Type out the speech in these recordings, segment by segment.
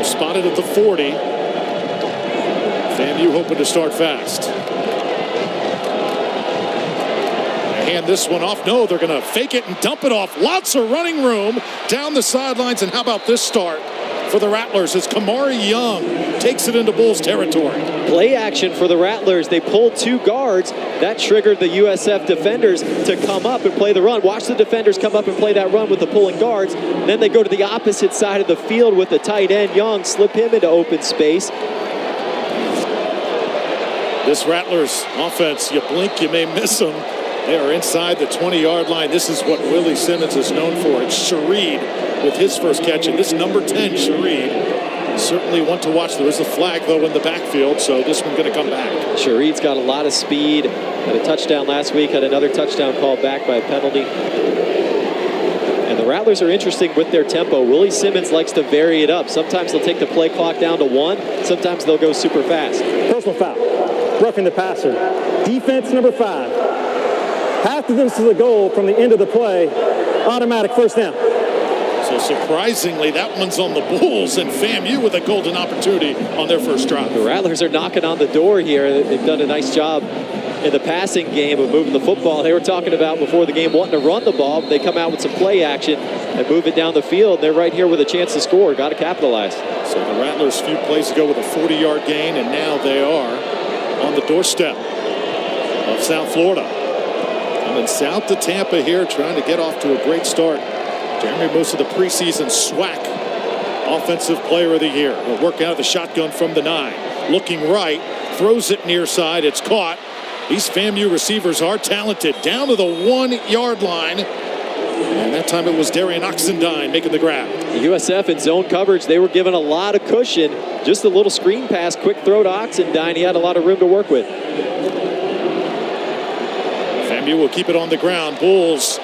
They're spotted at the 40. FAMU hoping to start fast. Hand this one off. No, they're going to fake it and dump it off. Lots of running room down the sidelines. And how about this start for the Rattlers as Kamari Young takes it into Bulls territory. Play action for the Rattlers. They pulled 2 guards. That triggered the USF defenders to come up and play the run. Watch the defenders come up and play that run with the pulling guards. Then they go to the opposite side of the field with the tight end, Young, slip him into open space. This Rattlers offense, you blink, you may miss them. They are inside the 20-yard line. This is what Willie Simmons is known for. It's Shareed with his first catch. And this number 10, Shareed, certainly one to watch. There is a flag, though, in the backfield, so this one's going to come back. Shareed's got a lot of speed. Had a touchdown last week, had another touchdown called back by a penalty. And the Rattlers are interesting with their tempo. Willie Simmons likes to vary it up. Sometimes they'll take the play clock down to 1. Sometimes they'll go super fast. Personal foul. Roughing the passer. Defense number 5. Half the distance to the goal from the end of the play. Automatic first down. So surprisingly, that one's on the Bulls, and FAMU with a golden opportunity on their first drive. The Rattlers are knocking on the door here. They've done a nice job in the passing game of moving the football. They were talking about before the game wanting to run the ball, but they come out with some play action and move it down the field. They're right here with a chance to score. Got to capitalize. So the Rattlers a few plays ago with a 40-yard gain, and now they are on the doorstep of South Florida. Coming south to Tampa here, trying to get off to a great start. Jeremy, most of the preseason SWAC Offensive Player of the Year. He'll work out of the shotgun from the 9. Looking right, throws it near side. It's caught. These FAMU receivers are talented. Down to the 1-yard line. And that time it was Darian Oxendine making the grab. USF in zone coverage, they were given a lot of cushion. Just a little screen pass, quick throw to Oxendine. He had a lot of room to work with. FAMU will keep it on the ground. Bulls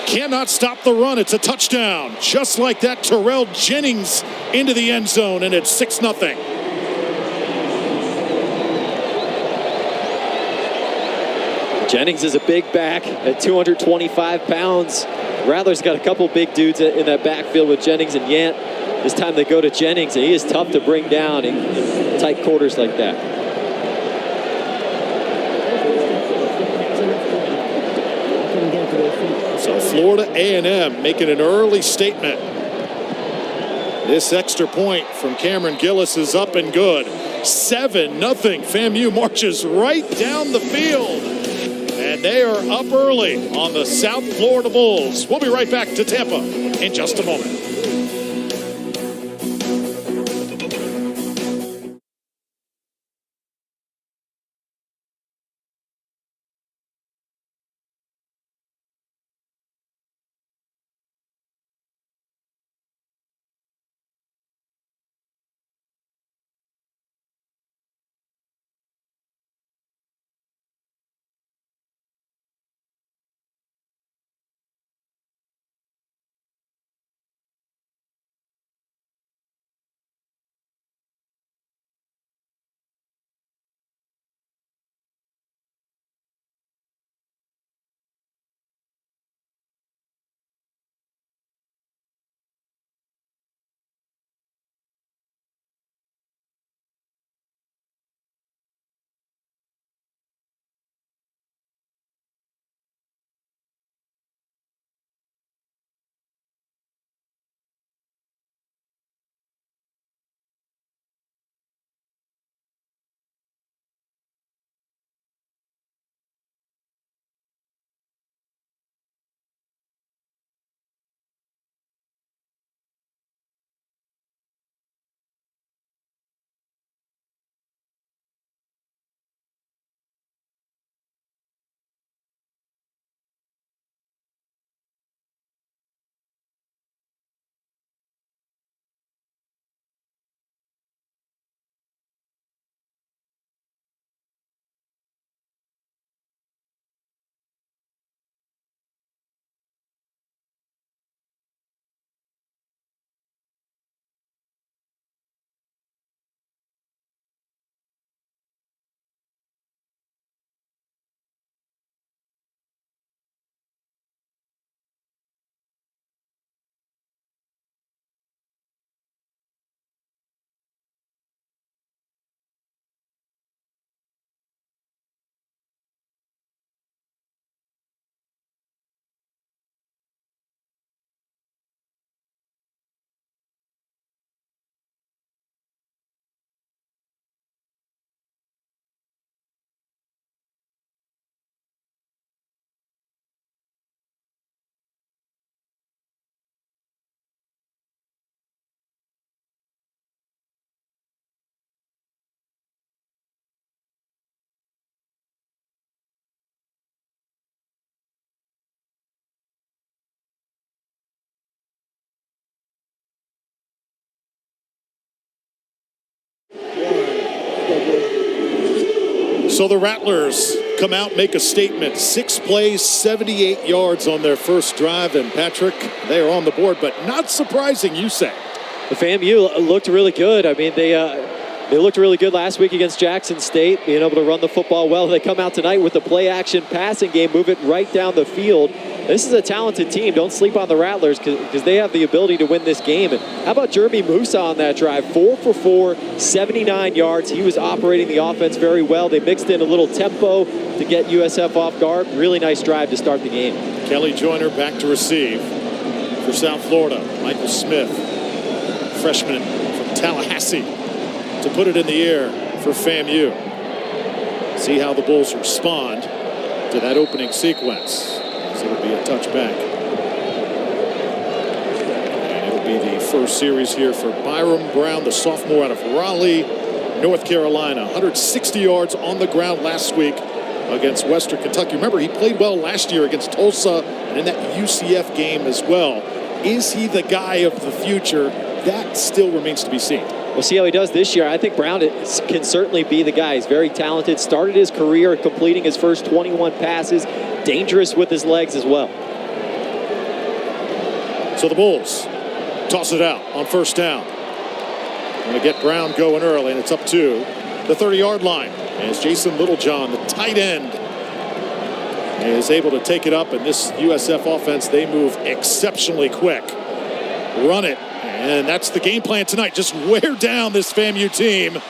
cannot stop the run. It's a touchdown. Just like that, Terrell Jennings into the end zone, and it's 6-0. Jennings is a big back at 225 pounds. Rattlers got a couple big dudes in that backfield with Jennings and Yant. This time they go to Jennings, and he is tough to bring down in tight quarters like that. So Florida A&M making an early statement. This extra point from Cameron Gillis is up and good. 7-0. FAMU marches right down the field. And they are up early on the South Florida Bulls. We'll be right back to Tampa in just a moment. So the Rattlers come out, make a statement. 6 plays, 78 yards on their first drive. And Patrick, they are on the board, but not surprising, you say. The FAMU looked really good. I mean, they looked really good last week against Jackson State, being able to run the football well. They come out tonight with the play-action passing game, move it right down the field. This is a talented team. Don't sleep on the Rattlers because they have the ability to win this game. And how about Jeremy Musa on that drive? 4 for 4, 79 yards. He was operating the offense very well. They mixed in a little tempo to get USF off guard. Really nice drive to start the game. Kelly Joyner back to receive for South Florida. Michael Smith, freshman from Tallahassee, to put it in the air for FAMU. See how the Bulls respond to that opening sequence. So it'll be a touchback. And it'll be the first series here for Byram Brown, the sophomore out of Raleigh, North Carolina. 160 yards on the ground last week against Western Kentucky. Remember, he played well last year against Tulsa and in that UCF game as well. Is he the guy of the future? That still remains to be seen. We'll see how he does this year. I think Brown can certainly be the guy. He's very talented. Started his career completing his first 21 passes. Dangerous with his legs as well. So the Bulls toss it out on first down. Going to get Brown going early, and it's up to the 30-yard line. As Jason Littlejohn, the tight end, is able to take it up. And this USF offense, they move exceptionally quick. Run it. And that's the game plan tonight. Just wear down this FAMU team.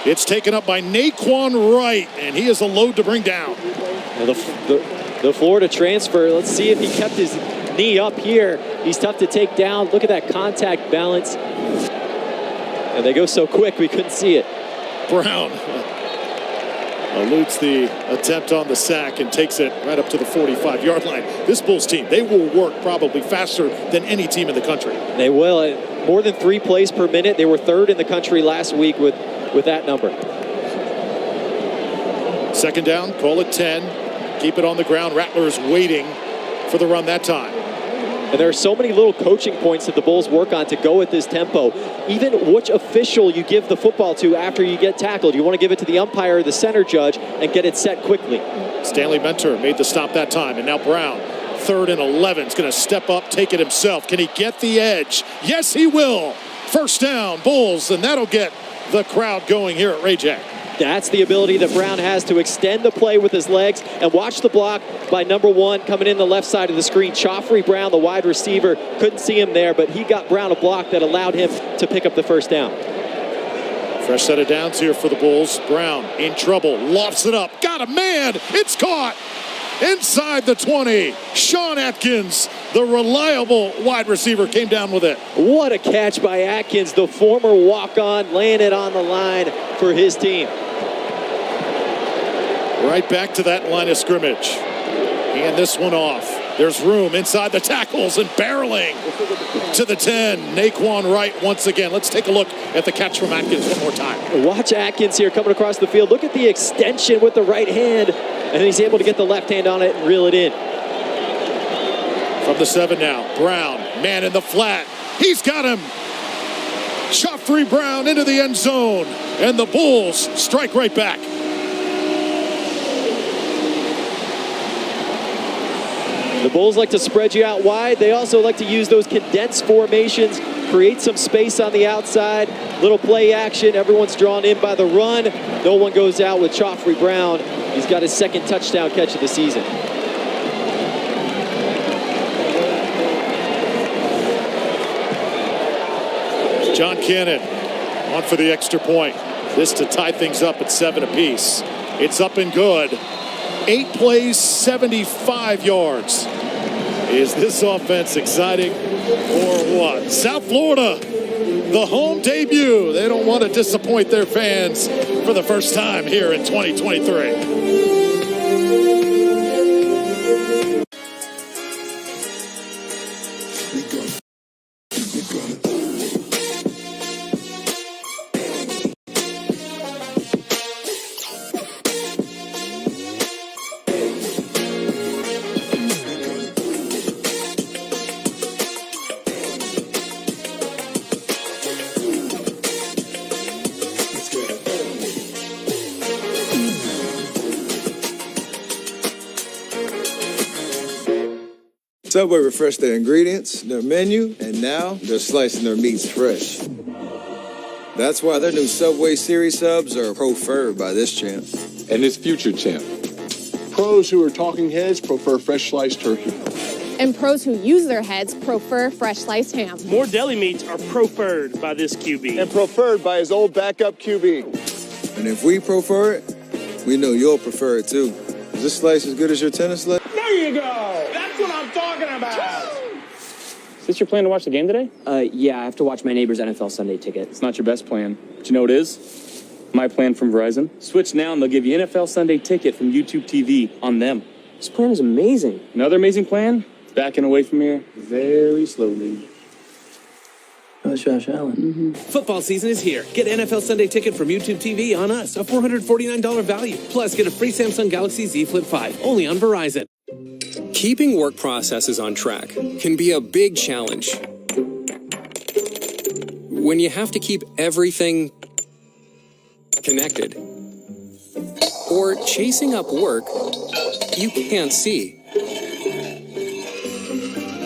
It's taken up by Naquan Wright, and he is a load to bring down. The Florida transfer, let's see if he kept his knee up here. He's tough to take down. Look at that contact balance. And they go so quick, we couldn't see it. Brown eludes the attempt on the sack and takes it right up to the 45-yard line. This Bulls team, they will work probably faster than any team in the country. They will. More than 3 plays per minute. They were 3rd in the country last week with that number. Second down, call it 10. Keep it on the ground. Rattlers waiting for the run that time. And there are so many little coaching points that the Bulls work on to go at this tempo. Even which official you give the football to after you get tackled. You want to give it to the umpire or the center judge and get it set quickly. Stanley Mentor made the stop that time. And now Brown, 3rd and 11, is going to step up, take it himself. Can he get the edge? Yes, he will. First down, Bulls, and that'll get the crowd going here at Ray Jack. That's the ability that Brown has to extend the play with his legs. And watch the block by number 1 coming in the left side of the screen. Joffrey Brown, the wide receiver, couldn't see him there, but he got Brown a block that allowed him to pick up the first down. Fresh set of downs here for the Bulls. Brown in trouble, lofts it up, got a man, it's caught. Inside the 20, Sean Atkins, the reliable wide receiver, came down with it. What a catch by Atkins, the former walk-on, laying it on the line for his team. Right back to that line of scrimmage. Hand this one off. There's room inside the tackles and barreling to the 10. Naquan Wright once again. Let's take a look at the catch from Atkins one more time. Watch Atkins here coming across the field. Look at the extension with the right hand. And he's able to get the left hand on it and reel it in. From the 7 now, Brown, man in the flat. He's got him. Joffrey Brown into the end zone. And the Bulls strike right back. The Bulls like to spread you out wide. They also like to use those condensed formations, create some space on the outside, little play action. Everyone's drawn in by the run. No one goes out with Joffrey Brown. He's got his 2nd touchdown catch of the season. John Cannon on for the extra point. This to tie things up at 7 apiece. It's up and good. 8 plays, 75 yards. Is this offense exciting or what? South Florida, the home debut. They don't want to disappoint their fans for the first time here in 2023. Subway refreshed their ingredients, their menu, and now they're slicing their meats fresh. That's why their new Subway Series subs are preferred by this champ. And this future champ. Pros who are talking heads prefer fresh sliced turkey. And pros who use their heads prefer fresh sliced ham. More deli meats are preferred by this QB. And preferred by his old backup QB. And if we prefer it, we know you'll prefer it too. Is this slice as good as your tennis leg? There you go! That's what I'm talking about! Is this your plan to watch the game today? Yeah, I have to watch my neighbor's NFL Sunday ticket. It's not your best plan. But you know what it is? My plan from Verizon. Switch now and they'll give you NFL Sunday ticket from YouTube TV on them. This plan is amazing. Another amazing plan? Backing away from here very slowly. That's Josh Allen. Football season is here. Get NFL Sunday ticket from YouTube TV on us, a $449 value. Plus, get a free Samsung Galaxy Z Flip 5, only on Verizon. Keeping work processes on track can be a big challenge. When you have to keep everything connected, or chasing up work you can't see.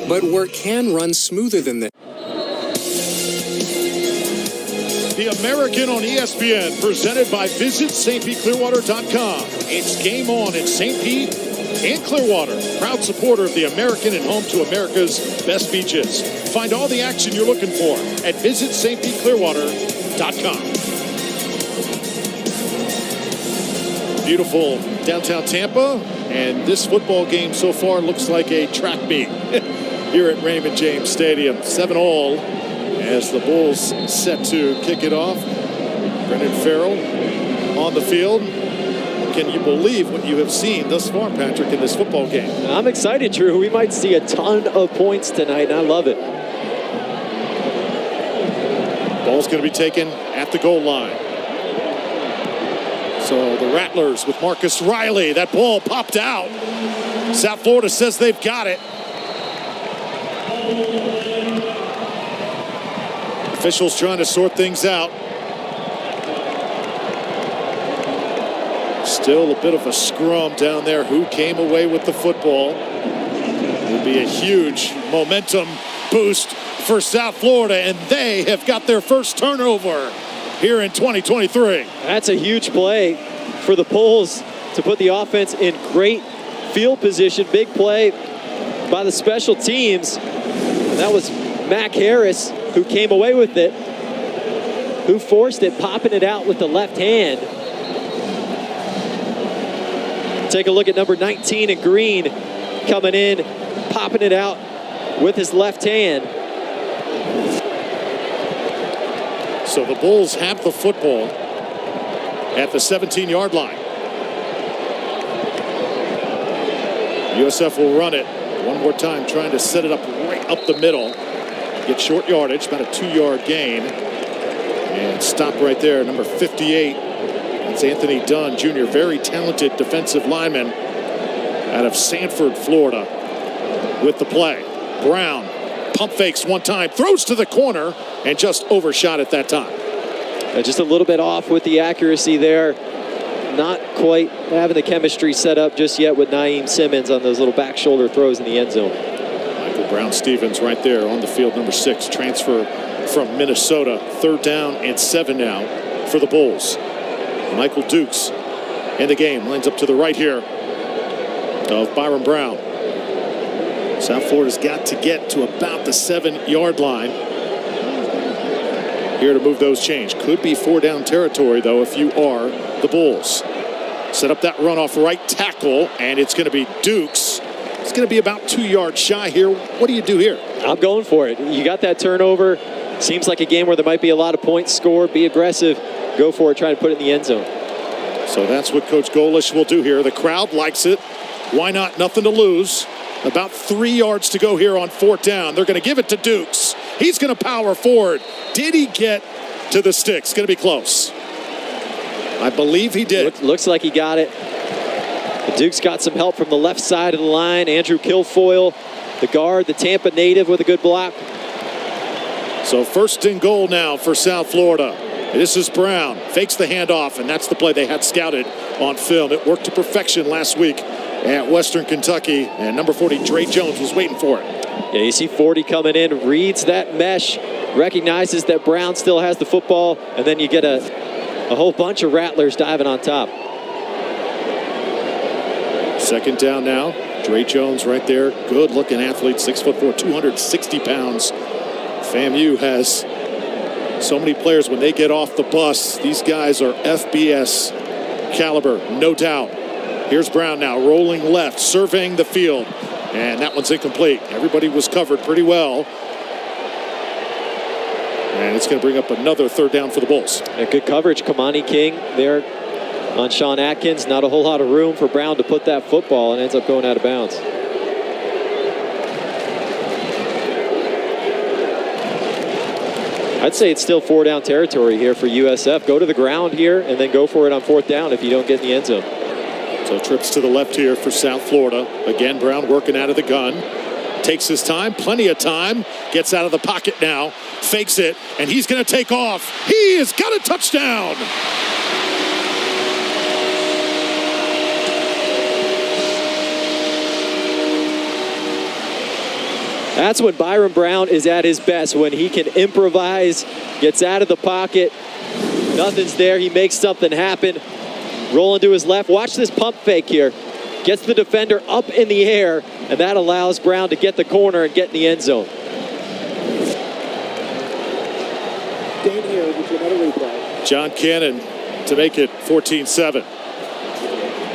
But work can run smoother than this. The American on ESPN, presented by VisitStPClearwater.com. It's game on in St. Pete and Clearwater. Proud supporter of the American and home to America's best beaches. Find all the action you're looking for at VisitStPClearwater.com. Beautiful downtown Tampa, and this football game so far looks like a track meet here at Raymond James Stadium. 7-all as the Bulls set to kick it off. Brendan Farrell on the field. Can you believe what you have seen thus far, Patrick, in this football game? I'm excited, Drew. We might see a ton of points tonight, and I love it. Ball's going to be taken at the goal line. So the Rattlers with Marcus Riley. That ball popped out. South Florida says they've got it. Officials trying to sort things out. Still a bit of a scrum down there. Who came away with the football? It would be a huge momentum boost for South Florida, and they have got their first turnover here in 2023. That's a huge play for the Bulls to put the offense in great field position. Big play by the special teams. And that was Mac Harris who came away with it, who forced it, popping it out with the left hand. Take a look at number 19 in green coming in, popping it out with his left hand. So the Bulls have the football at the 17-yard line. USF will run it one more time, trying to set it up right up the middle. Get short yardage, about a 2-yard gain. And stop right there, number 58. That's Anthony Dunn, Jr., very talented defensive lineman out of Sanford, Florida, with the play. Brown pump fakes one time, throws to the corner, and just overshot it that time. Just a little bit off with the accuracy there. Not quite having the chemistry set up just yet with Naeem Simmons on those little back shoulder throws in the end zone. Michael Brown-Stevens right there on the field, number 6, transfer from Minnesota. 3rd down and 7 now for the Bulls. Michael Dukes in the game, lines up to the right here of Byron Brown. South Florida's got to get to about the 7-yard line here to move those chains. Could be 4-down territory, though, if you are the Bulls. Set up that run off right tackle, and it's going to be Dukes. It's going to be about 2 yards shy here. What do you do here? I'm going for it. You got that turnover. Seems like a game where there might be a lot of points scored. Be aggressive. Go for it. Try to put it in the end zone. So that's what Coach Golish will do here. The crowd likes it. Why not? Nothing to lose. About 3 yards to go here on 4th down. They're going to give it to Dukes. He's going to power forward. Did he get to the sticks? Going to be close. I believe he did. Looks like he got it. The Dukes got some help from the left side of the line. Andrew Kilfoyle, the guard, the Tampa native, with a good block. So 1st and goal now for South Florida. This is Brown. Fakes the handoff, and that's the play they had scouted on film. It worked to perfection last week at Western Kentucky, and number 40, Dre Jones, was waiting for it. Yeah, you see 40 coming in, reads that mesh, recognizes that Brown still has the football, and then you get a whole bunch of Rattlers diving on top. Second down now. Dre Jones right there. Good-looking athlete, 6'4", 260 pounds. FAMU has so many players when they get off the bus. These guys are FBS caliber, no doubt. Here's Brown now, rolling left, surveying the field. And that one's incomplete. Everybody was covered pretty well. And it's going to bring up another third down for the Bulls. And good coverage. Kamani King there on Sean Atkins. Not a whole lot of room for Brown to put that football, and ends up going out of bounds. I'd say it's still 4-down territory here for USF. Go to the ground here and then go for it on 4th down if you don't get in the end zone. So trips to the left here for South Florida. Again, Brown working out of the gun. Takes his time, plenty of time. Gets out of the pocket now. Fakes it, and he's going to take off. He has got a touchdown. That's when Byron Brown is at his best, when he can improvise, gets out of the pocket. Nothing's there. He makes something happen. Rolling to his left. Watch this pump fake here. Gets the defender up in the air, and that allows Brown to get the corner and get in the end zone. John Cannon to make it 14-7.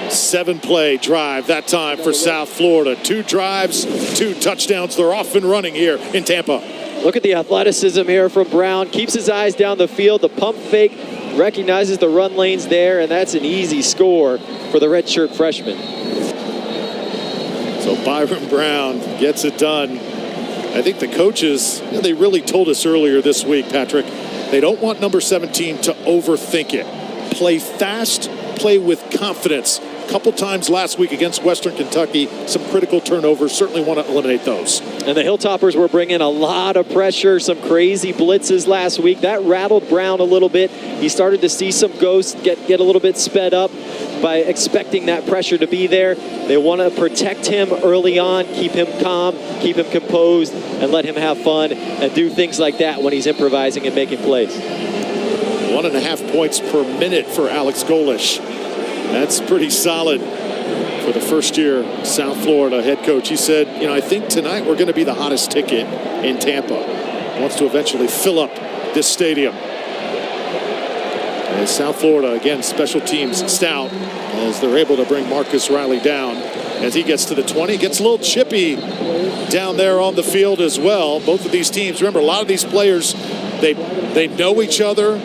7-play drive that time for South Florida. 2 drives, 2 touchdowns. They're off and running here in Tampa. Look at the athleticism here from Brown. Keeps his eyes down the field. The pump fake, recognizes the run lanes there, and that's an easy score for the redshirt freshman. So Byron Brown gets it done. I think the coaches, they really told us earlier this week, Patrick, they don't want number 17 to overthink it. Play fast, play with confidence. A couple times last week against Western Kentucky, some critical turnovers. Certainly want to eliminate those. And the Hilltoppers were bringing a lot of pressure, some crazy blitzes last week. That rattled Brown a little bit. He started to see some ghosts get a little bit sped up by expecting that pressure to be there. They want to protect him early on, keep him calm, keep him composed, and let him have fun and do things like that when he's improvising and making plays. 1.5 points per minute for Alex Golish. That's pretty solid for the first-year South Florida head coach. He said, I think tonight we're going to be the hottest ticket in Tampa. Wants to eventually fill up this stadium. And South Florida, again, special teams stout as they're able to bring Marcus Riley down. As he gets to the 20, gets a little chippy down there on the field as well. Both of these teams, remember, a lot of these players, they know each other,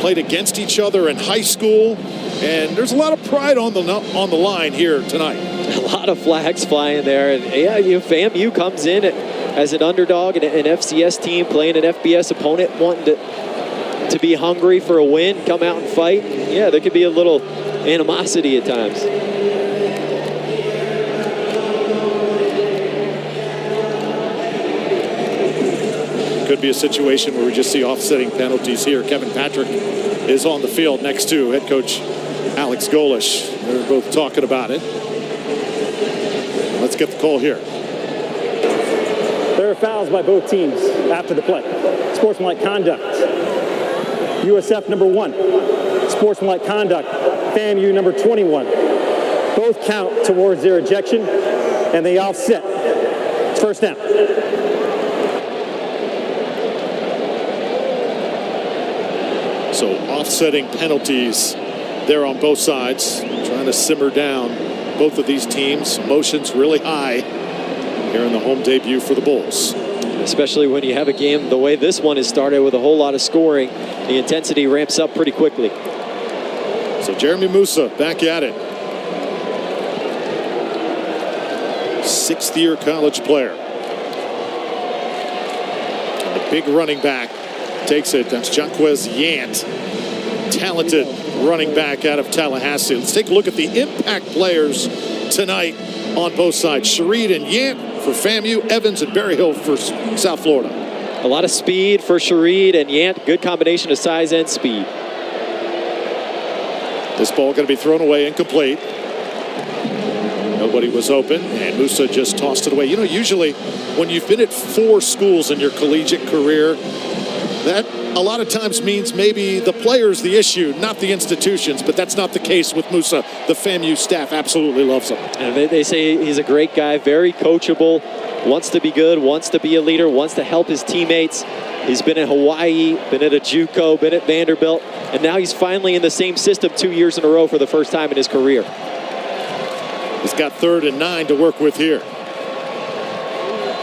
played against each other in high school. And there's a lot of pride on the line here tonight. A lot of flags flying there. And yeah, FAMU comes in as an underdog and an FCS team playing an FBS opponent, wanting to be hungry for a win, come out and fight. Yeah, there could be a little animosity at times. Could be a situation where we just see offsetting penalties here. Kevin Patrick is on the field next to head coach Alex Golish. They're both talking about it. Let's get the call here. There are fouls by both teams after the play. Sportsmanlike conduct. USF number 1. Sportsmanlike conduct. FAMU number 21. Both count towards their ejection, and they offset. It's first down. So offsetting penalties there on both sides, trying to simmer down both of these teams. Emotions really high here in the home debut for the Bulls. Especially when you have a game the way this one is started with a whole lot of scoring, the intensity ramps up pretty quickly. So Jeremy Musa back at it. 6th-year college player. And the big running back takes it. That's Jaquez Yant. Talented running back out of Tallahassee. Let's take a look at the impact players tonight on both sides. Shareed and Yant for FAMU, Evans and Berryhill for South Florida. A lot of speed for Shareed and Yant. Good combination of size and speed. This ball going to be thrown away, incomplete. Nobody was open, and Musa just tossed it away. You know, usually when you've been at 4 schools in your collegiate career, that a lot of times means maybe the player's the issue, not the institutions, but that's not the case with Musa. The FAMU staff absolutely loves him. And they say he's a great guy, very coachable, wants to be good, wants to be a leader, wants to help his teammates. He's been at Hawaii, been at a JUCO, been at Vanderbilt, and now he's finally in the same system 2 years in a row for the first time in his career. He's got 3rd and 9 to work with here.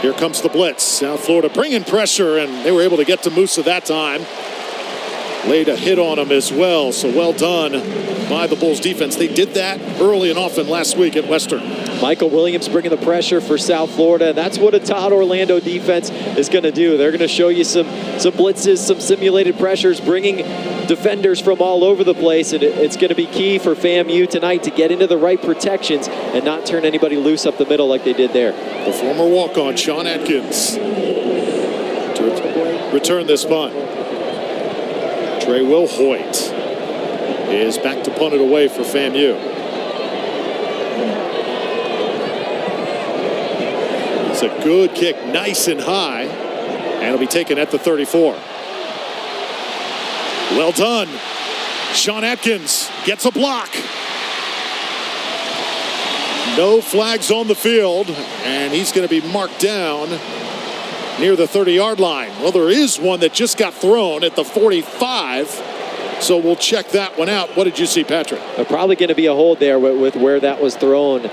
Here comes the blitz. South Florida bringing pressure, and they were able to get to Musa that time. Laid a hit on him as well, so well done by the Bulls defense. They did that early and often last week at Western. Michael Williams bringing the pressure for South Florida. That's what a Todd Orlando defense is going to do. They're going to show you some blitzes, some simulated pressures, bringing defenders from all over the place, and it's going to be key for FAMU tonight to get into the right protections and not turn anybody loose up the middle like they did there. The former walk-on, Sean Atkins, to return this punt. Trey Wilhoit is back to punt it away for FAMU. It's a good kick, nice and high, and it'll be taken at the 34. Well done. Sean Atkins gets a block. No flags on the field, and he's going to be marked down near the 30-yard line. Well, there is one that just got thrown at the 45, so we'll check that one out. What did you see, Patrick? Probably going to be a hold there with where that was thrown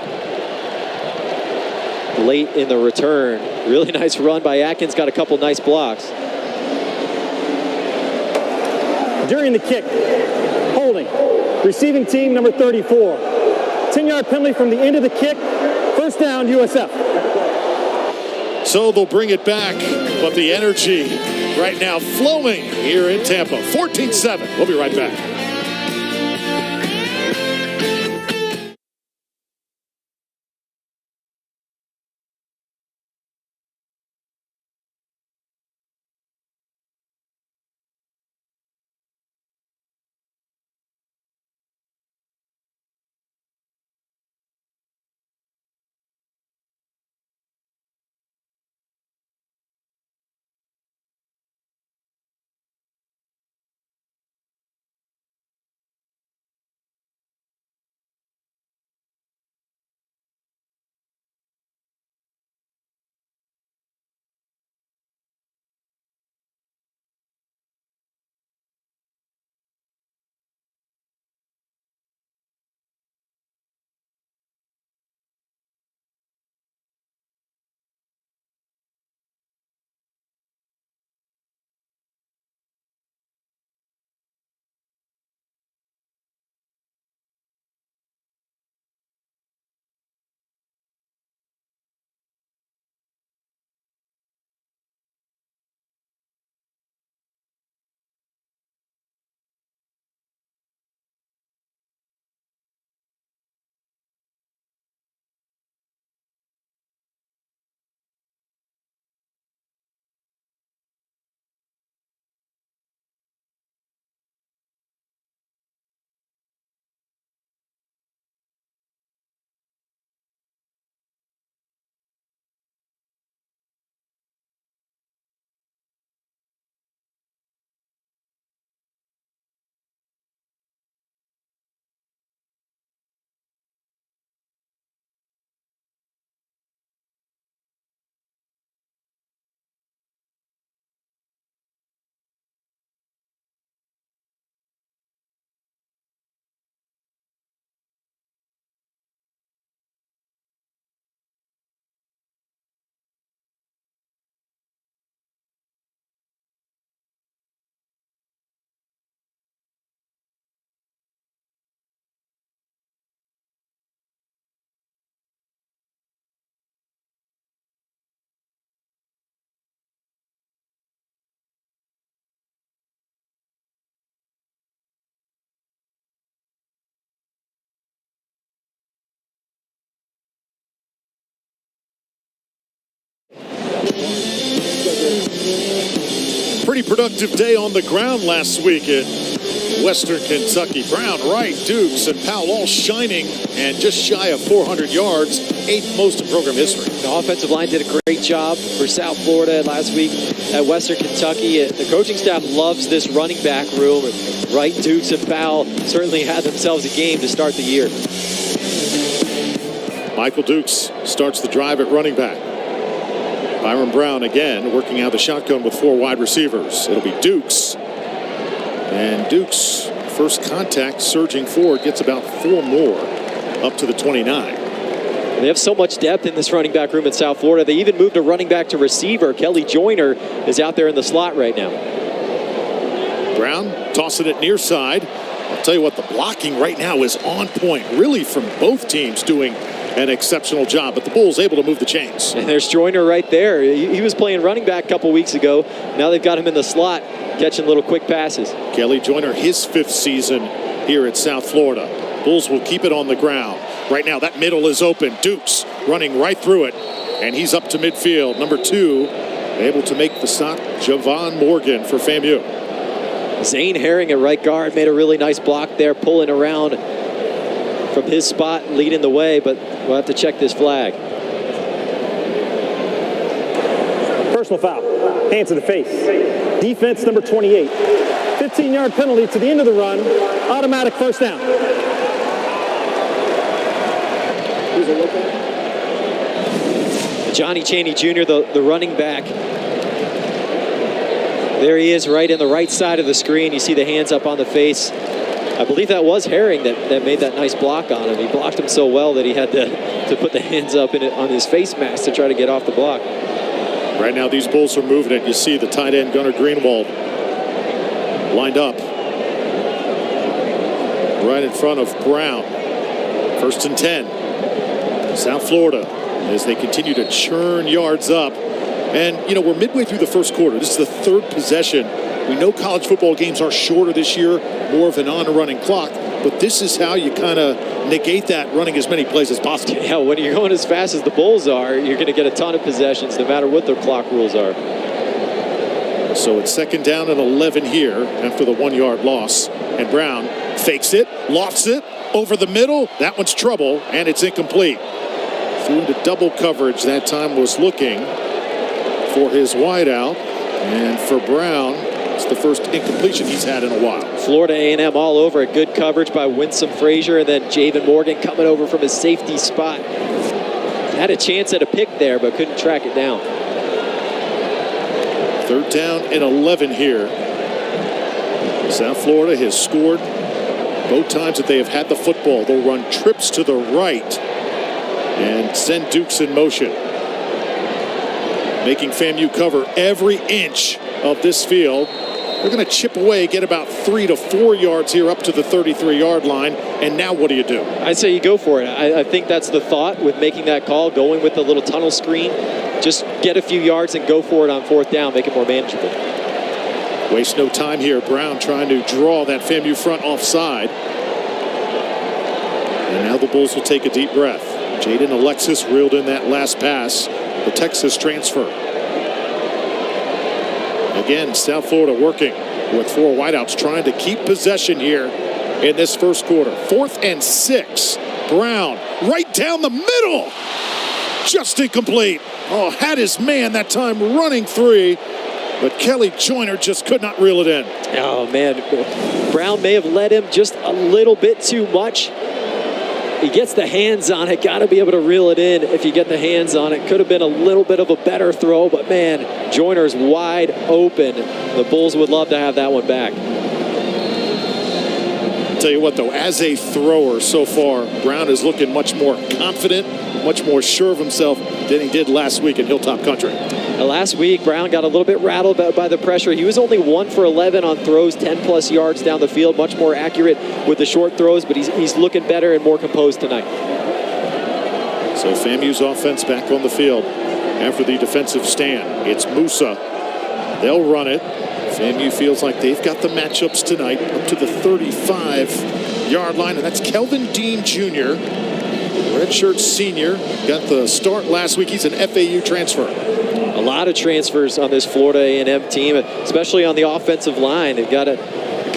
late in the return. Really nice run by Atkins, got a couple nice blocks. During the kick, holding, receiving team number 34. 10-yard penalty from the end of the kick. First down, USF. So they'll bring it back, but the energy right now flowing here in Tampa. 14-7. We'll be right back. Pretty productive day on the ground last week at Western Kentucky. Brown right, Dukes and Powell all shining and just shy of 400 yards, 8th most in program history. The offensive line did a great job for South Florida last week at Western Kentucky. The coaching staff loves this running back room. Wright, Dukes, and Powell certainly had themselves a game to start the year. Michael Dukes starts the drive at running back. Byron Brown again working out the shotgun with 4 wide receivers. It'll be Dukes. And Dukes, first contact, surging forward, gets about 4 more up to the 29. They have so much depth in this running back room in South Florida. They even moved a running back to receiver. Kelly Joyner is out there in the slot right now. Brown tossing it near side. I'll tell you what, the blocking right now is on point, really, from both teams doing an exceptional job, but the Bulls able to move the chains. And there's Joyner right there. He was playing running back a couple weeks ago. Now they've got him in the slot, catching little quick passes. Kelly Joyner, his 5th season here at South Florida. Bulls will keep it on the ground. Right now, that middle is open. Dukes running right through it, and he's up to midfield. Number 2, able to make the stop, Javon Morgan for FAMU. Zane Herring at right guard made a really nice block there, pulling around from his spot, leading the way, but we'll have to check this flag. Personal foul. Hands to the face. Defense number 28. 15-yard penalty to the end of the run. Automatic first down. Johnny Chaney Jr., the running back. There he is right in the right side of the screen. You see the hands up on the face. I believe that was Herring that made that nice block on him. He blocked him so well that he had to put the hands up on his face mask to try to get off the block. Right now, these Bulls are moving it. You see the tight end, Gunnar Greenwald, lined up right in front of Brown. 1st and 10. South Florida as they continue to churn yards up. And, you know, we're midway through the first quarter. This is the 3rd possession. We know college football games are shorter this year, more of an on-running clock. But this is how you kind of negate that, running as many plays as possible. Yeah, when you're going as fast as the Bulls are, you're going to get a ton of possessions no matter what their clock rules are. So it's 2nd down and 11 here after the 1-yard loss. And Brown fakes it, lofts it, over the middle. That one's trouble, and it's incomplete. Threw into double coverage. That time was looking for his wideout. And for Brown, it's the first incompletion he's had in a while. Florida A&M all over it. Good coverage by Winsome Frazier, and then Javen Morgan coming over from his safety spot. Had a chance at a pick there, but couldn't track it down. 3rd down and 11 here. South Florida has scored both times that they have had the football. They'll run trips to the right and send Dukes in motion, making FAMU cover every inch of this field. They're going to chip away, get about 3 to 4 yards here up to the 33-yard line. And now what do you do? I'd say you go for it. I think that's the thought with making that call, going with the little tunnel screen. Just get a few yards and go for it on 4th down, make it more manageable. Waste no time here. Brown trying to draw that FAMU front offside. And now the Bulls will take a deep breath. Jaden Alexis reeled in that last pass, the Texas transfer. Again, South Florida working with 4 wideouts, trying to keep possession here in this first quarter. 4th and 6. Brown right down the middle. Just incomplete. Oh, had his man that time running 3. But Kelly Joyner just could not reel it in. Oh, man. Brown may have led him just a little bit too much. He gets the hands on it. Got to be able to reel it in if you get the hands on it. Could have been a little bit of a better throw, but, man, Joyner's wide open. The Bulls would love to have that one back. I'll tell you what, though, as a thrower so far, Brown is looking much more confident, much more sure of himself than he did last week in Hilltop Country. Last week, Brown got a little bit rattled by the pressure. He was only 1 for 11 on throws, 10-plus yards down the field, much more accurate with the short throws, but he's looking better and more composed tonight. So FAMU's offense back on the field after the defensive stand. It's Musa. They'll run it. FAMU feels like they've got the matchups tonight up to the 35-yard line, and that's Kelvin Dean Jr., redshirt senior. Got the start last week. He's an FAU transfer. A lot of transfers on this Florida A&M team, especially on the offensive line. They've got a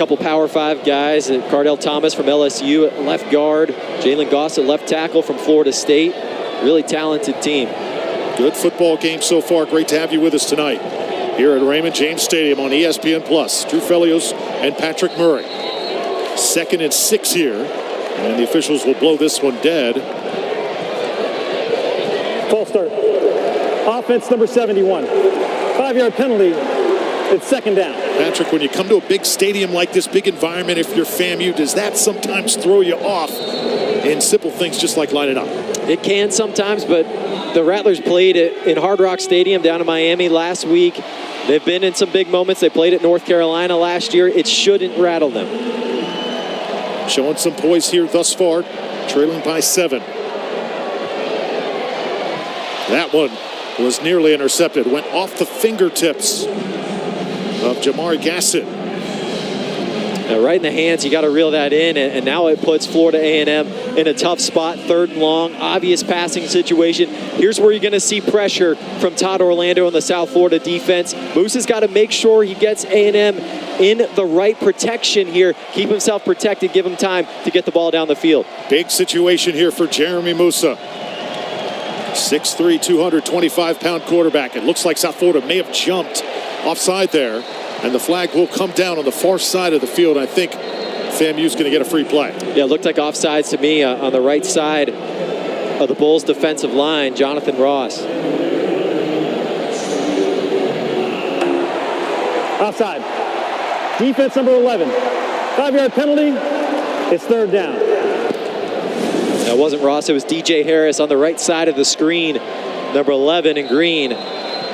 couple Power 5 guys. Cardell Thomas from LSU at left guard. Jalen Goss at left tackle from Florida State. Really talented team. Good football game so far. Great to have you with us tonight here at Raymond James Stadium on ESPN+. Drew Felios and Patrick Murray. 2nd and 6 here. And the officials will blow this one dead. False start. Offense number 71. 5-yard penalty. It's 2nd down. Patrick, when you come to a big stadium like this, big environment, if you're FAMU, does that sometimes throw you off in simple things just like lining up? It can sometimes, but the Rattlers played in Hard Rock Stadium down in Miami last week. They've been in some big moments. They played at North Carolina last year. It shouldn't rattle them. Showing some poise here thus far, trailing by 7. That one was nearly intercepted. Went off the fingertips of Jamari Gassett. Right in the hands, you got to reel that in, and now it puts Florida A&M in a tough spot. 3rd and long, obvious passing situation. Here's where you're going to see pressure from Todd Orlando on the South Florida defense. Moose has got to make sure he gets A&M in the right protection here. Keep himself protected, give him time to get the ball down the field. Big situation here for Jeremy Musa. 6'3", 225-pound quarterback. It looks like South Florida may have jumped offside there, and the flag will come down on the far side of the field. I think FAMU's going to get a free play. Yeah, it looked like offsides to me on the right side of the Bulls' defensive line, Jonathan Ross. Offside. Defense number 11. 5-yard penalty. It's 3rd down. That wasn't Ross, it was DJ Harris on the right side of the screen, number 11 in green.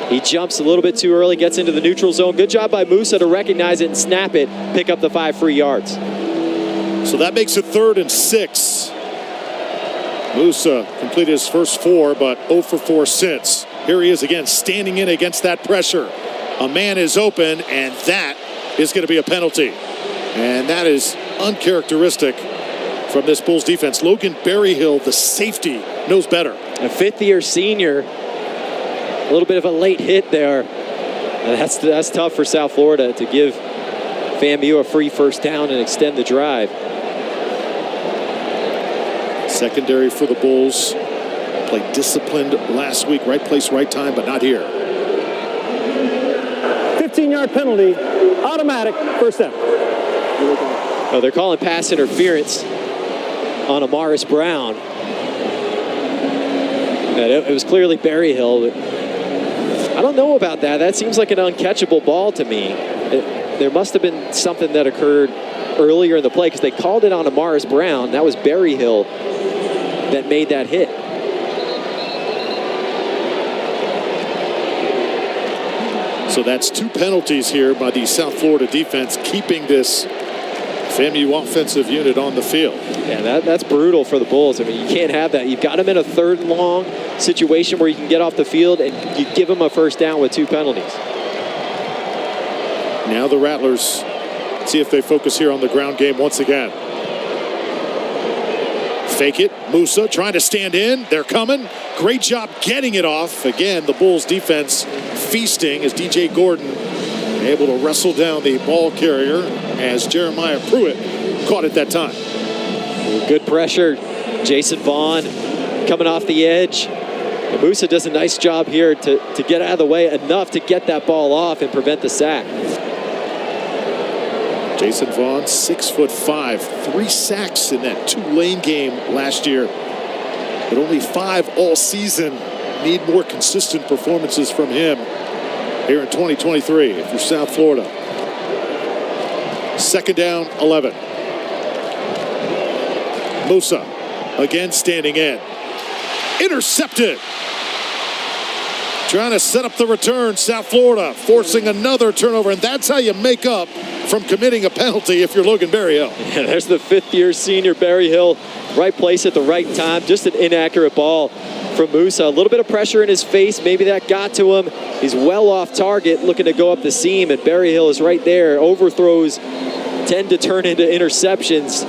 He jumps a little bit too early, gets into the neutral zone. Good job by Musa to recognize it and snap it, pick up the 5 free yards. So that makes it 3rd and 6. Musa completed his first 4, but 0 for 4 since. Here he is again, standing in against that pressure. A man is open, and that is going to be a penalty. And that is uncharacteristic from this Bulls defense. Logan Berryhill, the safety, knows better. A 5th-year senior. A little bit of a late hit there. And that's tough for South Florida to give FAMU a free first down and extend the drive. Secondary for the Bulls. Played disciplined last week. Right place, right time, but not here. 15-yard penalty. Automatic first down. Oh, they're calling pass interference on Amaris Brown. And it was clearly Berryhill. But I don't know about that. That seems like an uncatchable ball to me. There must have been something that occurred earlier in the play because they called it on Amaris Brown. That was Berryhill that made that hit. So that's 2 penalties here by the South Florida defense, keeping this FAMU offensive unit on the field. Yeah, that's brutal for the Bulls. I mean, you can't have that. You've got them in a 3rd and long situation where you can get off the field, and you give them a first down with 2 penalties. Now the Rattlers see if they focus here on the ground game once again. Fake it. Musa trying to stand in. They're coming. Great job getting it off. Again, the Bulls defense feasting as DJ Gordon able to wrestle down the ball carrier as Jeremiah Pruitt caught it that time. Good pressure. Jason Vaughn coming off the edge. And Musa does a nice job here to get out of the way enough to get that ball off and prevent the sack. Jason Vaughn, 6'5", 3 sacks in that Tulane game last year, but only 5 all season. Need more consistent performances from him here in 2023 if you're South Florida. 2nd down, 11. Musa again standing in. Intercepted. Trying to set up the return, South Florida forcing another turnover, and that's how you make up from committing a penalty if you're Logan Berryhill. Yeah, there's the 5th-year senior Berryhill, right place at the right time. Just an inaccurate ball from Musa. A little bit of pressure in his face. Maybe that got to him. He's well off target, looking to go up the seam, and Berryhill is right there. Overthrows tend to turn into interceptions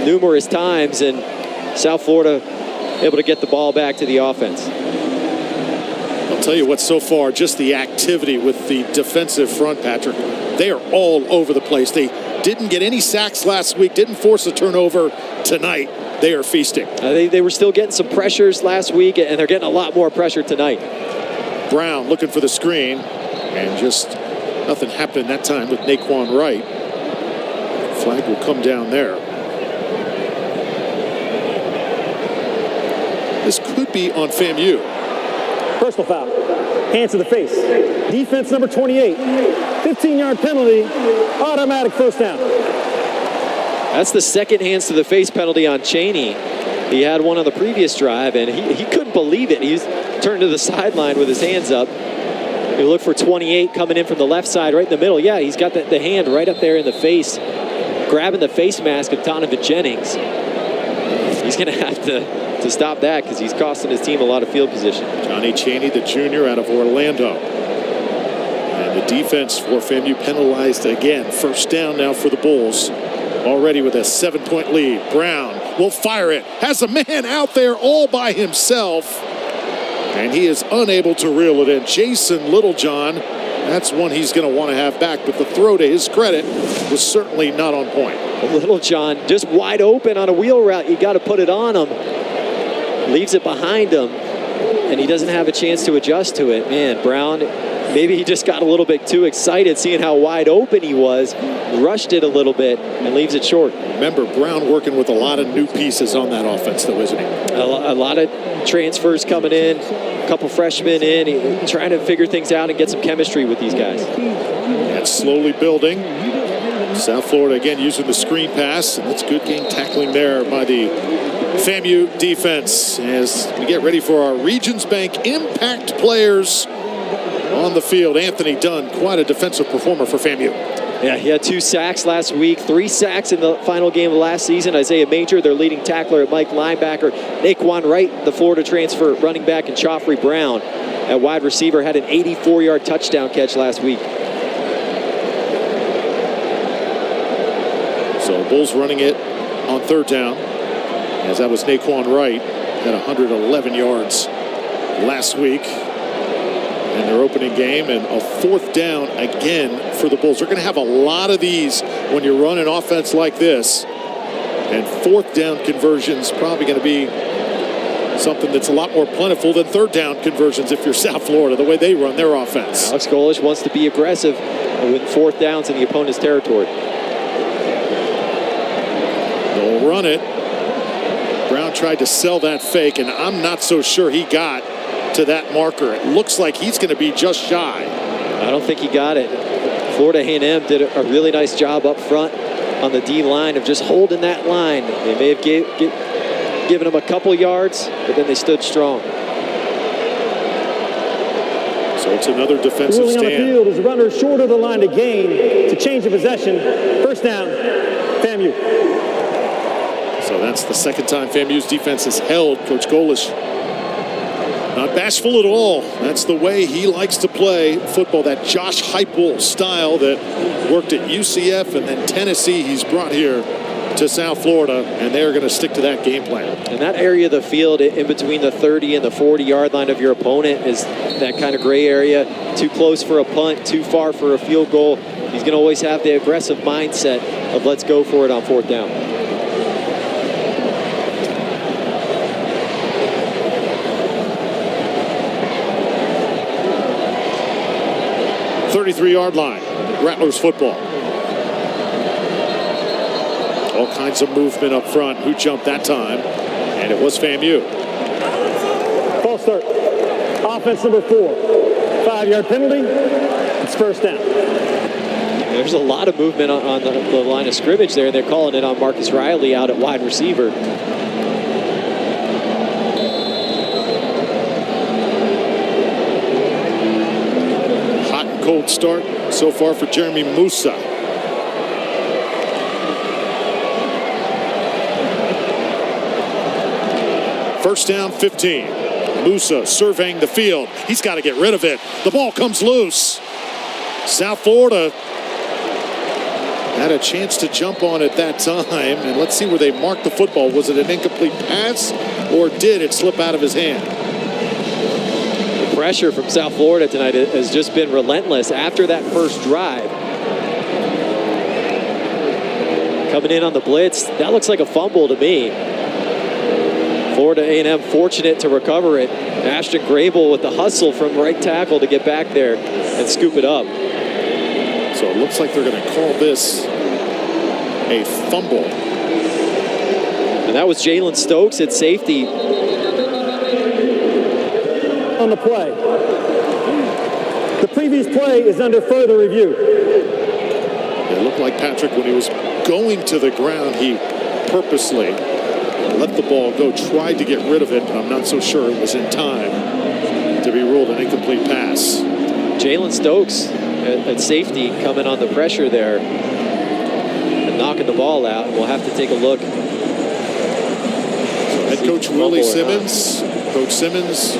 numerous times, and South Florida able to get the ball back to the offense. I'll tell you what, so far, just the activity with the defensive front, Patrick. They are all over the place. They didn't get any sacks last week, didn't force a turnover tonight. They are feasting. They were still getting some pressures last week, and they're getting a lot more pressure tonight. Brown looking for the screen, and just nothing happened that time with Naquan Wright. Flag will come down there. This could be on FAMU. Personal foul. Hands to the face. Defense number 28. 15-yard penalty. Automatic first down. That's the second hands to the face penalty on Chaney. He had one on the previous drive, and he couldn't believe it. He's turned to the sideline with his hands up. You look for 28 coming in from the left side, right in the middle. Yeah, he's got the hand right up there in the face, grabbing the face mask of Donovan Jennings. He's going to have to stop that because he's costing his team a lot of field position. Johnny Chaney, the junior out of Orlando. And the defense for FAMU penalized again. First down now for the Bulls. Already with a 7-point lead. Brown will fire it. Has a man out there all by himself. And he is unable to reel it in. Jason Littlejohn, that's one he's going to want to have back. But the throw, to his credit, was certainly not on point. Littlejohn just wide open on a wheel route. You got to put it on him. Leaves it behind him. And he doesn't have a chance to adjust to it. Man, Brown, maybe he just got a little bit too excited seeing how wide open he was. Rushed it a little bit and leaves it short. Remember, Brown working with a lot of new pieces on that offense, though, isn't he? A lot of transfers coming in, a couple freshmen in, trying to figure things out and get some chemistry with these guys. And slowly building. South Florida again using the screen pass, and that's good game tackling there by the FAMU defense as we get ready for our Regions Bank impact players on the field. Anthony Dunn, quite a defensive performer for FAMU. Yeah, he had 2 sacks last week, 3 sacks in the final game of last season. Isaiah Major, their leading tackler at Mike linebacker. Naquan Wright, the Florida transfer running back, and Joffrey Brown at wide receiver had an 84-yard touchdown catch last week. So Bulls running it on third down, as that was Naquan Wright at 111 yards last week in their opening game, and a fourth down again for the Bulls. They're going to have a lot of these when you run an offense like this, and fourth down conversions probably going to be something that's a lot more plentiful than third down conversions if you're South Florida, the way they run their offense. Alex Golish wants to be aggressive with fourth downs in the opponent's territory. They'll run it. Brown tried to sell that fake, and I'm not so sure he got to that marker. It looks like he's going to be just shy. I don't think he got it. Florida A&M did a really nice job up front on the D line of just holding that line. They may have given him a couple yards, but then they stood strong. So it's another defensive stand. On the field is a runner short of the line to gain to change the possession. First down, FAMU. So that's the second time FAMU's defense has held. Coach Golish not bashful at all. That's the way he likes to play football, that Josh Heupel style that worked at UCF and then Tennessee. He's brought here to South Florida, and they're going to stick to that game plan. And that area of the field in between the 30 and the 40-yard line of your opponent is that kind of gray area. Too close for a punt, too far for a field goal. He's going to always have the aggressive mindset of let's go for it on fourth down. 33-yard line, Rattlers football. All kinds of movement up front. Who jumped that time? And it was FAMU. False start. Offense number 4. 5-yard penalty. It's first down. There's a lot of movement on the line of scrimmage there. They're calling it on Marcus Riley out at wide receiver. Cold start so far for Jeremy Musa. First down, 15. Musa surveying the field. He's got to get rid of it. The ball comes loose. South Florida had a chance to jump on it that time, and let's see where they marked the football. Was it an incomplete pass, or did it slip out of his hand? Pressure from South Florida tonight has just been relentless after that first drive. coming in on the blitz. That looks like a fumble to me. Florida A&M fortunate to recover it. Ashton Grable with the hustle from right tackle to get back there and scoop it up. So it looks like they're going to call this a fumble. And that was Jalen Stokes at safety. On the play. The previous play is under further review. It looked like Patrick, when he was going to the ground, he purposely let the ball go, tried to get rid of it, but I'm not so sure it was in time to be ruled an incomplete pass. Jalen Stokes at safety coming on the pressure there and knocking the ball out. We'll have to take a look. Head coach Willie Simmons. Coach Simmons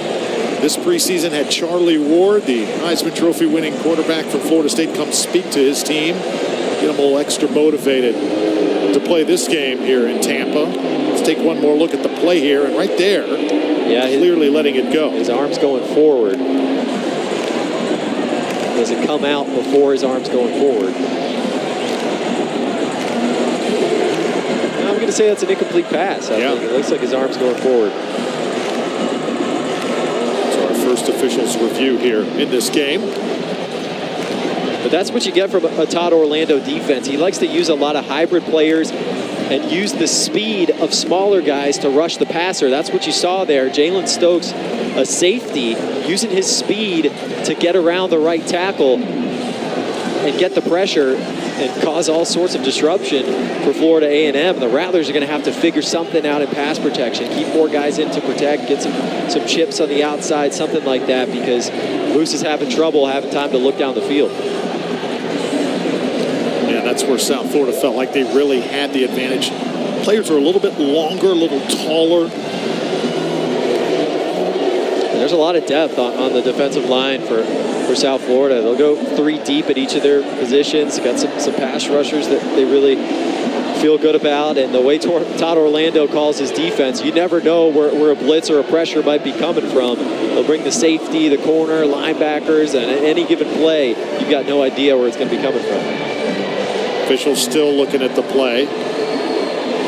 this preseason had Charlie Ward, the Heisman Trophy winning quarterback from Florida State, come speak to his team, get them a little extra motivated to play this game here in Tampa. Let's take one more look at the play here, and right there, clearly letting it go. His arm's going forward. Does it come out before his arm's going forward? I'm going to say that's an incomplete pass. I think it looks like his arm's going forward. So our first officials review here in this game. But that's what you get from a Todd Orlando defense. He likes to use a lot of hybrid players and use the speed of smaller guys to rush the passer. That's what you saw there. Jalen Stokes, a safety, using his speed to get around the right tackle and get the pressure and cause all sorts of disruption for Florida A&M. The Rattlers are going to have to figure something out in pass protection, keep more guys in to protect, get some chips on the outside, something like that, because Moose is having trouble having time to look down the field. Yeah, that's where South Florida felt like they really had the advantage. Players are a little bit longer, a little taller. There's a lot of depth on the defensive line for South Florida. They'll go 3 deep at each of their positions. Got some pass rushers that they really feel good about. And the way Todd Orlando calls his defense, you never know where a blitz or a pressure might be coming from. They'll bring the safety, the corner, linebackers, and at any given play, you've got no idea where it's going to be coming from. Officials still looking at the play.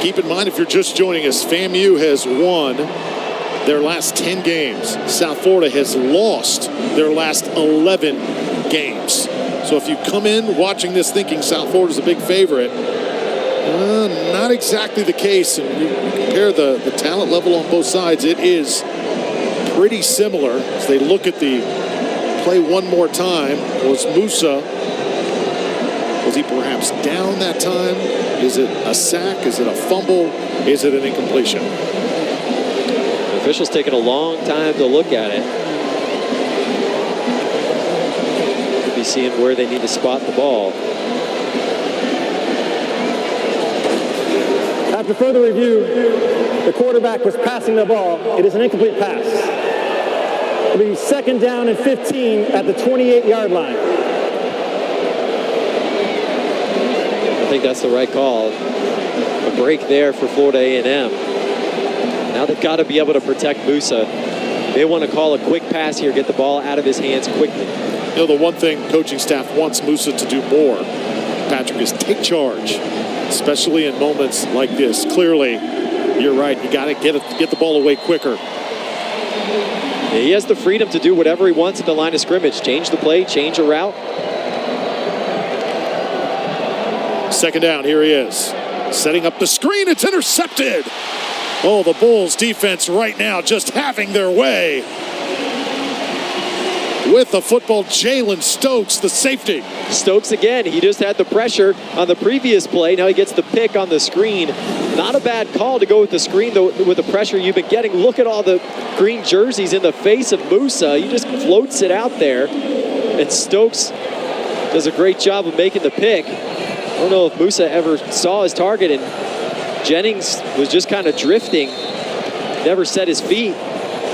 Keep in mind, if you're just joining us, FAMU has won their last 10 games. South Florida has lost their last 11 games. So if you come in watching this thinking South Florida's a big favorite, not exactly the case. And you compare the talent level on both sides, it is pretty similar. As they look at the play one more time, was Musa, was he perhaps down that time? Is it a sack? Is it a fumble? Is it an incompletion? The officials taking a long time to look at it. Could be seeing where they need to spot the ball. After further review, the quarterback was passing the ball. It is an incomplete pass. It'll be 2nd down and 15 at the 28-yard line. I think that's the right call. A break there for Florida A&M. Now they've got to be able to protect Musa. They want to call a quick pass here, get the ball out of his hands quickly. You know, the one thing coaching staff wants Musa to do more, Patrick, is take charge, especially in moments like this. Clearly, you're right. You got to get the ball away quicker. Yeah, he has the freedom to do whatever he wants at the line of scrimmage. Change the play, change a route. 2nd down, here he is. Setting up the screen, it's intercepted. Oh, the Bulls defense right now just having their way. With the football, Jalen Stokes, the safety. Stokes again, he just had the pressure on the previous play. Now he gets the pick on the screen. Not a bad call to go with the screen, though, with the pressure you've been getting. Look at all the green jerseys in the face of Musa. He just floats it out there. And Stokes does a great job of making the pick. I don't know if Musa ever saw his target, and Jennings was just kind of drifting, never set his feet.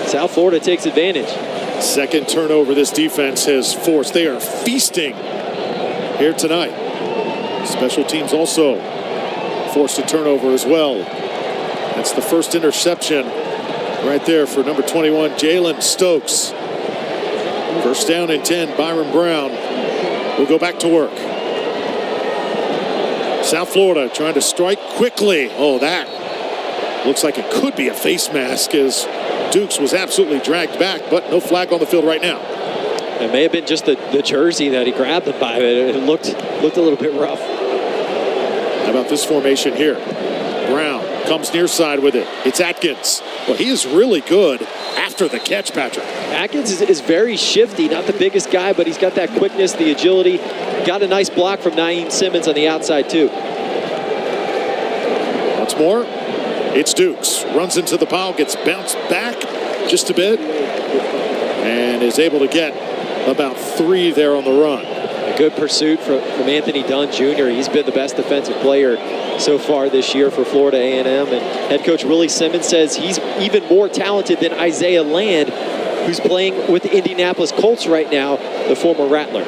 South Florida takes advantage. 2nd turnover this defense has forced. They are feasting here tonight. Special teams also forced a turnover as well. That's the first interception right there for number 21, Jalen Stokes. 1st down and 10, Byron Brown will go back to work. South Florida trying to strike quickly. Oh, that looks like it could be a face mask as Dukes was absolutely dragged back, but no flag on the field right now. It may have been just the jersey that he grabbed him by. It looked a little bit rough. How about this formation here? Brown comes near side with it. It's Atkins. Well, he is really good after the catch, Patrick. Atkins is very shifty, not the biggest guy, but he's got that quickness, the agility. Got a nice block from Naeem Simmons on the outside, too. Once more, it's Dukes. Runs into the pile, gets bounced back just a bit, and is able to get about 3 there on the run. A good pursuit from Anthony Dunn Jr. He's been the best defensive player so far this year for Florida A&M. And head coach Willie Simmons says he's even more talented than Isaiah Land, who's playing with the Indianapolis Colts right now, the former Rattler.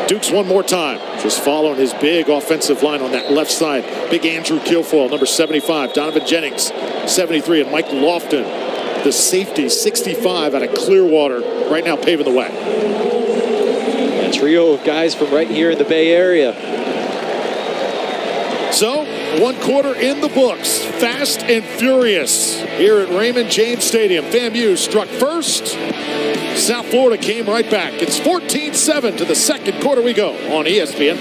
Dukes one more time, just following his big offensive line on that left side. Big Andrew Kilfoyle, number 75, Donovan Jennings, 73, and Mike Lofton, the safety, 65 out of Clearwater, right now paving the way. A trio of guys from right here in the Bay Area. So, 1 quarter in the books. Fast and furious here at Raymond James Stadium. FAMU struck first. South Florida came right back. It's 14-7 to the second quarter we go on ESPN+.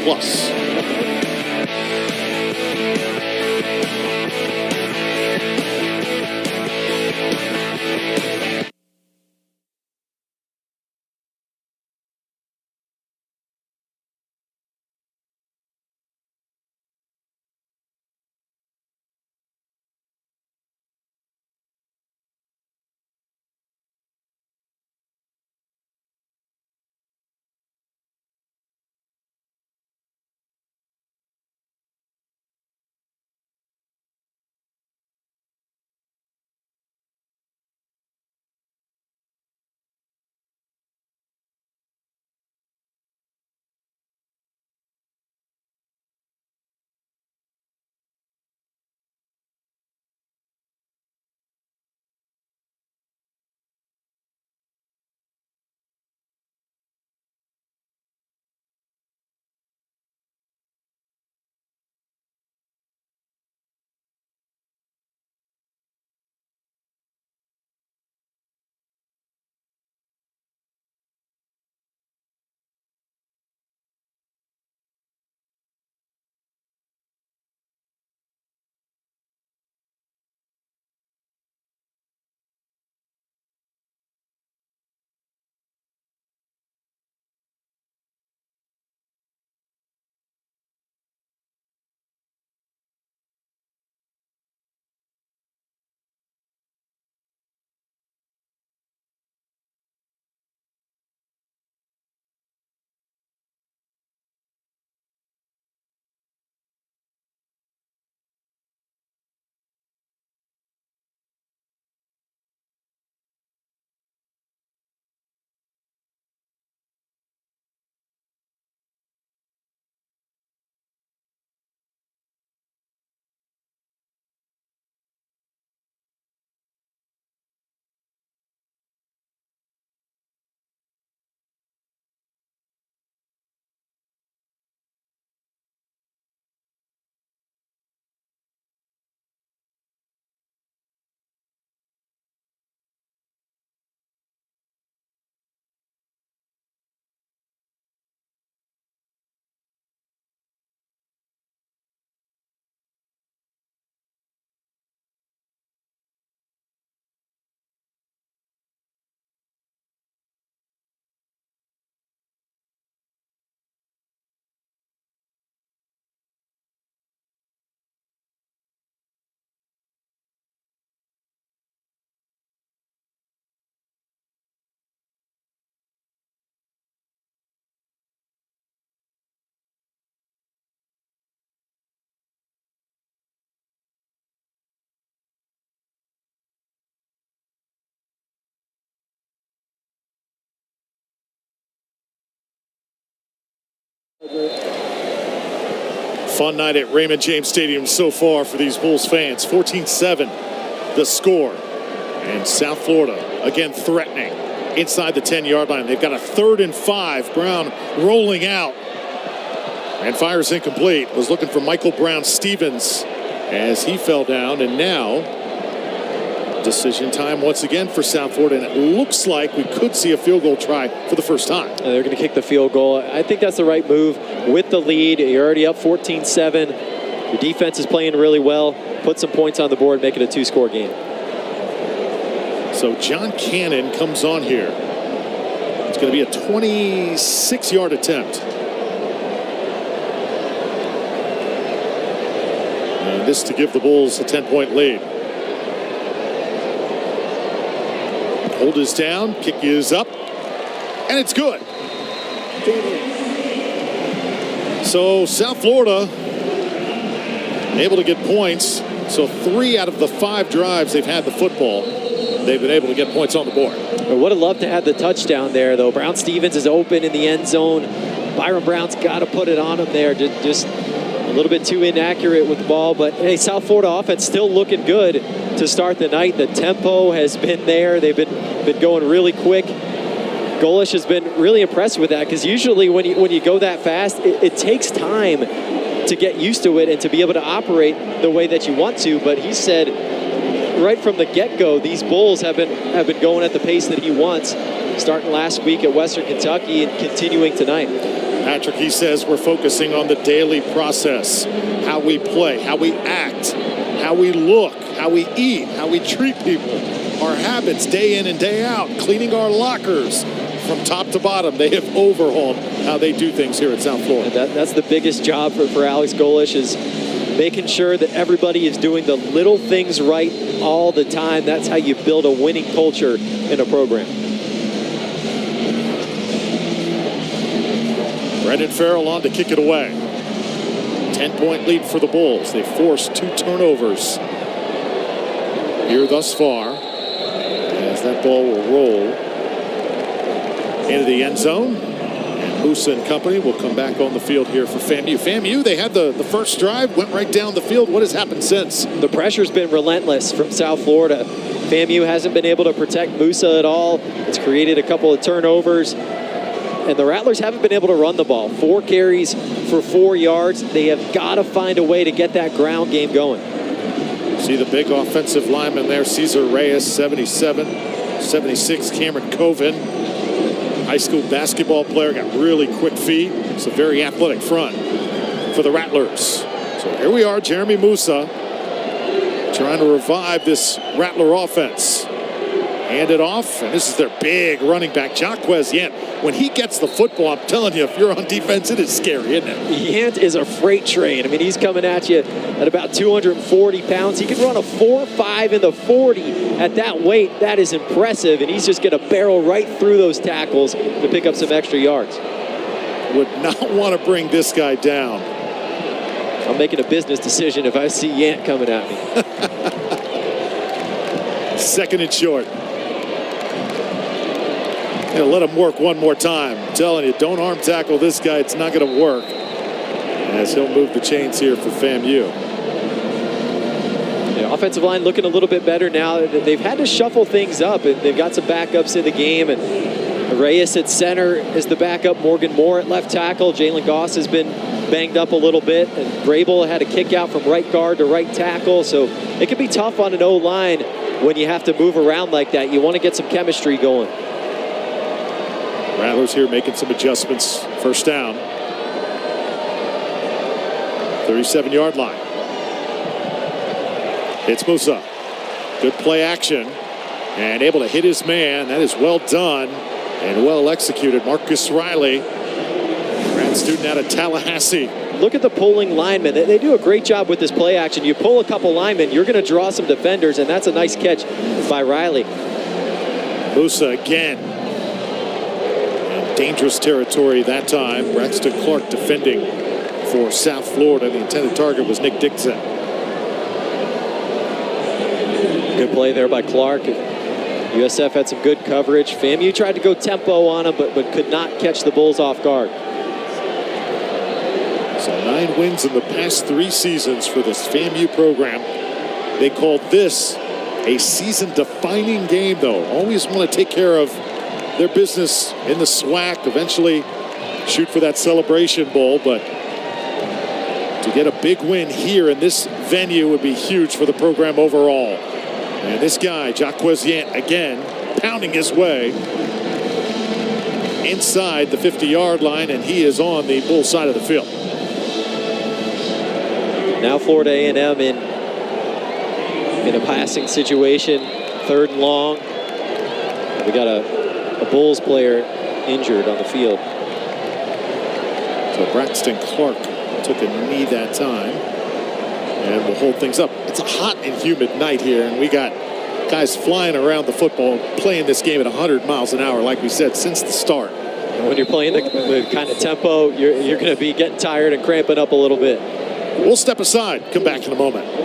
Fun night at Raymond James Stadium so far for these Bulls fans. 14-7 the score. And South Florida again threatening inside the 10-yard line. They've got a 3rd and 5. Brown rolling out. And fires incomplete. Was looking for Michael Brown-Stevens as he fell down. And now decision time once again for South Florida. And it looks like we could see a field goal try for the first time. They're going to kick the field goal. I think that's the right move with the lead. You're already up 14-7. Your defense is playing really well. Put some points on the board, make it a 2-score game. So John Cannon comes on here. It's going to be a 26-yard attempt. And this to give the Bulls a 10-point lead. Hold is down, kick is up, and it's good. So South Florida able to get points. So 3 out of the 5 drives they've had the football, they've been able to get points on the board. I would have loved to have the touchdown there, though. Brown-Stevens is open in the end zone. Byron Brown's got to put it on him there. Just a little bit too inaccurate with the ball. But, hey, South Florida offense still looking good to start the night. The tempo has been there. They've been going really quick. Golish has been really impressed with that, because usually when you go that fast, it takes time to get used to it and to be able to operate the way that you want to. But he said right from the get-go, these Bulls have been going at the pace that he wants, starting last week at Western Kentucky and continuing tonight. Patrick, he says we're focusing on the daily process, how we play, how we act, how we look, how we eat, how we treat people, our habits day in and day out, cleaning our lockers. From top to bottom, they have overhauled how they do things here at South Florida. That's the biggest job for Alex Golish, is making sure that everybody is doing the little things right all the time. That's how you build a winning culture in a program. Brendan Farrell on to kick it away. 10-point lead for the Bulls. They forced 2 turnovers here thus far, as that ball will roll into the end zone. And Musa and company will come back on the field here for FAMU. FAMU, they had the first drive, went right down the field. What has happened since? The pressure's been relentless from South Florida. FAMU hasn't been able to protect Musa at all. It's created a couple of turnovers. And the Rattlers haven't been able to run the ball. 4 carries for 4 yards. They have got to find a way to get that ground game going. See the big offensive lineman there, Cesar Reyes, 77, 76, Cameron Coven. High school basketball player, got really quick feet. It's a very athletic front for the Rattlers. So here we are, Jeremy Musa trying to revive this Rattler offense. Hand it off, and this is their big running back, Jaquez Yant. When he gets the football, I'm telling you, if you're on defense, it is scary, isn't it? Yant is a freight train. I mean, he's coming at you at about 240 pounds. He can run a 4.5 in the 40 at that weight. That is impressive, and he's just going to barrel right through those tackles to pick up some extra yards. Would not want to bring this guy down. I'm making a business decision if I see Yant coming at me. 2nd and short. Let him work one more time. I'm telling you, don't arm tackle this guy. It's not going to work. As he'll move the chains here for FAMU. The offensive line looking a little bit better now. They've had to shuffle things up, and they've got some backups in the game. And Reyes at center is the backup. Morgan Moore at left tackle. Jalen Goss has been banged up a little bit. And Grable had a kick out from right guard to right tackle. So it can be tough on an O-line when you have to move around like that. You want to get some chemistry going. Rattlers here making some adjustments. First down. 37-yard line. It's Musa. Good play action. And able to hit his man. That is well done and well executed. Marcus Riley, grad student out of Tallahassee. Look at the pulling linemen. They do a great job with this play action. You pull a couple linemen, you're going to draw some defenders, and that's a nice catch by Riley. Musa again. Dangerous territory that time. Braxton Clark defending for South Florida. The intended target was Nick Dixon. Good play there by Clark. USF had some good coverage. FAMU tried to go tempo on him, but could not catch the Bulls off guard. So 9 wins in the past 3 seasons for this FAMU program. They called this a season-defining game, though. Always want to take care of their business in the SWAC, eventually shoot for that Celebration Bowl, but To get a big win here in this venue would be huge for the program overall. And this guy, Jaquez Yant, again, pounding his way inside the 50-yard line, and he is on the Bull side of the field. Now Florida A&M in a passing situation, 3rd and long. We got a Bulls player injured on the field. So Braxton Clark took a knee that time, and we'll hold things up. It's a hot and humid night here, and we got guys flying around the football, playing this game at 100 miles an hour, like we said, since the start. And when you're playing the kind of tempo, you're going to be getting tired and cramping up a little bit. We'll step aside. Come back in a moment.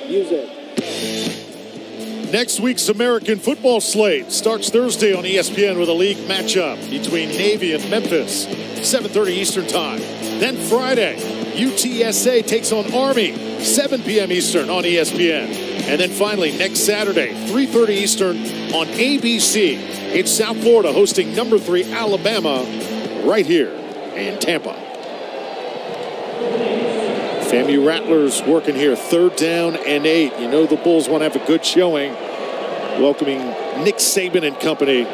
Music. Next week's American football slate starts Thursday on ESPN with a league matchup between Navy and Memphis, 7:30 Eastern Time. Then Friday, UTSA takes on Army, 7 p.m. Eastern on ESPN. And then finally, next Saturday, 3:30 Eastern on ABC. It's South Florida hosting number 3 Alabama right here in Tampa. FAMU Rattlers working here, 3rd down and 8. You know the Bulls want to have a good showing, welcoming Nick Saban and company,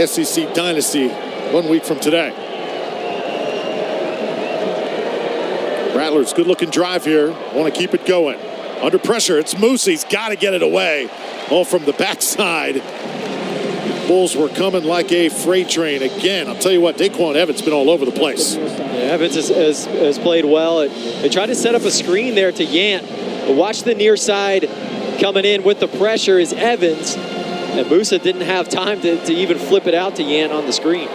SEC Dynasty, 1 week from today. Rattlers, good-looking drive here. Want to keep it going. Under pressure, it's Moose. He's got to get it away. All from the backside. Bulls were coming like a freight train. Again, I'll tell you what, Daquan Evans has been all over the place. Yeah, Evans has played well. They tried to set up a screen there to Yant. But watch the near side coming in with the pressure is Evans. And Musa didn't have time to even flip it out to Yant on the screen.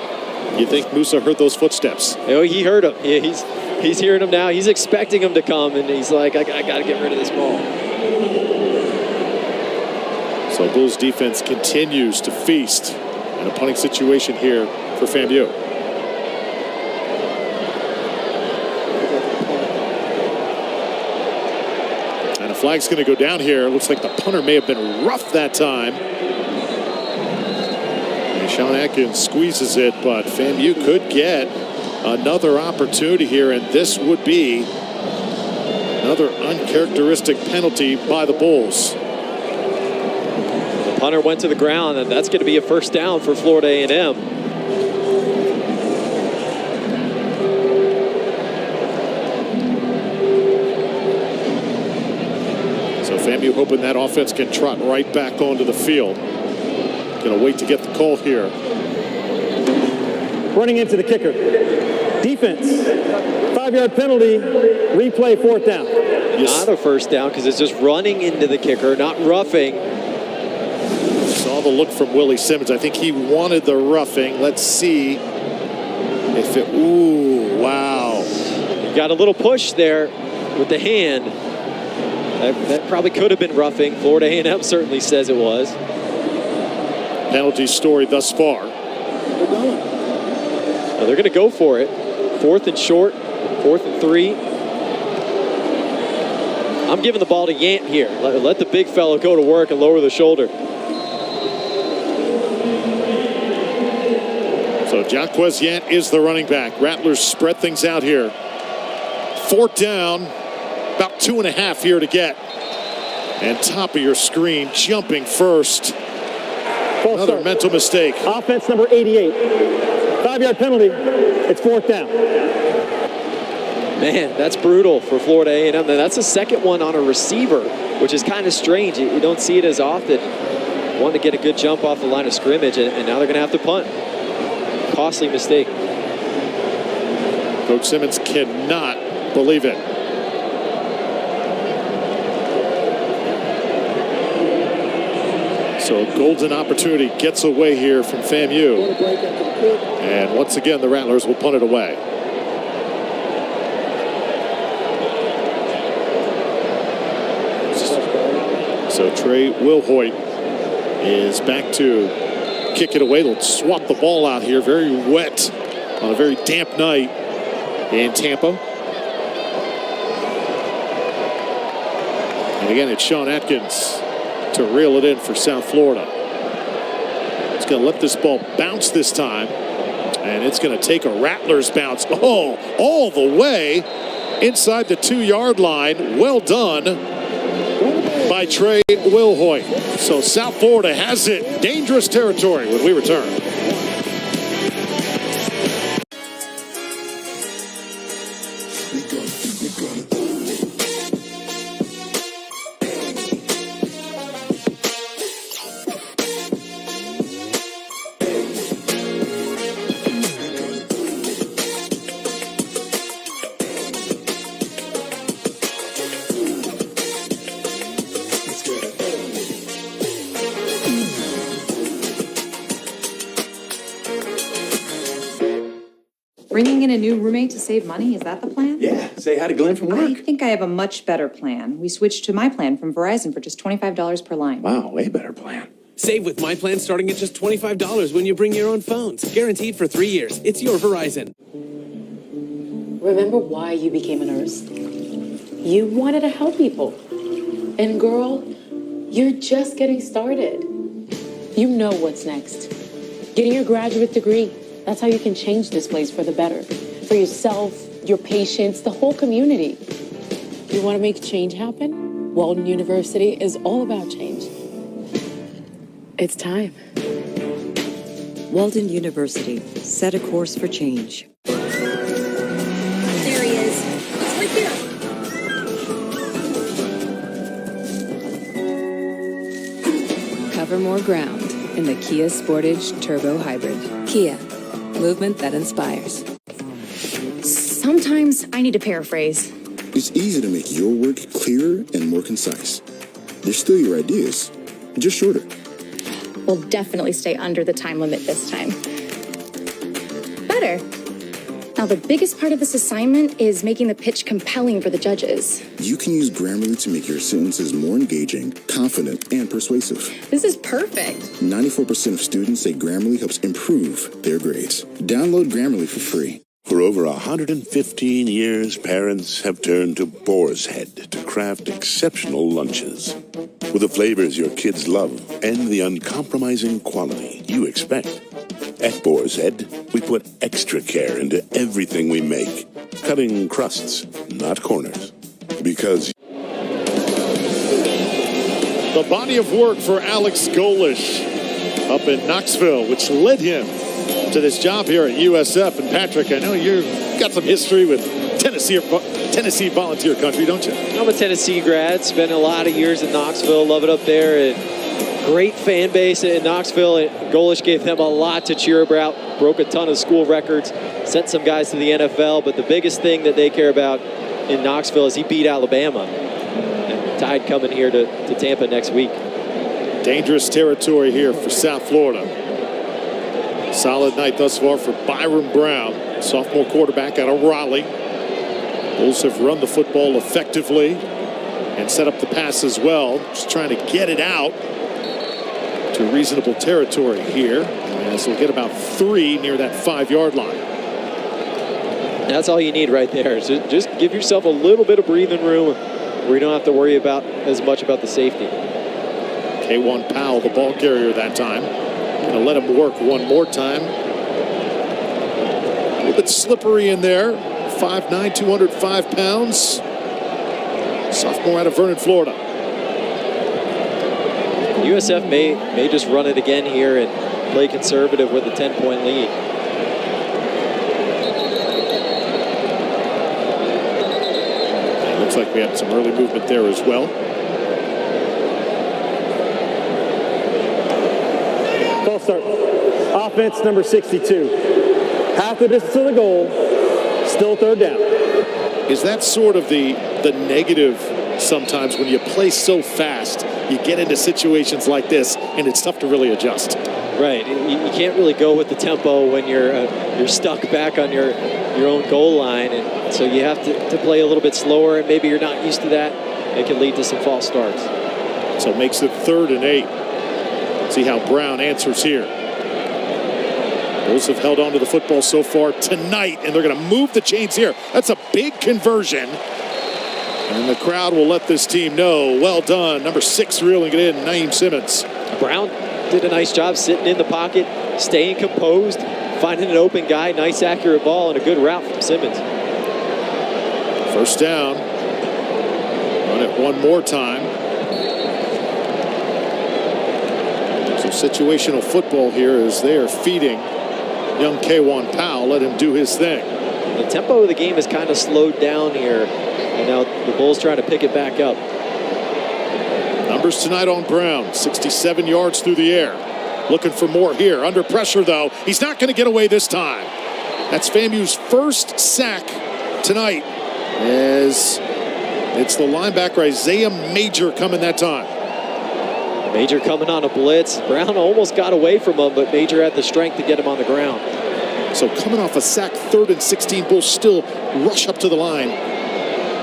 You think Musa heard those footsteps? Oh, he heard them. Yeah, he's hearing them now. He's expecting them to come, and he's like, I got to get rid of this ball. So Bulls defense continues to feast in a punting situation here for FAMU. And a flag's going to go down here. Looks like the punter may have been rough that time. And Sean Atkins squeezes it, but FAMU could get another opportunity here, and this would be another uncharacteristic penalty by the Bulls. Punter went to the ground, and that's going to be a 1st down for Florida A&M. FAMU hoping that offense can trot right back onto the field. Going to wait to get the call here. Running into the kicker. Defense. 5-yard penalty. Replay, 4th down. Not a first down because it's just running into the kicker, not roughing. Saw the look from Willie Simmons. I think he wanted the roughing. Let's see if it. Ooh, wow. Got a little push there with the hand. That probably could have been roughing. Florida A&M certainly says it was. Penalty story thus far. Well, they're going to go for it. 4th and short, 4th and 3. I'm giving the ball to Yant here. Let the big fellow go to work and lower the shoulder. So Jaquez Yant is the running back. Rattlers spread things out here. 4th down, about 2.5 here to get. And top of your screen, jumping first. Another mental mistake. Offense number 88. 5-yard penalty. It's 4th down. Man, that's brutal for Florida A&M. That's the second one on a receiver, which is kind of strange. You don't see it as often. Wanted to get a good jump off the line of scrimmage, and now they're going to have to punt. Costly mistake. Coach Simmons cannot believe it. So a golden opportunity gets away here from FAMU. And once again, the Rattlers will punt it away. So Trey Wilhoit is back to kick it away. They'll swap the ball out here. Very wet on a very damp night in Tampa. And again, it's Sean Atkins to reel it in for South Florida. It's going to let this ball bounce this time. And it's going to take a Rattlers bounce. Oh, all the way inside the 2-yard line. Well done by Trey Wilhoit. So South Florida has it. Dangerous territory when we return. Bringing in a new roommate to save money, is that the plan? Yeah, say hi to Glenn from work. I think I have a much better plan. We switched to my plan from Verizon for just $25 per line. Wow, way better plan. Save with my plan starting at just $25 when you bring your own phones. Guaranteed for 3 years. It's your Verizon. Remember why you became a nurse? You wanted to help people. And girl, you're just getting started. You know what's next. Getting your graduate degree. That's how you can change this place for the better. For yourself, your patients, the whole community. You want to make change happen? Walden University is all about change. It's time. Walden University. Set a course for change. There he is. It's right there. Cover more ground in the Kia Sportage Turbo Hybrid. Kia. Movement that inspires. Sometimes I need to paraphrase. It's easy to make your work clearer and more concise. They're still your ideas, just shorter. We'll definitely stay under the time limit this time. Better. Now, the biggest part of this assignment is making the pitch compelling for the judges. You can use Grammarly to make your sentences more engaging, confident, and persuasive. This is perfect. 94% of students say Grammarly helps improve their grades. Download Grammarly for free. For over 115 years, parents have turned to Boar's Head to craft exceptional lunches. With the flavors your kids love and the uncompromising quality you expect. At Boar's Head, we put extra care into everything we make, cutting crusts, not corners. Because the body of work for Alex Golish up in Knoxville, which led him to this job here at USF. And Patrick, I know you've got some history with Tennessee volunteer country, don't you? I'm a Tennessee grad. Spent a lot of years in Knoxville. Love it up there. And great fan base in Knoxville. And Golish gave them a lot to cheer about. Broke a ton of school records. Sent some guys to the NFL. But the biggest thing that they care about in Knoxville is he beat Alabama. And Tide coming here to Tampa next week. Dangerous territory here for South Florida. Solid night thus far for Byron Brown, sophomore quarterback out of Raleigh. Bulls have run the football effectively and set up the pass as well. Just trying to get it out to reasonable territory here, as we'll get about 3 near that 5-yard line. That's all you need right there. So just give yourself a little bit of breathing room where you don't have to worry about as much about the safety. K1 Powell, the ball carrier that time. Gonna let him work one more time. A little bit slippery in there. 5'9", 205 pounds. Sophomore out of Vernon, Florida. USF may just run it again here and play conservative with a 10-point lead. It looks like we had some early movement there as well. False start. Offense number 62. Half the distance to the goal. Still third down. Is that sort of the negative sometimes when you play so fast? You get into situations like this, and it's tough to really adjust. Right. You can't really go with the tempo when you're stuck back on your own goal line, and so you have to play a little bit slower, and maybe you're not used to that. It can lead to some false starts. So it makes it 3rd and 8. See how Brown answers here. Bulls have held on to the football so far tonight, and they're going to move the chains here. That's a big conversion. And the crowd will let this team know, well done. Number 6 reeling it in, Naeem Simmons. Brown did a nice job sitting in the pocket, staying composed, finding an open guy, nice accurate ball, and a good route from Simmons. First down. Run it one more time. So situational football here as they are feeding young K1 Powell. Let him do his thing. The tempo of the game has kind of slowed down here, and now the Bulls trying to pick it back up. Numbers tonight on Brown, 67 yards through the air. Looking for more here. Under pressure, though. He's not going to get away this time. That's FAMU's first sack tonight, as it's the linebacker Isaiah Major coming that time. Major coming on a blitz. Brown almost got away from him, but Major had the strength to get him on the ground. So coming off a sack, 3rd and 16, Bulls still rush up to the line.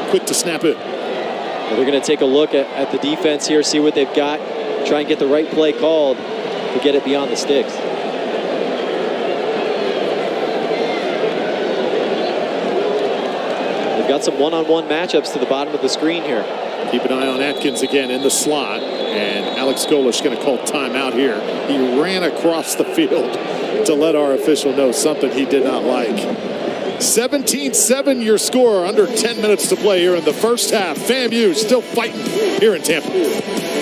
Quick to snap it. Well, they're going to take a look at the defense here, see what they've got, try and get the right play called to get it beyond the sticks. They've got some one-on-one matchups to the bottom of the screen here. Keep an eye on Atkins again in the slot, and Alex Golish going to call timeout here. He ran across the field to let our official know something he did not like. 17-7 your score, under 10 minutes to play here in the first half. FAMU still fighting here in Tampa.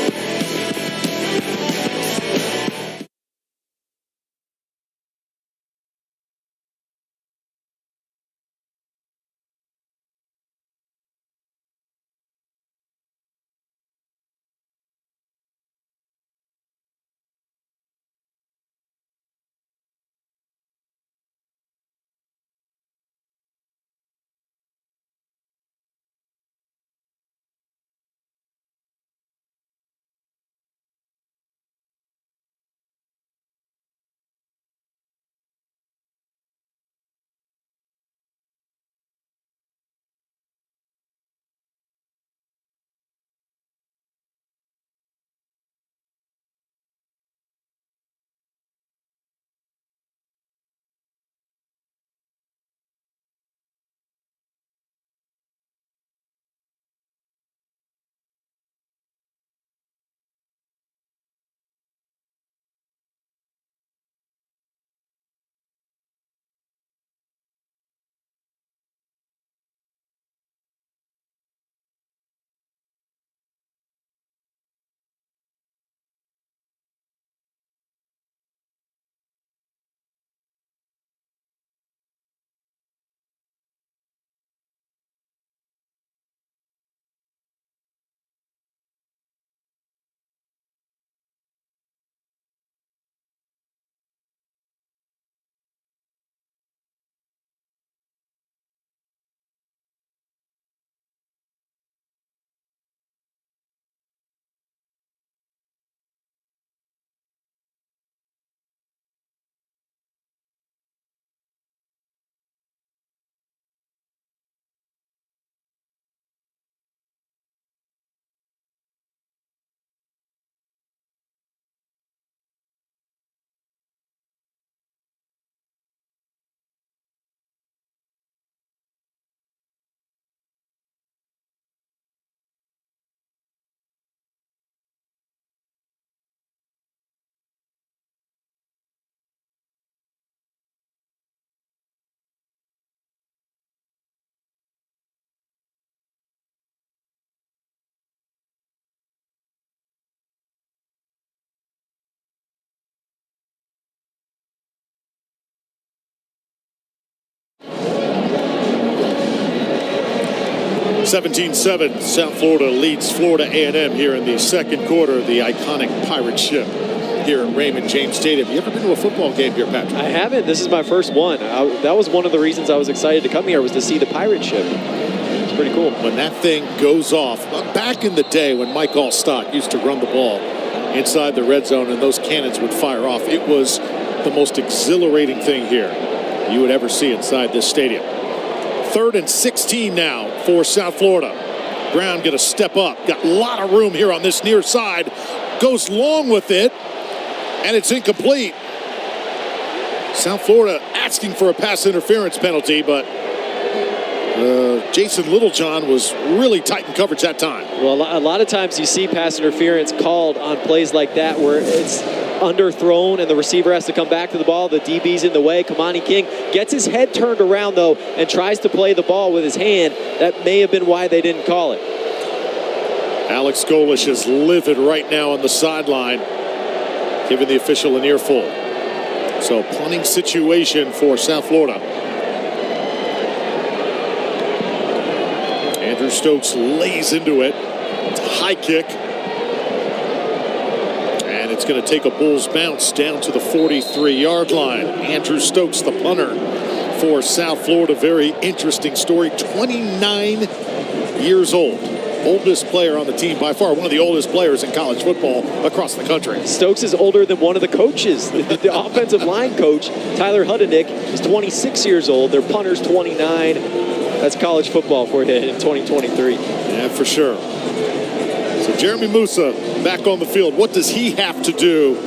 17-7, South Florida leads Florida A&M here in the second quarter of the iconic Pirate ship here at Raymond James Stadium. You ever been to a football game here, Patrick? I haven't. This is my first one. That was one of the reasons I was excited to come here, was to see the Pirate ship. It's pretty cool. When that thing goes off, back in the day when Mike Allstott used to run the ball inside the red zone and those cannons would fire off, it was the most exhilarating thing here you would ever see inside this stadium. 3rd and 16 now for South Florida. Brown going to step up. Got a lot of room here on this near side. Goes long with it, and it's incomplete. South Florida asking for a pass interference penalty, but Jason Littlejohn was really tight in coverage that time. Well, a lot of times you see pass interference called on plays like that where it's underthrown and the receiver has to come back to the ball. The DB's in the way. Kamani King gets his head turned around, though, and tries to play the ball with his hand. That may have been why they didn't call it. Alex Golish is livid right now on the sideline, giving the official an earful. So punting situation for South Florida. Andrew Stokes lays into it. It's a high kick. And it's going to take a Bulls bounce down to the 43-yard line. Andrew Stokes, the punter for South Florida. Very interesting story. 29 years old. Oldest player on the team by far. One of the oldest players in college football across the country. Stokes is older than one of the coaches. The offensive line coach, Tyler Hudenick, is 26 years old. Their punter's 29. That's college football for you in 2023. Yeah, for sure. So Jeremy Musa back on the field. What does he have to do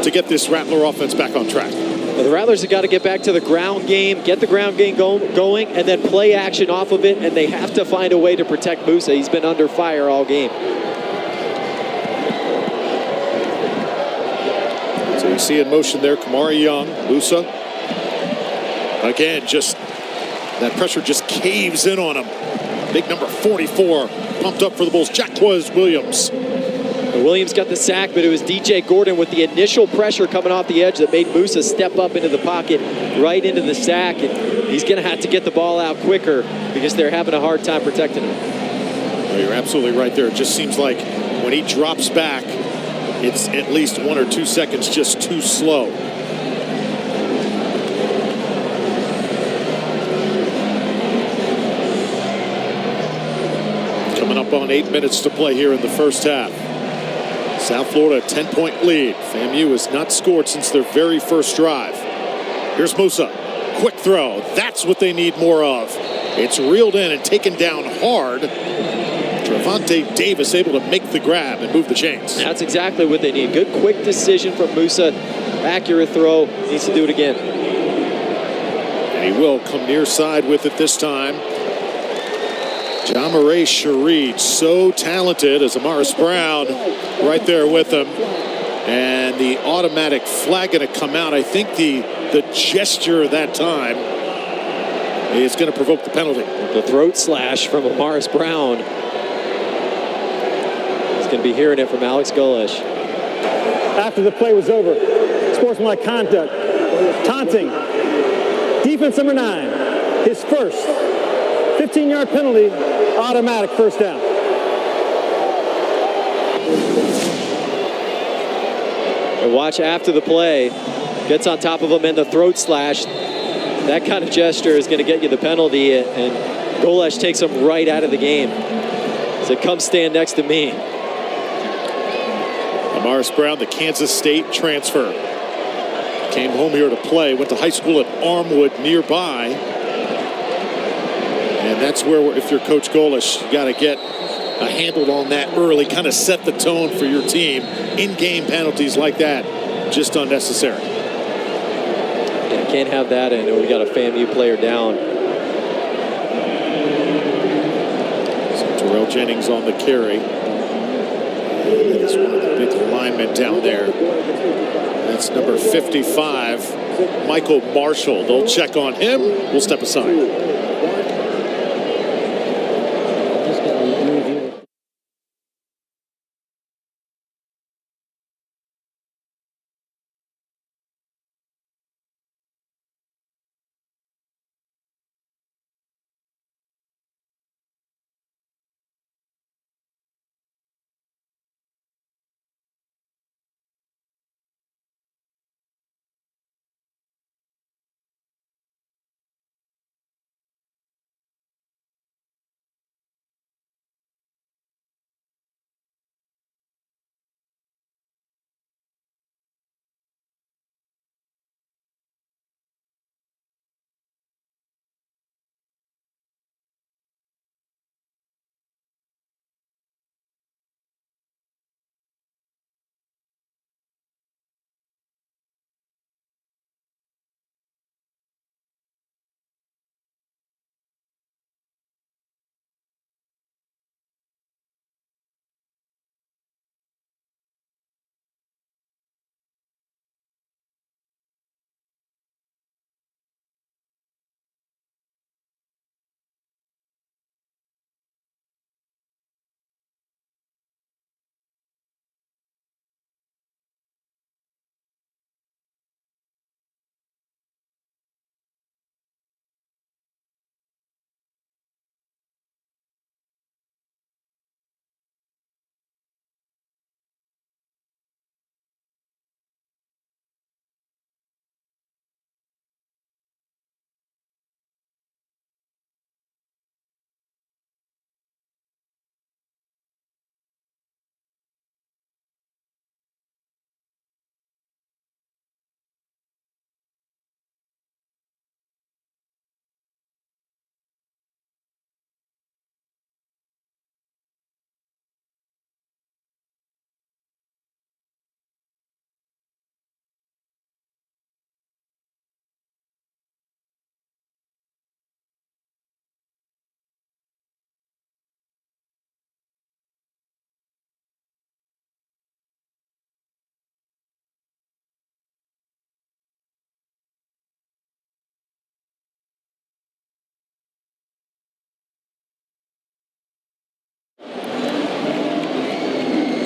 to get this Rattler offense back on track? Well, the Rattlers have got to get back to the ground game, get the ground game going, and then play action off of it, and they have to find a way to protect Musa. He's been under fire all game. So you see in motion there, Kamari Young, Musa. Again, just that pressure just caves in on him. Big number 44, pumped up for the Bulls, Jacquez Williams. Williams got the sack, but it was DJ Gordon with the initial pressure coming off the edge that made Musa step up into the pocket right into the sack. And he's going to have to get the ball out quicker because they're having a hard time protecting him. Well, you're absolutely right there. It just seems like when he drops back, it's at least 1 or 2 seconds just too slow. Coming up on 8 minutes to play here in the first half. South Florida, 10-point lead. FAMU has not scored since their very first drive. Here's Musa. Quick throw. That's what they need more of. It's reeled in and taken down hard. Trevante Davis able to make the grab and move the chains. That's exactly what they need. Good quick decision from Musa. Accurate throw. Needs to do it again. And he will come near side with it this time. John Murray Shareed, so talented, as Amaris Brown right there with him. And the automatic flag going to come out. I think the gesture that time is going to provoke the penalty. The throat slash from Amaris Brown. He's going to be hearing it from Alex Golish. After the play was over, sportsmanlike conduct, taunting, defense number 9, his first 15-yard penalty, automatic first down. And watch after the play, gets on top of him and the throat slash. That kind of gesture is going to get you the penalty, and Golesh takes him right out of the game. So come stand next to me. Amaris Brown, the Kansas State transfer. Came home here to play, went to high school at Armwood nearby. And that's where, if you're Coach Golish, you got to get a handle on that early, kind of set the tone for your team. In-game penalties like that, just unnecessary. Yeah, can't have that, and we got a FAMU player down. So Terrell Jennings on the carry. That's one of the big linemen down there. That's number 55, Michael Marshall. They'll check on him. We'll step aside.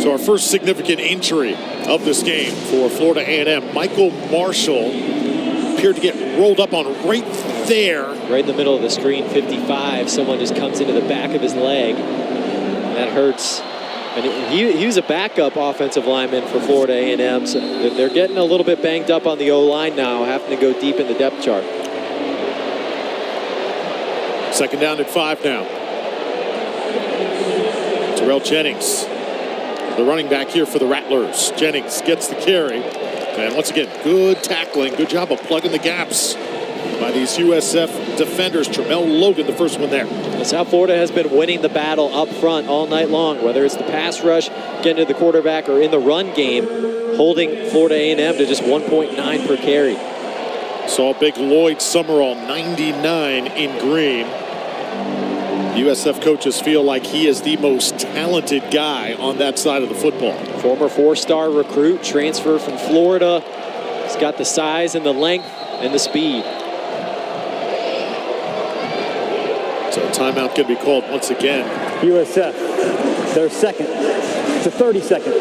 So our first significant injury of this game for Florida A&M. Michael Marshall appeared to get rolled up on right there. Right in the middle of the screen, 55. Someone just comes into the back of his leg. And that hurts. And he was a backup offensive lineman for Florida A&M. So they're getting a little bit banged up on the O-line now, having to go deep in the depth chart. Second down and 5 now. Terrell Jennings, the running back here for the Rattlers. Jennings gets the carry. And once again, good tackling. Good job of plugging the gaps by these USF defenders. Tramel Logan, the first one there. South Florida has been winning the battle up front all night long, whether it's the pass rush, getting to the quarterback, or in the run game, holding Florida A&M to just 1.9 per carry. Saw big Lloyd Summerall, 99 in green. USF coaches feel like he is the most talented guy on that side of the football. Former 4-star recruit, transfer from Florida. He's got the size and the length and the speed. So timeout going to be called once again. USF, their second to 32nd.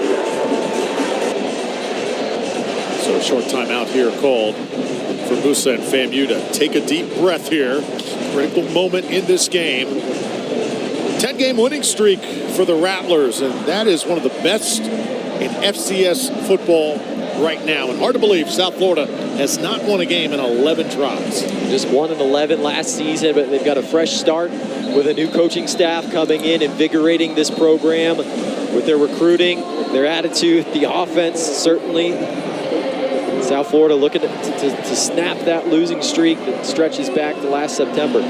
So a short timeout here called for Musa and FAMU to take a deep breath here. Critical moment in this game. 10-game winning streak for the Rattlers, and that is one of the best in FCS football right now. And hard to believe South Florida has not won a game in 11 tries. Just 1-11 last season, but they've got a fresh start with a new coaching staff coming in, invigorating this program with their recruiting, their attitude, the offense, certainly. South Florida looking to snap that losing streak that stretches back to last September.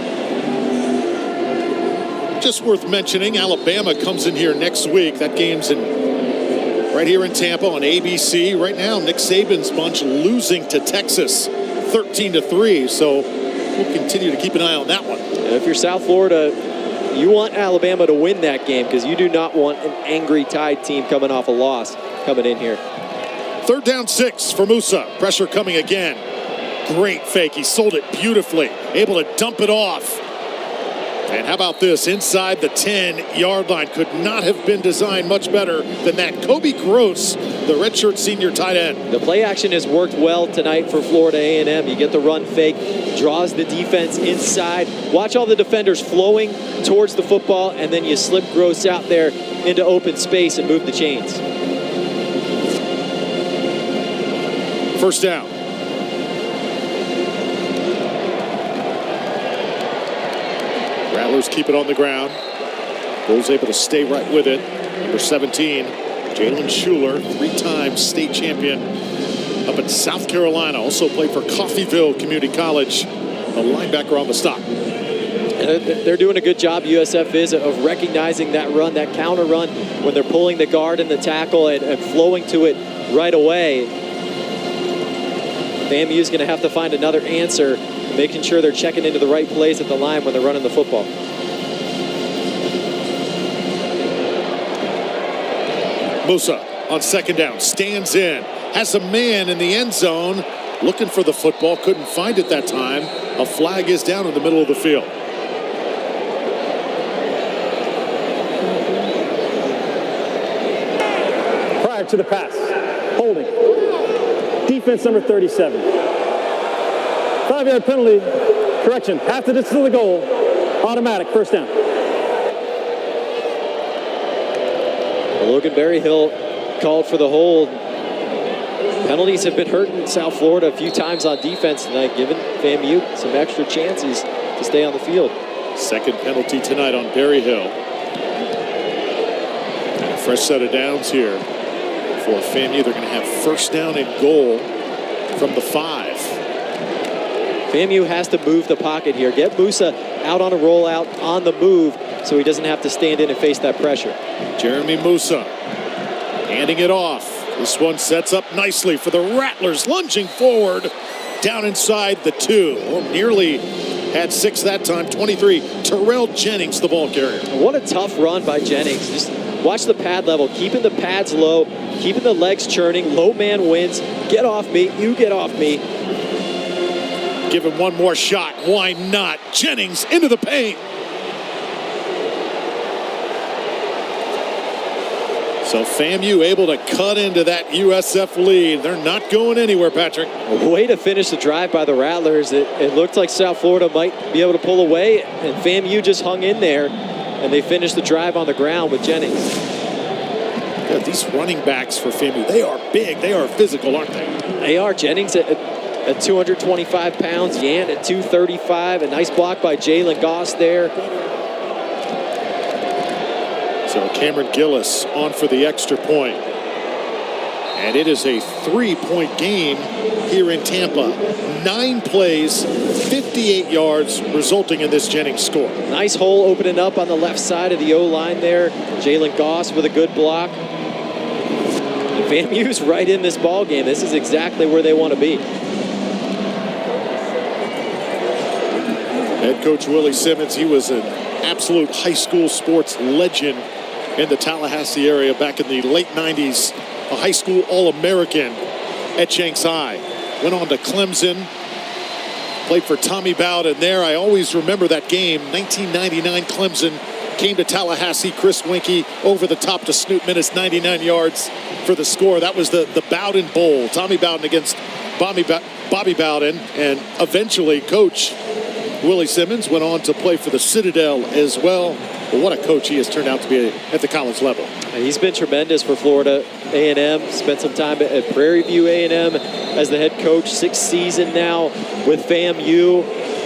Just worth mentioning, Alabama comes in here next week. That game's right here in Tampa on ABC. Right now, Nick Saban's bunch losing to Texas 13-3. So we'll continue to keep an eye on that one. And if you're South Florida, you want Alabama to win that game because you do not want an angry Tide team coming off a loss coming in here. 3rd down 6 for Musa. Pressure coming again. Great fake. He sold it beautifully. Able to dump it off. And how about this? Inside the 10-yard line. Could not have been designed much better than that. Kobe Gross, the redshirt senior tight end. The play action has worked well tonight for Florida A&M. You get the run fake, draws the defense inside. Watch all the defenders flowing towards the football, and then you slip Gross out there into open space and move the chains. First down. Rattlers keep it on the ground. Bulls able to stay right with it. Number 17, Jalen Schuler, 3-time state champion up in South Carolina. Also played for Coffeyville Community College. The linebacker on the stop. And they're doing a good job, USF is, of recognizing that run, that counter run, when they're pulling the guard and the tackle and flowing to it right away. FAMU is going to have to find another answer, making sure they're checking into the right plays at the line when they're running the football. Musa on second down, stands in, has a man in the end zone, looking for the football, couldn't find it that time. A flag is down in the middle of the field. Prior to the pass, holding. Defense number 37. 5-yard penalty, correction, half the distance to the goal, automatic, first down. Logan Berryhill called for the hold. Penalties have been hurting South Florida a few times on defense tonight, giving FAMU some extra chances to stay on the field. Second penalty tonight on Berryhill. And a fresh set of downs here for FAMU. They're going to have first down and goal from the 5. FAMU has to move the pocket here. Get Musa out on a rollout on the move so he doesn't have to stand in and face that pressure. Jeremy Musa handing it off. This one sets up nicely for the Rattlers, lunging forward down inside the 2. Well, nearly had 6 that time. 23, Terrell Jennings, the ball carrier. What a tough run by Jennings. Just watch the pad level, keeping the pads low, keeping the legs churning. Low man wins. Get off me. You get off me. Give him one more shot. Why not? Jennings into the paint. So FAMU able to cut into that USF lead. They're not going anywhere, Patrick. Way to finish the drive by the Rattlers. It looked like South Florida might be able to pull away, and FAMU just hung in there, and they finished the drive on the ground with Jennings. Yeah, these running backs for FAMU, they are big. They are physical, aren't they? They are. Jennings at 225 pounds. Yan at 235. A nice block by Jalen Goss there. So Cameron Gillis on for the extra point. And it is a 3-point game here in Tampa. 9 plays, 58 yards, resulting in this Jennings score. Nice hole opening up on the left side of the O-line there. Jalen Goss with a good block. And FAMU's right in this ball game. This is exactly where they want to be. Head coach Willie Simmons, he was an absolute high school sports legend in the Tallahassee area back in the late 90s. A high school All-American at Shanghai. Went on to Clemson. Played for Tommy Bowden there. I always remember that game. 1999 Clemson came to Tallahassee. Chris Winkie over the top to Snoop Minnis, 99 yards for the score. That was the Bowden Bowl. Tommy Bowden against Bobby Bowden. And eventually Coach Willie Simmons went on to play for the Citadel as well. But what a coach he has turned out to be at the college level. He's been tremendous for Florida A&M. Spent some time at Prairie View A&M as the head coach. 6th season now with FAMU.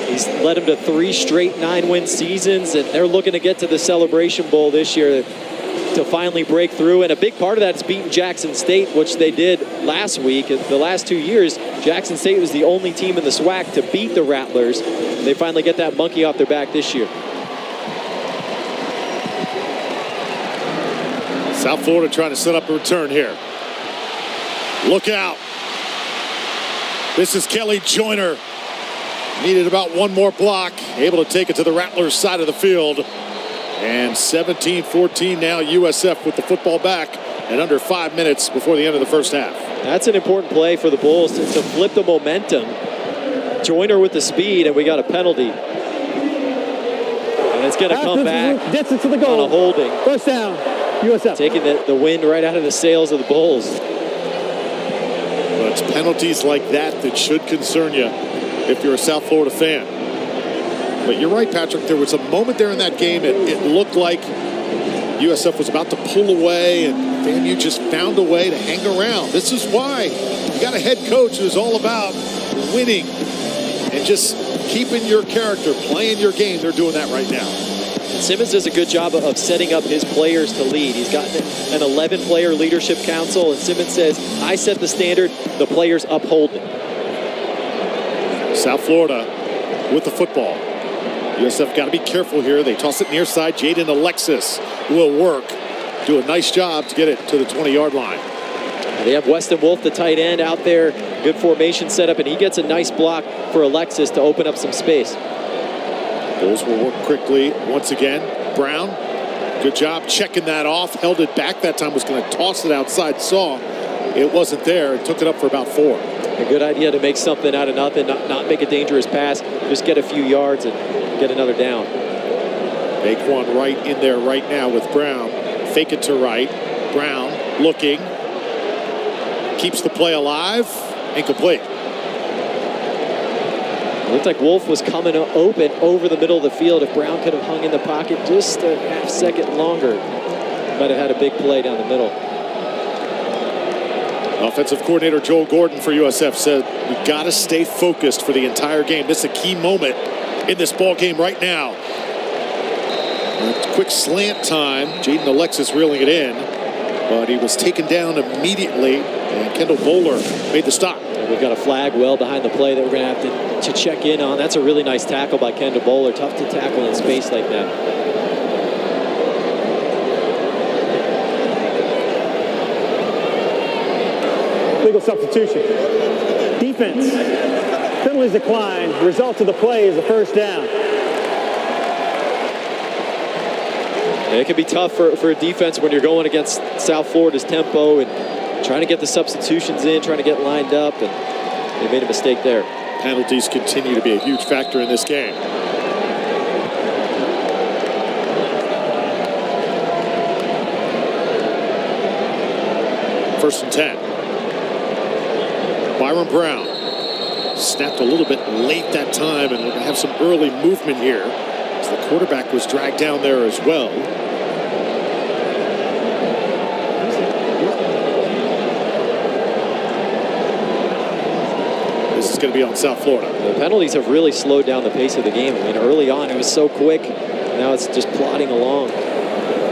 He's led them to 3 straight 9-win seasons, and they're looking to get to the Celebration Bowl this year to finally break through. And a big part of that is beating Jackson State, which they did last week. The last 2 years, Jackson State was the only team in the SWAC to beat the Rattlers. They finally get that monkey off their back this year. South Florida trying to set up a return here. Look out. This is Kelly Joyner. Needed about one more block. Able to take it to the Rattlers side of the field. And 17-14 now USF with the football back and under 5 minutes before the end of the first half. That's an important play for the Bulls to flip the momentum. Joyner with the speed, and we got a penalty. And it's going to come back Distance to the goal. On a holding. First down, USF. Taking the wind right out of the sails of the Bulls. But it's penalties like that should concern you if you're a South Florida fan. But you're right, Patrick. There was a moment there in that game. It looked like USF was about to pull away, and FAMU just found a way to hang around. This is why you got a head coach who's all about winning and just keeping your character, playing your game. They're doing that right now. Simmons does a good job of setting up his players to lead. He's got an 11-player leadership council, and Simmons says, I set the standard, the players uphold it. South Florida with the football. USF got to be careful here. They toss it near side. Jaden Alexis will work. Do a nice job to get it to the 20-yard line. They have Weston Wolf, the tight end, out there. Good formation setup, and he gets a nice block for Alexis to open up some space. Bulls will work quickly once again. Brown, good job checking that off. Held it back that time. Was going to toss it outside. Saw it wasn't there. And took it up for about 4. A good idea to make something out of nothing, not make a dangerous pass. Just get a few yards and get another down. Daquan Wright in there right now with Brown. Fake it to Wright. Brown looking. Keeps the play alive. Incomplete. It looked like Wolf was coming open over the middle of the field. If Brown could have hung in the pocket just a half second longer, might have had a big play down the middle. Offensive coordinator Joel Gordon for USF said, we got to stay focused for the entire game. This is a key moment in this ball game right now. A quick slant time. Jaden Alexis reeling it in, but he was taken down immediately, and Kendall Bowler made the stop. And we've got a flag well behind the play that we're going to have to check in on. That's a really nice tackle by Kendall Bowler. Tough to tackle in space like that. Legal substitution. Defense. Penalties decline. The result of the play is a first down. And it can be tough for a defense when you're going against South Florida's tempo and trying to get the substitutions in, trying to get lined up, and they made a mistake there. Penalties continue to be a huge factor in this game. First and 10. Byron Brown snapped a little bit late that time, and we're going to have some early movement here as the quarterback was dragged down there as well. This is going to be on South Florida. The penalties have really slowed down the pace of the game. I mean, early on it was so quick. Now it's just plodding along.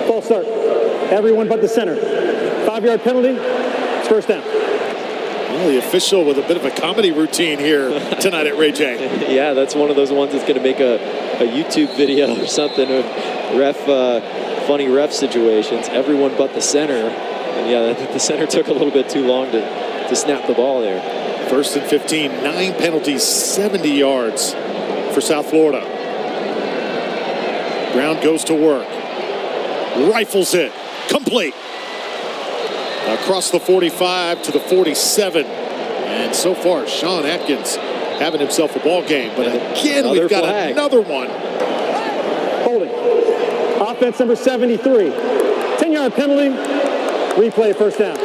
False start. Everyone but the center. 5-yard penalty. It's first down. Well, the official with a bit of a comedy routine here tonight at Ray J. Yeah, that's one of those ones that's going to make a YouTube video or something of funny ref situations. Everyone but the center. And yeah, the center took a little bit too long to snap the ball there. First and 15, 9 penalties, 70 yards for South Florida. Brown goes to work. Rifles it. Complete. Across the 45 to the 47. And so far, Sean Atkins having himself a ball game. But again, we've got another one. Holding. Offense number 73. 10-yard penalty. Replay first down.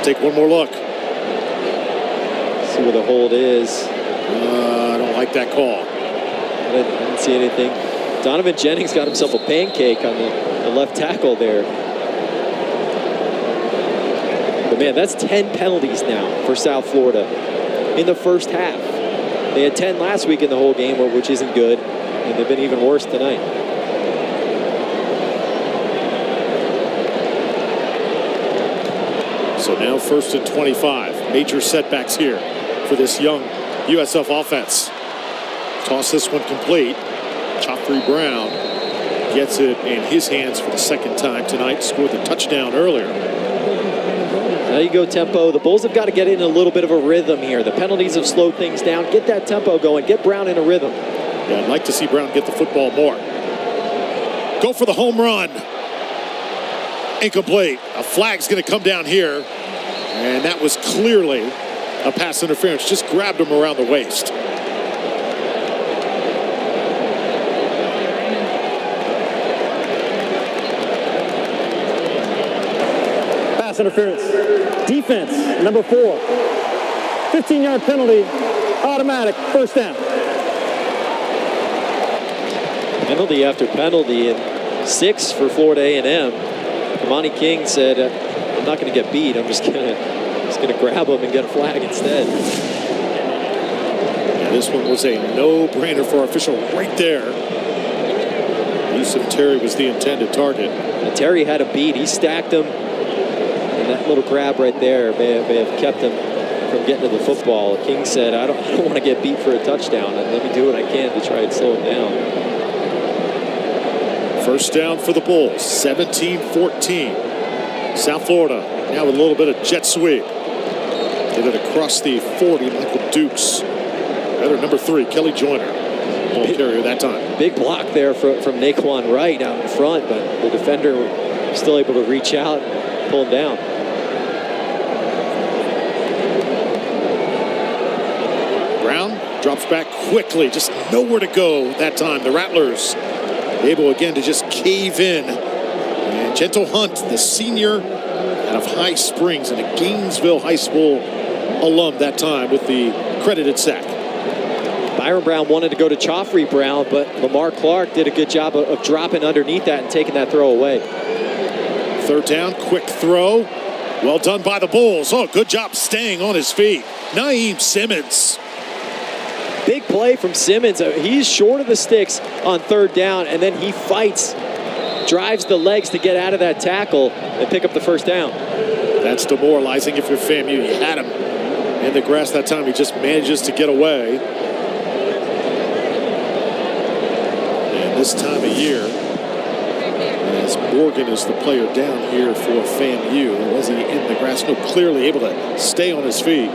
Take one more look. See where the hold is. I don't like that call. I didn't see anything. Donovan Jennings got himself a pancake on the left tackle there. But man, that's 10 penalties now for South Florida in the first half. They had 10 last week in the whole game, which isn't good, and they've been even worse tonight. So now first and 25. Major setbacks here for this young USF offense. Toss this one complete. Joffrey Brown gets it in his hands for the second time tonight. Scored the touchdown earlier. Now you go tempo. The Bulls have got to get in a little bit of a rhythm here. The penalties have slowed things down. Get that tempo going. Get Brown in a rhythm. Yeah, I'd like to see Brown get the football more. Go for the home run. Incomplete. A flag's going to come down here. And that was clearly a pass interference. Just grabbed him around the waist. Pass interference. Defense, number 4. 15-yard penalty. Automatic. First down. Penalty after penalty, and 6 for Florida A&M. Kamani King said, I'm not going to get beat. I'm just gonna grab him and get a flag instead. Yeah, this one was a no-brainer for our official right there. USF Terry was the intended target. And Terry had a beat. He stacked him, and that little grab right there may have kept him from getting to the football. King said, I don't want to get beat for a touchdown. Let me do what I can to try and slow him down. First down for the Bulls, 17-14. South Florida now with a little bit of jet sweep. Did it across the 40, Michael Dukes. Rather, number 3, Kelly Joyner. Ball carrier that time. Big block there from Naquan Wright out in front, but the defender was still able to reach out and pull him down. Brown drops back quickly, just nowhere to go that time. The Rattlers able again to just cave in. And Gentle Hunt, the senior out of High Springs and a Gainesville High School alum that time with the credited sack. Byron Brown wanted to go to Joffrey Brown, but Lamar Clark did a good job of dropping underneath that and taking that throw away. Third down, quick throw. Well done by the Bulls. Oh, good job staying on his feet. Naeem Simmons. Big play from Simmons. He's short of the sticks on third down, and then he fights, drives the legs to get out of that tackle and pick up the first down. That's demoralizing if you're FAMU. You had him in the grass that time. He just manages to get away. And this time of year, as Morgan is the player down here for FAMU, was he in the grass? No, clearly able to stay on his feet.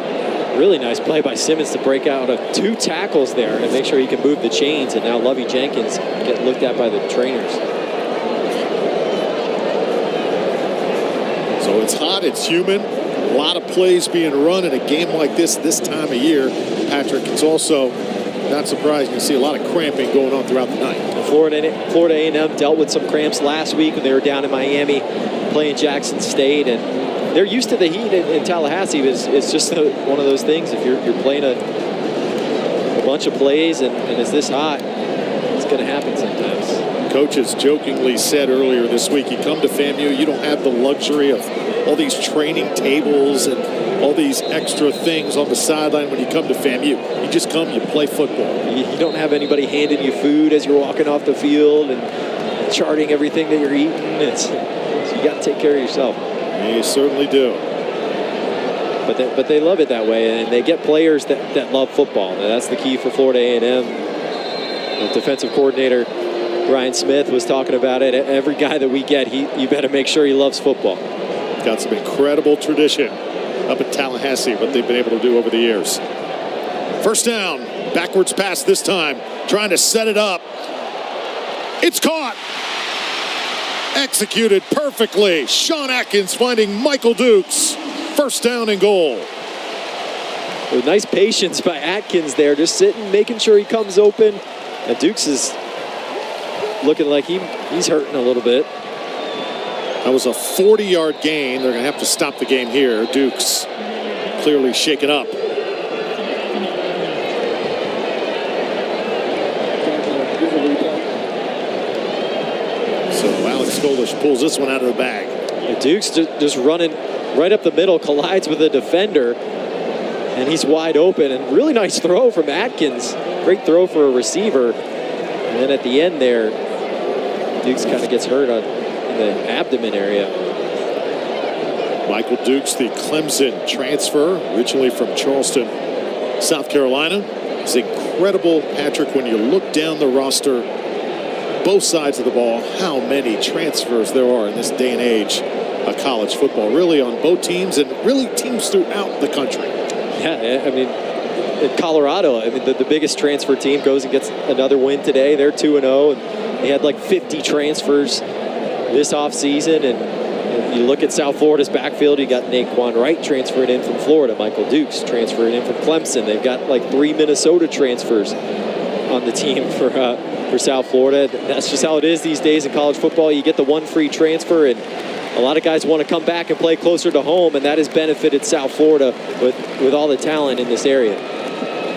Really nice play by Simmons to break out of 2 tackles there and make sure he can move the chains. And now Lovey Jenkins getting looked at by the trainers. So it's hot, it's humid, a lot of plays being run in a game like this time of year. Patrick, it's also not surprising to see a lot of cramping going on throughout the night. Florida A&M dealt with some cramps last week when they were down in Miami playing Jackson State, and they're used to the heat in Tallahassee. It's just one of those things. If you're playing a bunch of plays and it's this hot, it's going to happen sometimes. Coaches jokingly said earlier this week, you come to FAMU, you don't have the luxury of all these training tables and all these extra things on the sideline when you come to FAMU. You just come, you play football. You don't have anybody handing you food as you're walking off the field and charting everything that you're eating. So you got to take care of yourself. You certainly do. But they love it that way, and they get players that love football. And that's the key for Florida A&M. The defensive coordinator, Ryan Smith, was talking about it. Every guy that we get, you better make sure he loves football. Got some incredible tradition up at Tallahassee, what they've been able to do over the years. First down, backwards pass this time, trying to set it up. It's caught. Executed perfectly. Sean Atkins finding Michael Dukes. First down and goal. With nice patience by Atkins there, just sitting, making sure he comes open. And Dukes is looking like he's hurting a little bit. That was a 40-yard gain. They're going to have to stop the game here. Dukes clearly shaken up. So Alex Golish pulls this one out of the bag. And Dukes just running right up the middle, collides with a defender, and he's wide open. And really nice throw from Atkins. Great throw for a receiver. And then at the end there, Dukes kind of gets hurt in the abdomen area. Michael Dukes, the Clemson transfer, originally from Charleston, South Carolina. It's incredible, Patrick, when you look down the roster, both sides of the ball, how many transfers there are in this day and age of college football, really on both teams and really teams throughout the country. Yeah, I mean, in Colorado, I mean, the biggest transfer team goes and gets another win today. They're 2-0, and they had like 50 transfers this offseason. And you look at South Florida's backfield, you got Naquan Wright transferring in from Florida, Michael Dukes transferring in from Clemson. They've got like 3 Minnesota transfers on the team for South Florida. That's just how it is these days in college football. You get the one free transfer, and a lot of guys want to come back and play closer to home, and that has benefited South Florida with all the talent in this area.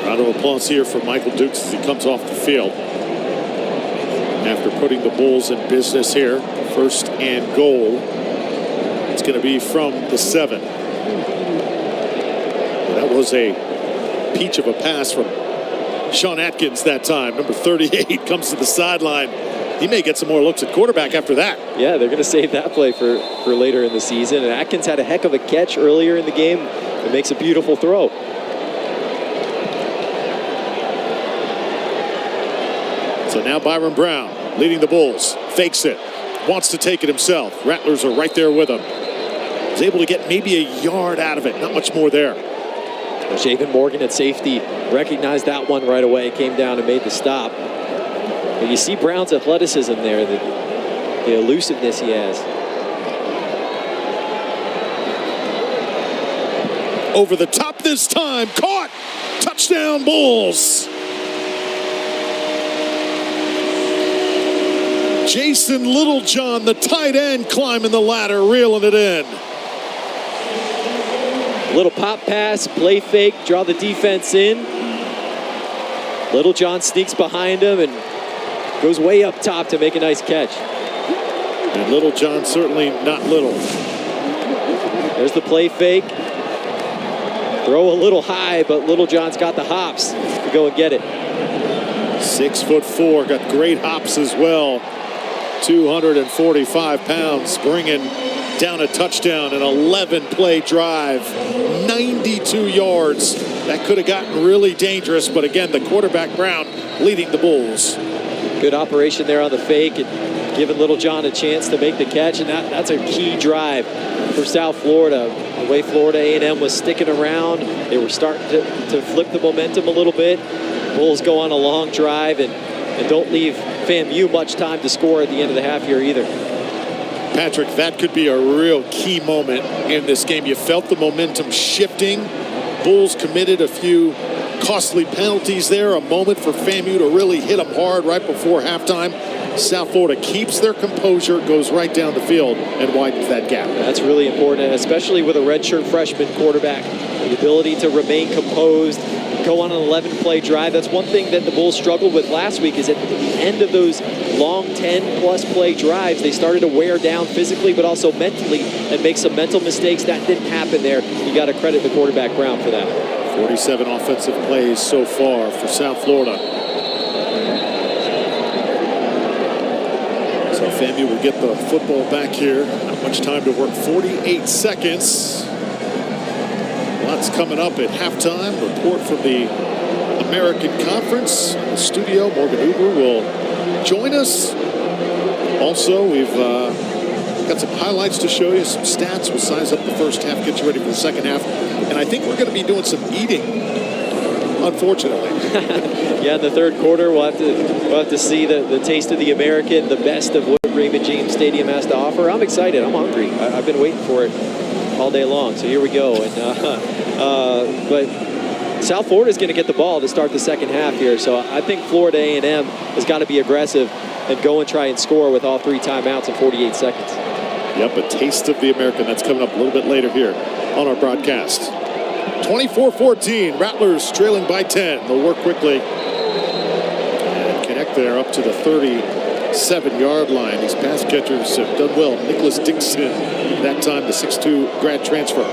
Round of applause here for Michael Dukes as he comes off the field. After putting the Bulls in business here, first and goal. It's going to be from the 7. That was a peach of a pass from Sean Atkins that time. Number 38 comes to the sideline. He may get some more looks at quarterback after that. Yeah, they're going to save that play for later in the season. And Atkins had a heck of a catch earlier in the game. It makes a beautiful throw. So now Byron Brown leading the Bulls. Fakes it. Wants to take it himself. Rattlers are right there with him. Was able to get maybe a yard out of it. Not much more there. Javen Morgan at safety recognized that one right away. Came down and made the stop. But you see Brown's athleticism there, the elusiveness he has. Over the top this time. Caught. Touchdown Bulls. Jason Littlejohn, the tight end, climbing the ladder, reeling it in. Little pop pass, play fake, draw the defense in. Littlejohn sneaks behind him and goes way up top to make a nice catch. And Littlejohn certainly not little. There's the play fake. Throw a little high, but Littlejohn's got the hops to go and get it. 6'4", got great hops as well. 245 pounds, bringing down a touchdown, an 11-play drive, 92 yards. That could have gotten really dangerous, but again, the quarterback Brown leading the Bulls. Good operation there on the fake and giving Littlejohn a chance to make the catch, and that's a key drive for South Florida. The way Florida A&M was sticking around, they were starting to flip the momentum a little bit. Bulls go on a long drive and don't leave FAMU much time to score at the end of the half here either. Patrick, that could be a real key moment in this game. You felt the momentum shifting. Bulls committed a few costly penalties there. A moment for FAMU to really hit them hard right before halftime. South Florida keeps their composure, goes right down the field, and widens that gap. That's really important, especially with a redshirt freshman quarterback. The ability to remain composed, go on an 11-play drive. That's one thing that the Bulls struggled with last week, is at the end of those long 10-plus play drives, they started to wear down physically but also mentally and make some mental mistakes. That didn't happen there. You got to credit the quarterback Brown for that. 47 offensive plays so far for South Florida. So FAMU will get the football back here. Not much time to work. 48 seconds. Lots coming up at halftime. Report from the American Conference. In the studio, Morgan Uber will join us. Also, we've got some highlights to show you, some stats. We'll size up the first half, get you ready for the second half. And I think we're going to be doing some eating, unfortunately. Yeah, in the third quarter, we'll have to see the taste of the American, the best of what Raymond James Stadium has to offer. I'm excited. I'm hungry. I've been waiting for it all day long. So here we go. And but South Florida is going to get the ball to start the second half here. So I think Florida A&M has got to be aggressive and go and try and score with all 3 timeouts in 48 seconds. Yep, a taste of the American. That's coming up a little bit later here on our broadcast. 24-14, Rattlers trailing by 10. They'll work quickly and connect there up to the 37-yard line. These pass catchers have done well. Nicholas Dixon, that time the 6'2 grad transfer.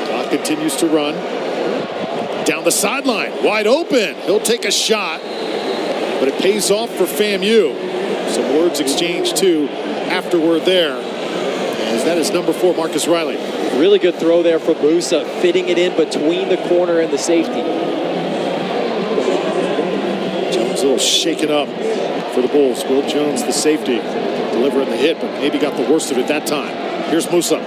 Clock continues to run. Down the sideline, wide open. He'll take a shot, but it pays off for FAMU. Some words exchanged too afterward there, as that is number 4, Marcus Riley. Really good throw there from Musa, fitting it in between the corner and the safety. Jones a little shaken up for the Bulls. Will Jones, the safety, delivering the hit, but maybe got the worst of it that time. Here's Musa.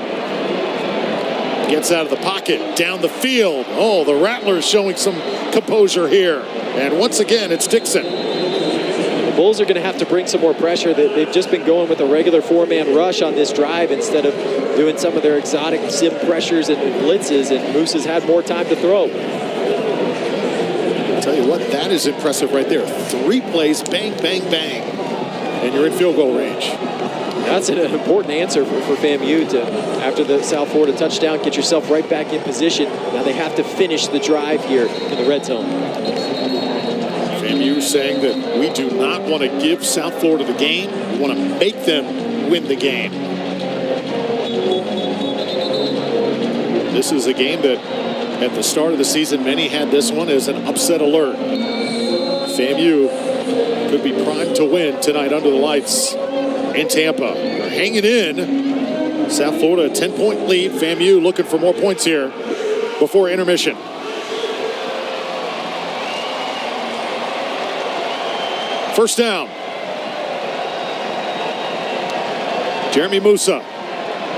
Gets out of the pocket, down the field. Oh, the Rattlers showing some composure here. And once again, it's Dixon. The Bulls are going to have to bring some more pressure. They've just been going with a regular 4-man rush on this drive instead of doing some of their exotic sim pressures and blitzes, and Moose has had more time to throw. I'll tell you what, that is impressive right there. 3 plays, bang, bang, bang, and you're in field goal range. That's an important answer for FAMU to, after the South Florida touchdown, get yourself right back in position. Now they have to finish the drive here in the red zone. FAMU saying that we do not want to give South Florida the game. We want to make them win the game. This is a game that at the start of the season, many had this one as an upset alert. FAMU could be primed to win tonight under the lights in Tampa. They're hanging in. South Florida, a 10-point lead. FAMU looking for more points here before intermission. First down. Jeremy Musa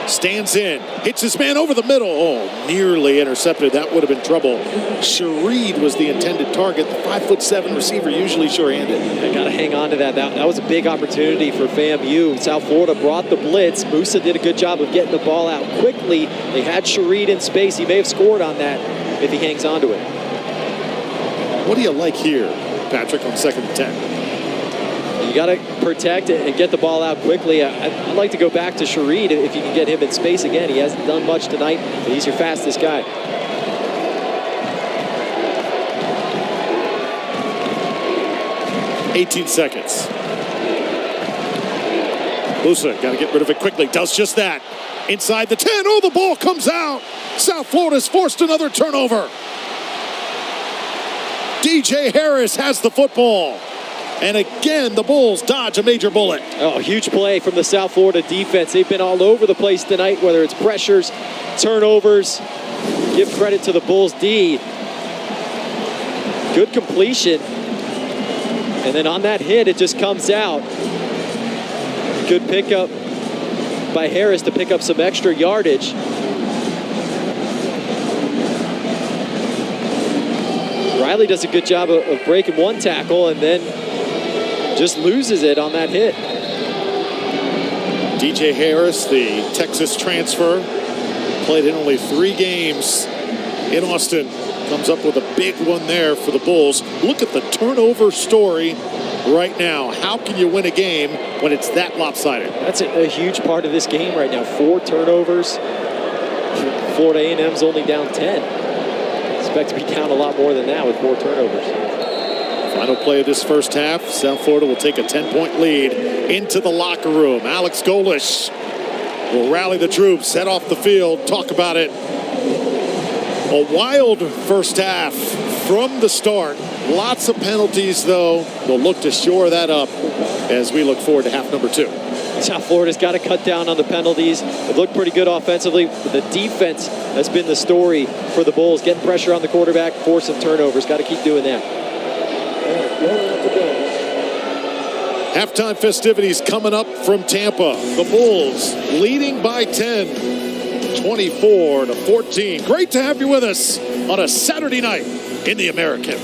stands in, hits his man over the middle. Oh, nearly intercepted. That would have been trouble. Shareed was the intended target. The 5'7" receiver, usually sure-handed. I got to hang on to that. That was a big opportunity for FAMU. South Florida brought the blitz. Musa did a good job of getting the ball out quickly. They had Shareed in space. He may have scored on that if he hangs on to it. What do you like here, Patrick, on 2nd and 10? You got to protect it and get the ball out quickly. I'd like to go back to Shareed if you can get him in space again. He hasn't done much tonight, but he's your fastest guy. $18 seconds. Musa got to get rid of it quickly. Does just that. Inside the 10. Oh, the ball comes out. South Florida's forced another turnover. DJ Harris has the football. And again, the Bulls dodge a major bullet. Oh, huge play from the South Florida defense. They've been all over the place tonight, whether it's pressures, turnovers. Give credit to the Bulls D. Good completion. And then on that hit, it just comes out. Good pickup by Harris to pick up some extra yardage. Riley does a good job of breaking one tackle and then just loses it on that hit. DJ Harris, the Texas transfer, played in only 3 games in Austin. Comes up with a big one there for the Bulls. Look at the turnover story right now. How can you win a game when it's that lopsided? That's a huge part of this game right now. 4 turnovers. Florida A&M's only down 10. Expect to be down a lot more than that with 4 turnovers. Final play of this first half. South Florida will take a 10-point lead into the locker room. Alex Golish will rally the troops, head off the field, talk about it. A wild first half from the start. Lots of penalties, though. They'll look to shore that up as we look forward to half number 2. South Florida's got to cut down on the penalties. It looked pretty good offensively, but the defense has been the story for the Bulls. Getting pressure on the quarterback, force some turnovers. Got to keep doing that. Halftime festivities coming up from Tampa. The Bulls leading by 10, 24-14. Great to have you with us on a Saturday night in the American.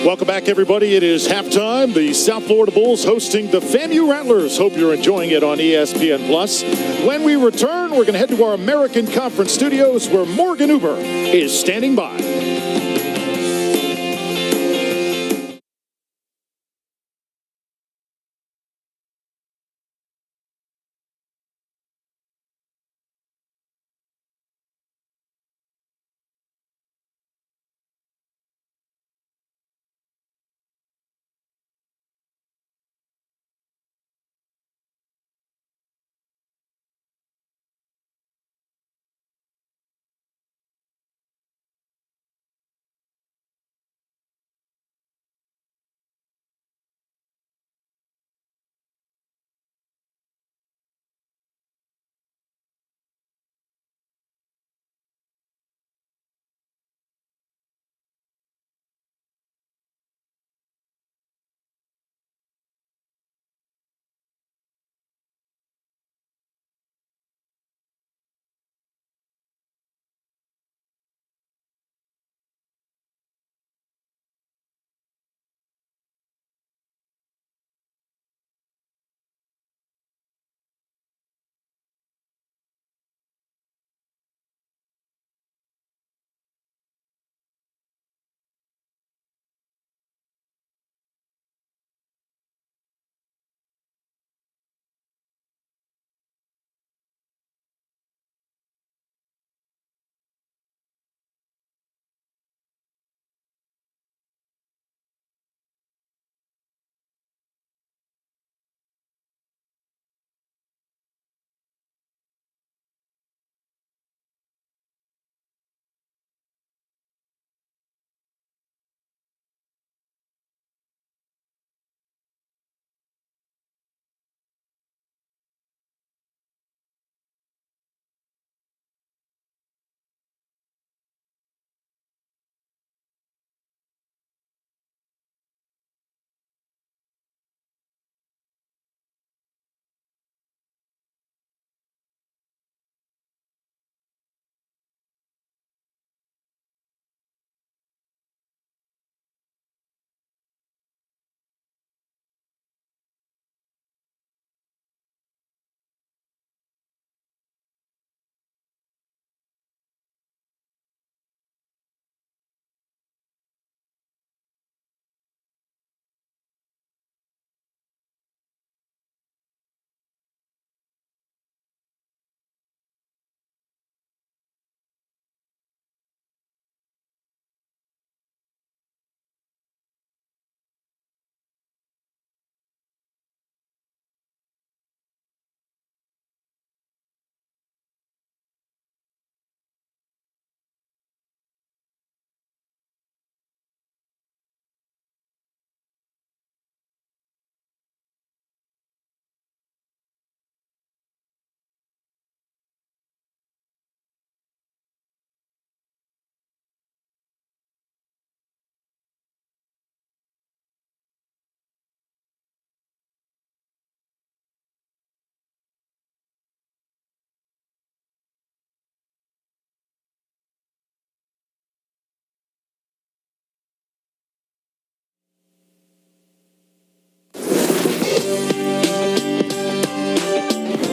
Welcome back, everybody. It is halftime. The South Florida Bulls hosting the FAMU Rattlers. Hope you're enjoying it on ESPN+. When we return, we're going to head to our American Conference studios where Morgan Uber is standing by.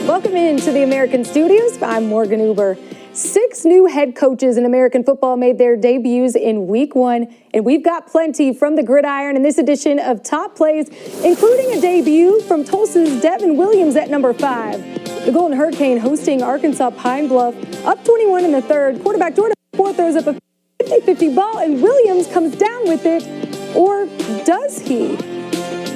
Welcome into the American Studios. I'm Morgan Uber. 6 new head coaches in American football made their debuts in Week 1, and we've got plenty from the gridiron in this edition of Top Plays, including a debut from Tulsa's Devin Williams at number 5. The Golden Hurricane hosting Arkansas Pine Bluff, up 21 in the third. Quarterback Jordan Ford throws up a 50-50 ball, and Williams comes down with it, or does he?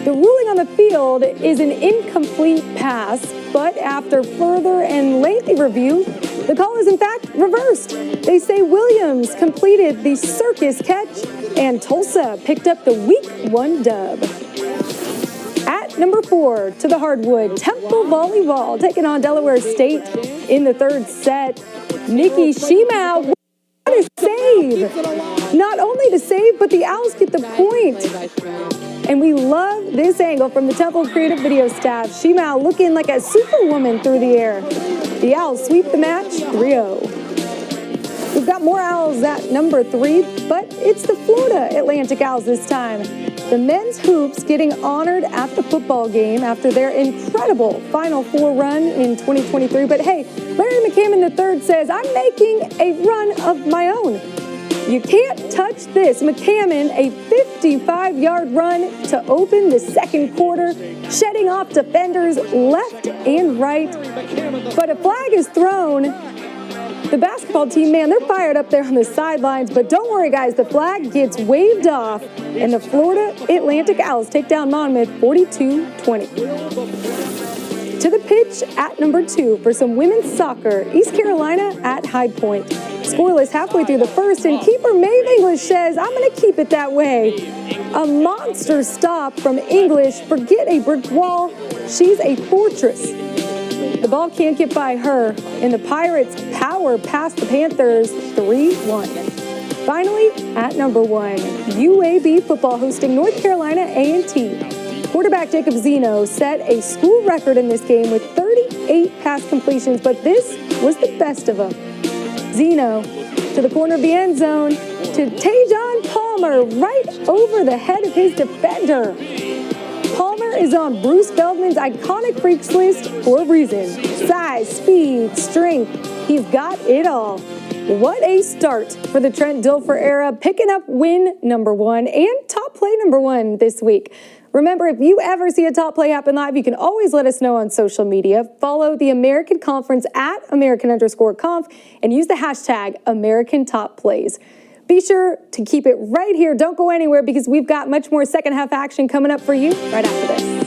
The ruling on the field is an incomplete pass, but after further and lengthy review, the call is in fact reversed. They say Williams completed the circus catch, and Tulsa picked up the Week 1 dub. At number 4, to the hardwood, Temple Volleyball taking on Delaware State in the third set. Nikki Shimau, what a save! Not only the save, but the Owls get the point. And we love this angle from the Temple Creative Video staff. Shimau looking like a superwoman through the air. The Owls sweep the match 3-0. We've got more Owls at number 3, but it's the Florida Atlantic Owls this time. The men's hoops getting honored at the football game after their incredible Final Four run in 2023. But hey, Larry McCammon III says, I'm making a run of my own. You can't touch this. McCammon, a 55-yard run to open the second quarter, shedding off defenders left and right. But a flag is thrown. The basketball team, man, they're fired up there on the sidelines. But don't worry, guys, the flag gets waved off, and the Florida Atlantic Owls take down Monmouth 42-20. To the pitch at number 2 for some women's soccer, East Carolina at High Point. Scoreless halfway through the first, and keeper Maeve English says, I'm going to keep it that way. A monster stop from English. Forget a brick wall. She's a fortress. The ball can't get by her, and the Pirates power past the Panthers 3-1. Finally, at number 1, UAB football hosting North Carolina A&T. Quarterback Jacob Zeno set a school record in this game with 38 pass completions, but this was the best of them. Zeno to the corner of the end zone to Tajon Palmer right over the head of his defender. Palmer is on Bruce Feldman's iconic freaks list for a reason. Size, speed, strength, he's got it all. What a start for the Trent Dilfer era, picking up win number 1 and top play number 1 this week. Remember, if you ever see a top play happen live, you can always let us know on social media. Follow the American Conference at American_conf and use the hashtag AmericanTopPlays. Be sure to keep it right here. Don't go anywhere because we've got much more second half action coming up for you right after this.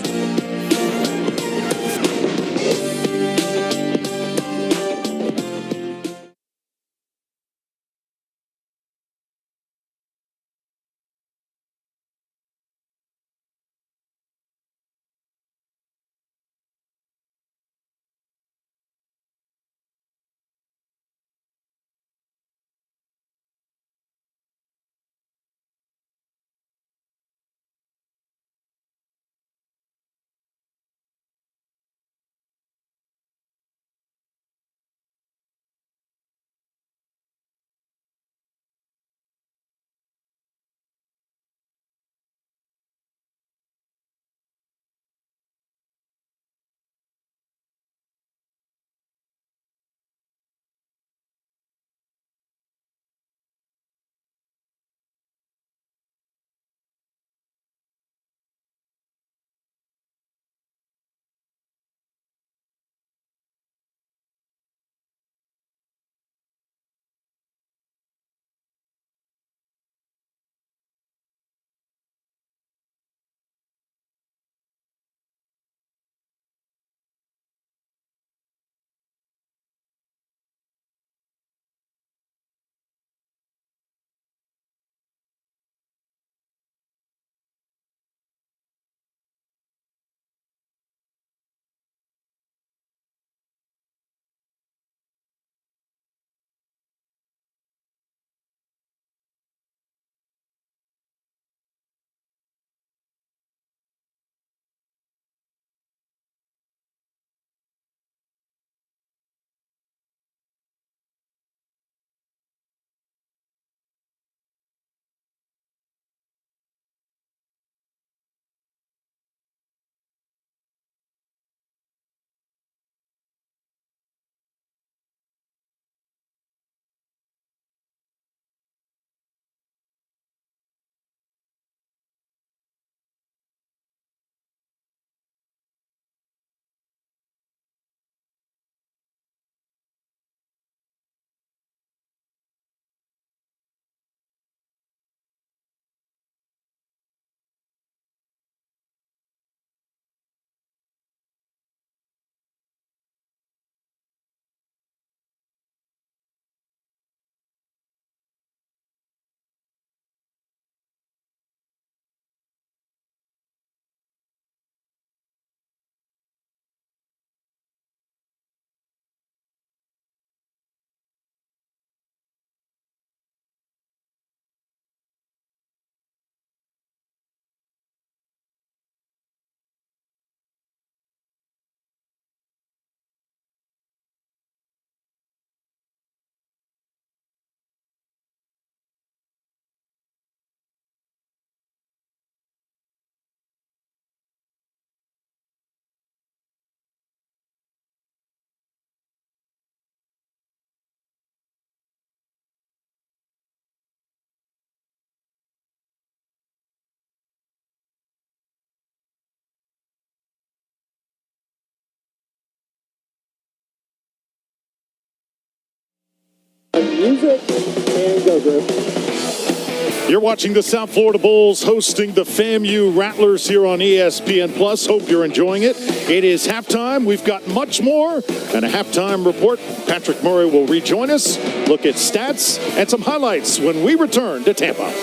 Music and go, Drew. You're watching the South Florida Bulls hosting the FAMU Rattlers here on ESPN Plus. Hope you're enjoying it. It is halftime. We've got much more and a halftime report. Patrick Murray will rejoin us, look at stats and some highlights when we return to Tampa.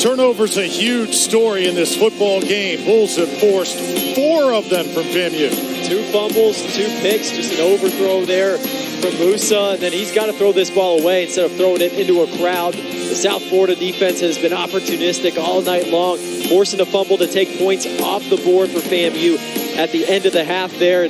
Turnovers a huge story in this football game. Bulls have forced 4 of them from FAMU. 2 fumbles, 2 picks, just an overthrow there from Musa. And then he's got to throw this ball away instead of throwing it into a crowd. The South Florida defense has been opportunistic all night long, forcing a fumble to take points off the board for FAMU at the end of the half there.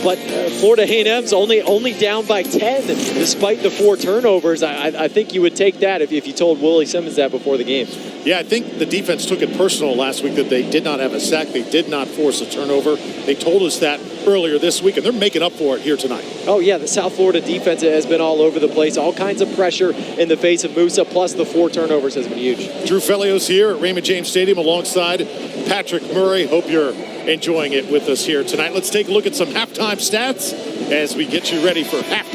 But Florida A&M's only down by 10 despite the 4 turnovers. I think you would take that if you told Willie Simmons that before the game. Yeah, I think the defense took it personal last week that they did not have a sack. They did not force a turnover. They told us that earlier this week, and they're making up for it here tonight. Oh, yeah, the South Florida defense has been all over the place. All kinds of pressure in the face of Musa, plus the 4 turnovers has been huge. Drew Felios here at Raymond James Stadium alongside Patrick Murray. Hope you're enjoying it with us here tonight. Let's take a look at some halftime stats as we get you ready for half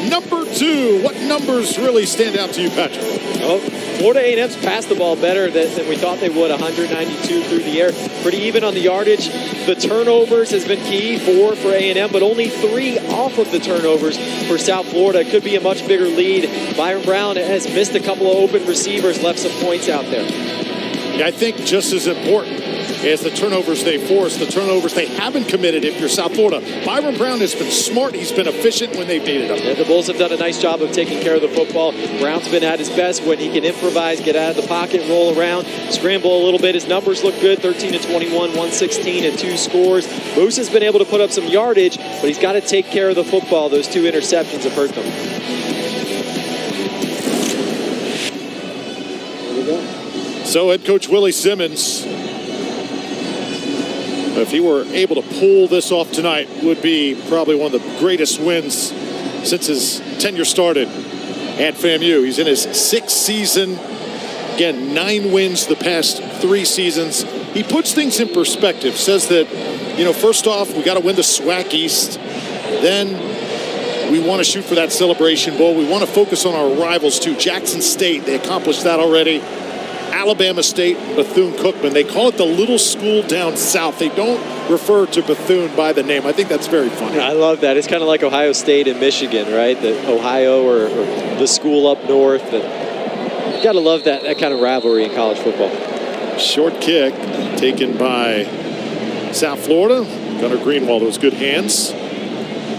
number 2. What numbers really stand out to you, Patrick? Oh, Florida A&M's passed the ball better than we thought they would, 192 through the air. Pretty even on the yardage. The turnovers has been key, 4 for A&M, but only 3 off of the turnovers for South Florida. Could be a much bigger lead. Byron Brown has missed a couple of open receivers, left some points out there. Yeah, I think just as important as the turnovers they force, the turnovers they haven't committed if you're South Florida. Byron Brown has been smart. He's been efficient when they've needed him. Yeah, the Bulls have done a nice job of taking care of the football. Brown's been at his best when he can improvise, get out of the pocket, roll around, scramble a little bit. His numbers look good, 13 and 21, 116 and 2 scores. Moose has been able to put up some yardage, but he's got to take care of the football. Those 2 interceptions have hurt them. So head coach Willie Simmons, if he were able to pull this off tonight, would be probably one of the greatest wins since his tenure started at FAMU. He's in his 6th season. Again, 9 wins the past 3 seasons. He puts things in perspective, says that, first off, we got to win the SWAC East. Then we want to shoot for that Celebration Bowl. We want to focus on our rivals too. Jackson State, they accomplished that already. Alabama State, Bethune-Cookman. They call it the little school down south. They don't refer to Bethune by the name. I think that's very funny. I love that. It's kind of like Ohio State and Michigan, right? The Ohio or the school up north. You got to love that kind of rivalry in college football. Short kick taken by South Florida. Gunnar Greenwald, those good hands.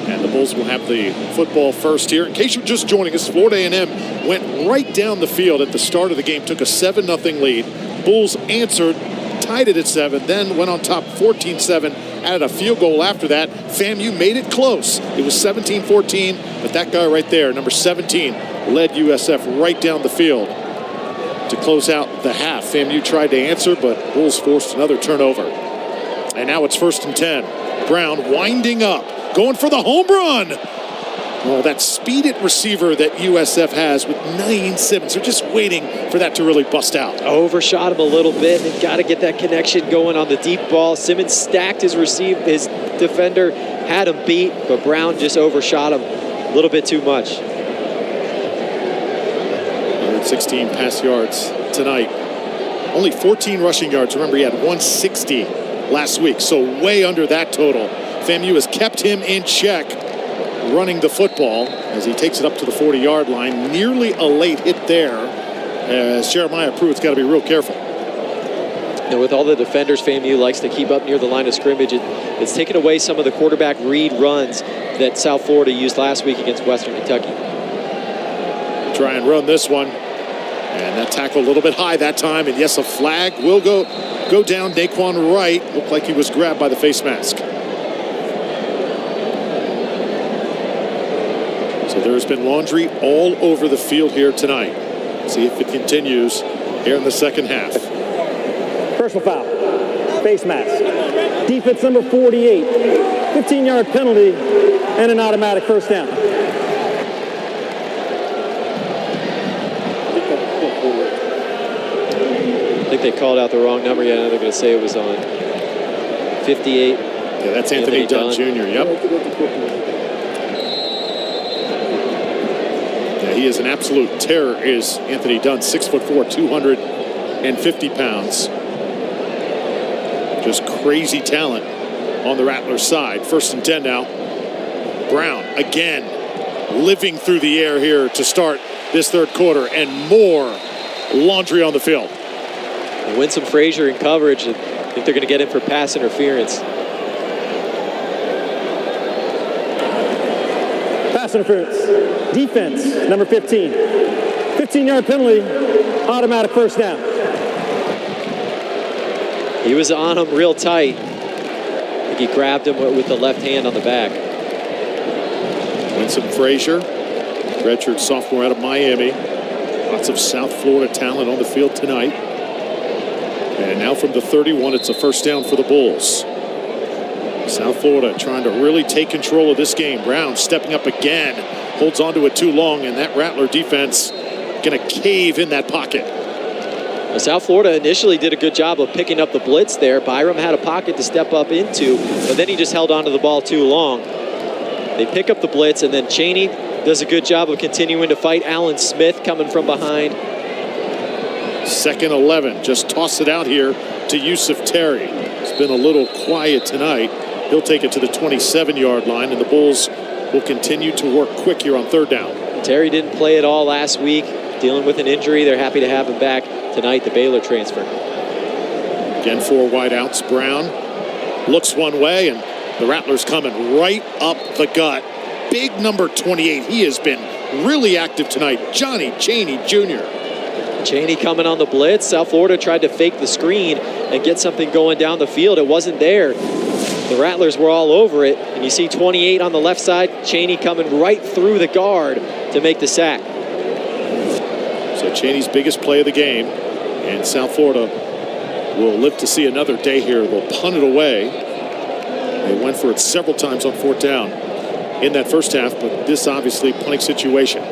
And the Bulls will have the football first here. In case you're just joining us, Florida A&M went right down the field at the start of the game, took a 7-0 lead. Bulls answered, tied it at 7, then went on top 14-7, added a field goal after that. FAMU made it close. It was 17-14, but that guy right there, number 17, led USF right down the field to close out the half. FAMU tried to answer, but Bulls forced another turnover. And now it's 1st and 10. Brown winding up, going for the home run. Oh, that speed at receiver that USF has with 9 Simmons. They're just waiting for that to really bust out. Overshot him a little bit. They've got to get that connection going on the deep ball. Simmons stacked his defender, had him beat, but Brown just overshot him a little bit too much. 116 pass yards tonight. Only 14 rushing yards. Remember, he had 160 last week, so way under that total. FAMU has kept him in check running the football as he takes it up to the 40-yard line. Nearly a late hit there as Jeremiah Pruitt's got to be real careful. And with all the defenders FAMU likes to keep up near the line of scrimmage, it's taken away some of the quarterback read runs that South Florida used last week against Western Kentucky. Try and run this one. And that tackle a little bit high that time. And yes, a flag will go down. Naquan Wright looked like he was grabbed by the face mask. So there's been laundry all over the field here tonight. See if it continues here in the second half. Personal foul. Face mask. Defense number 48. 15-yard penalty and an automatic first down. I think they called out the wrong number. Yeah, they're going to say it was on 58. Yeah, that's Anthony Dunn Jr. Yep. Yeah, he is an absolute terror, is Anthony Dunn. 6'4", 250 pounds. Just crazy talent on the Rattlers side. 1st and 10 now. Brown again living through the air here to start this third quarter, and more laundry on the field. Winsome Frazier in coverage. I think they're going to get him for pass interference. Pass interference. Defense, number 15. 15-yard penalty, automatic first down. He was on him real tight. I think he grabbed him with the left hand on the back. Winsome Frazier, redshirt sophomore out of Miami. Lots of South Florida talent on the field tonight. And now from the 31, it's a first down for the Bulls. South Florida trying to really take control of this game. Brown stepping up again, holds onto it too long, and that Rattler defense going to cave in that pocket. Well, South Florida initially did a good job of picking up the blitz there. Byram had a pocket to step up into, but then he just held onto the ball too long. They pick up the blitz, and then Cheney does a good job of continuing to fight. Alan Smith coming from behind. 2nd 11. Just toss it out here to Yusuf Terry. It's been a little quiet tonight. He'll take it to the 27-yard line, and the Bulls will continue to work quick here on 3rd down. Terry didn't play at all last week, dealing with an injury. They're happy to have him back tonight, the Baylor transfer. Again, 4 wideouts. Brown looks one way, and the Rattlers coming right up the gut. Big number 28. He has been really active tonight. Johnny Chaney Jr. Chaney coming on the blitz. South Florida tried to fake the screen and get something going down the field. It wasn't there. The Rattlers were all over it, and you see 28 on the left side. Chaney coming right through the guard to make the sack. So Chaney's biggest play of the game, and South Florida will live to see another day here. They'll punt it away. They went for it several times on 4th down in that first half, but this obviously punting situation.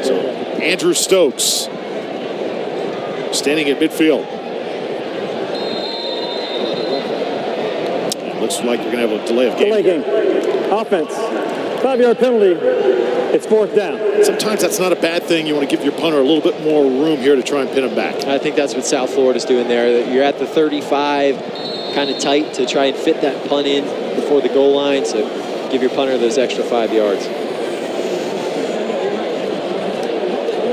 So Andrew Stokes standing at midfield. It looks like you're going to have a delay of game. Delay game. Offense. 5-yard penalty. It's 4th down. Sometimes that's not a bad thing. You want to give your punter a little bit more room here to try and pin him back. I think that's what South Florida's doing there. You're at the 35, kind of tight to try and fit that punt in before the goal line. So give your punter those extra 5 yards.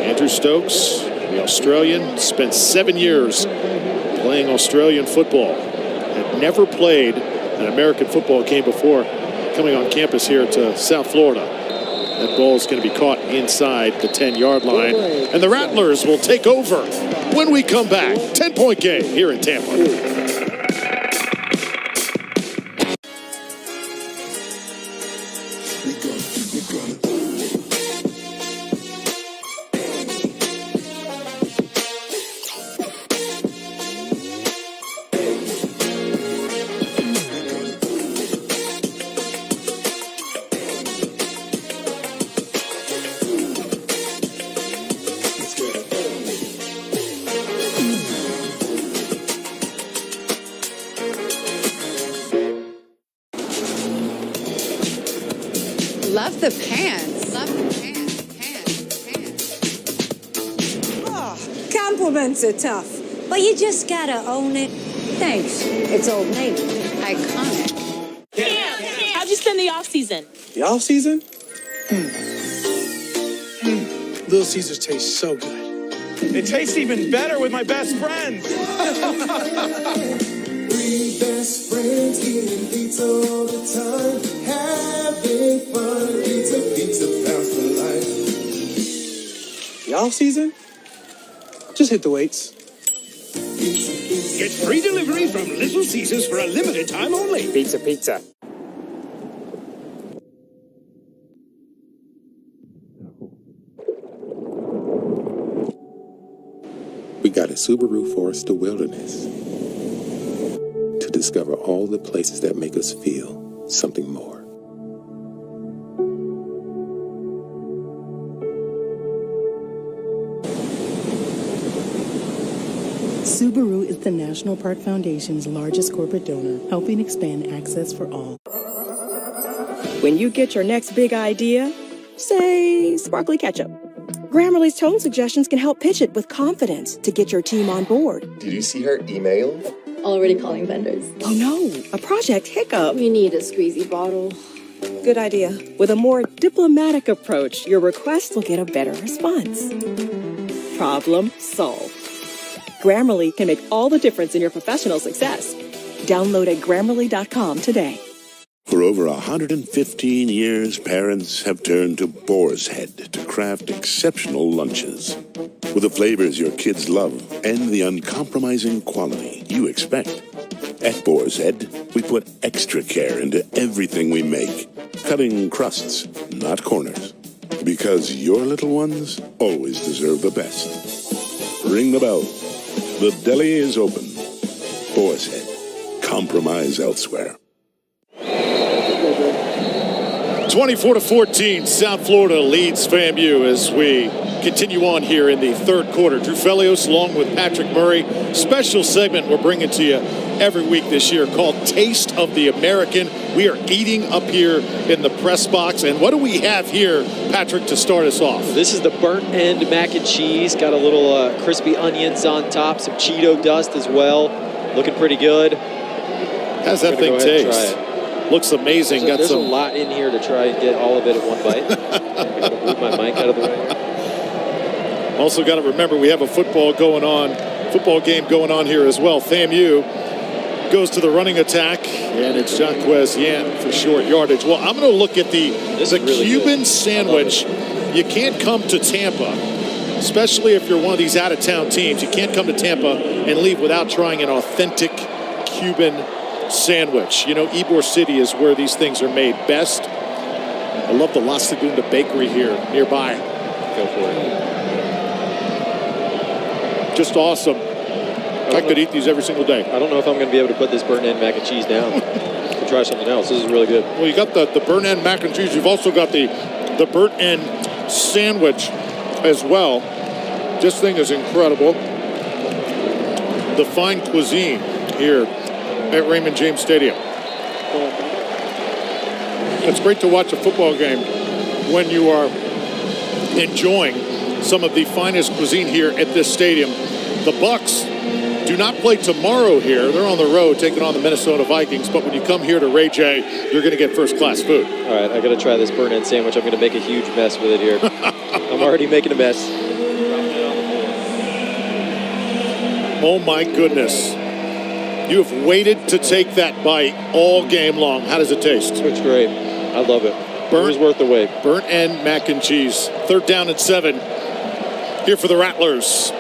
Andrew Stokes, the Australian, spent 7 years playing Australian football. Had never played an American football game before coming on campus here to South Florida. That ball is going to be caught inside the 10-yard line. And the Rattlers will take over when we come back. 10-point game here in Tampa. Love the pants. Love the pants. Oh, compliments are tough, but you just gotta own it. Thanks. It's Old Navy. Iconic. How'd you spend the off season? The off season? Little Caesars taste so good. It tastes even better with my best friends. 3 best friends eating pizza all the time, having fun. Pizza pounds for life. The off season? Just hit the weights. Get free delivery from Little Caesars for a limited time only. Pizza. We got a Subaru Forester Wilderness to discover all the places that make us feel something more. Subaru is the National Park Foundation's largest corporate donor, helping expand access for all. When you get your next big idea, say sparkly ketchup, Grammarly's tone suggestions can help pitch it with confidence to get your team on board. Did you see her email? Already calling vendors. Oh no, a project hiccup. We need a squeezy bottle. Good idea. With a more diplomatic approach, your request will get a better response. Problem solved. Grammarly can make all the difference in your professional success. Download at Grammarly.com today. For over 115 years, parents have turned to Boar's Head to craft exceptional lunches. With the flavors your kids love and the uncompromising quality you expect. At Boar's Head, we put extra care into everything we make, cutting crusts, not corners. Because your little ones always deserve the best. Ring the bell. The deli is open. Boar's Head. Compromise elsewhere. 24-14, South Florida leads FAMU as we continue on here in the third quarter. Drew Felios along with Patrick Murray. Special segment we're bringing to you every week this year called Taste of the American. We are eating up here in the press box. And what do we have here, Patrick, to start us off? This is the burnt end mac and cheese. Got a little crispy onions on top, some Cheeto dust as well. Looking pretty good. How's that thing taste? Looks amazing. So there's a lot in here to try and get all of it in one bite. I'm going to move my mic out of the way. Also got to remember we have a football game going on here as well. FAMU goes to the running attack, and it's Jaquez Yant for short yardage. Well, I'm going to look at the really Cuban good sandwich. You can't come to Tampa, especially if you're one of these out-of-town teams. You can't come to Tampa and leave without trying an authentic Cuban sandwich. You know, Ybor City is where these things are made best. I love the La Segunda Bakery here nearby. Go for it. Just awesome. I could eat these every single day. I don't know if I'm going to be able to put this burnt end mac and cheese down. We'll try something else. This is really good. Well, you got the burnt end mac and cheese. You've also got the burnt end sandwich as well. This thing is incredible. The fine cuisine here at Raymond James Stadium. It's great to watch a football game when you are enjoying some of the finest cuisine here at this stadium. The Bucks do not play tomorrow here. They're on the road taking on the Minnesota Vikings, but when you come here to Ray J, you're going to get first-class food. All right, I got to try this burnt end sandwich. I'm going to make a huge mess with it here. I'm already making a mess. Oh, my goodness. You have waited to take that bite all game long. How does it taste? It's great. I love it. It was worth the wait. Burnt end mac and cheese. 3rd down and 7. Here for the Rattlers.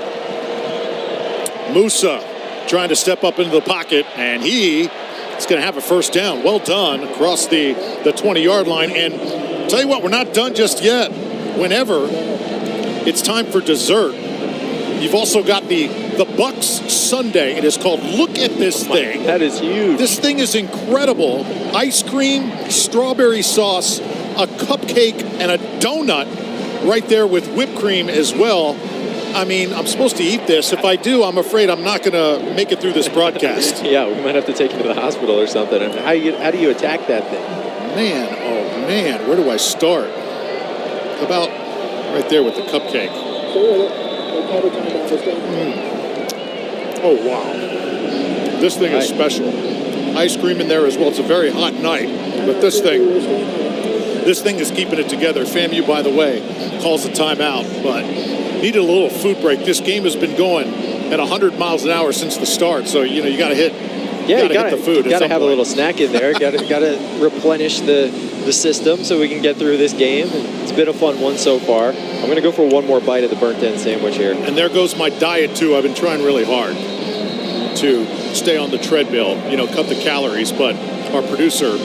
Musa trying to step up into the pocket, and he is going to have a first down. Well done across the 20-yard line. And I'll tell you what, we're not done just yet. Whenever it's time for dessert, you've also got the Bucks Sundae. It is called Look at This Thing. That is huge. This thing is incredible. Ice cream, strawberry sauce, a cupcake, and a donut right there with whipped cream as well. I mean, I'm supposed to eat this. If I do, I'm afraid I'm not going to make it through this broadcast. Yeah, we might have to take you to the hospital or something. How do you attack that thing? Man, oh man, where do I start? How about right there with the cupcake? Oh, wow. This thing is special. Ice cream in there as well. It's a very hot night, but this thing is keeping it together. FAMU, by the way, calls a timeout, but needed a little food break. This game has been going at 100 miles an hour since the start, so, you know, you got to hit the food. You got to have a little snack in there. Got to replenish the system so we can get through this game. It's been a fun one so far. I'm going to go for one more bite of the burnt end sandwich here. And there goes my diet, too. I've been trying really hard to stay on the treadmill, you know, cut the calories, but our producer,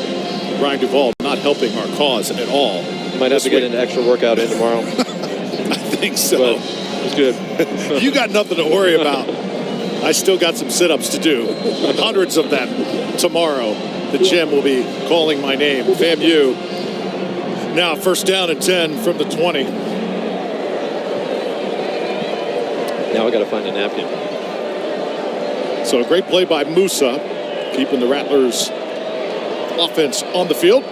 Brian Duvall, not helping our cause at all. Might have to get an extra workout in tomorrow. I think so. But it's good. You got nothing to worry about. I still got some sit-ups to do. Hundreds of them tomorrow. The gym will be calling my name. FAMU. Now 1st down and 10 from the 20. Now I got to find a napkin. So a great play by Musa, keeping the Rattlers offense on the field.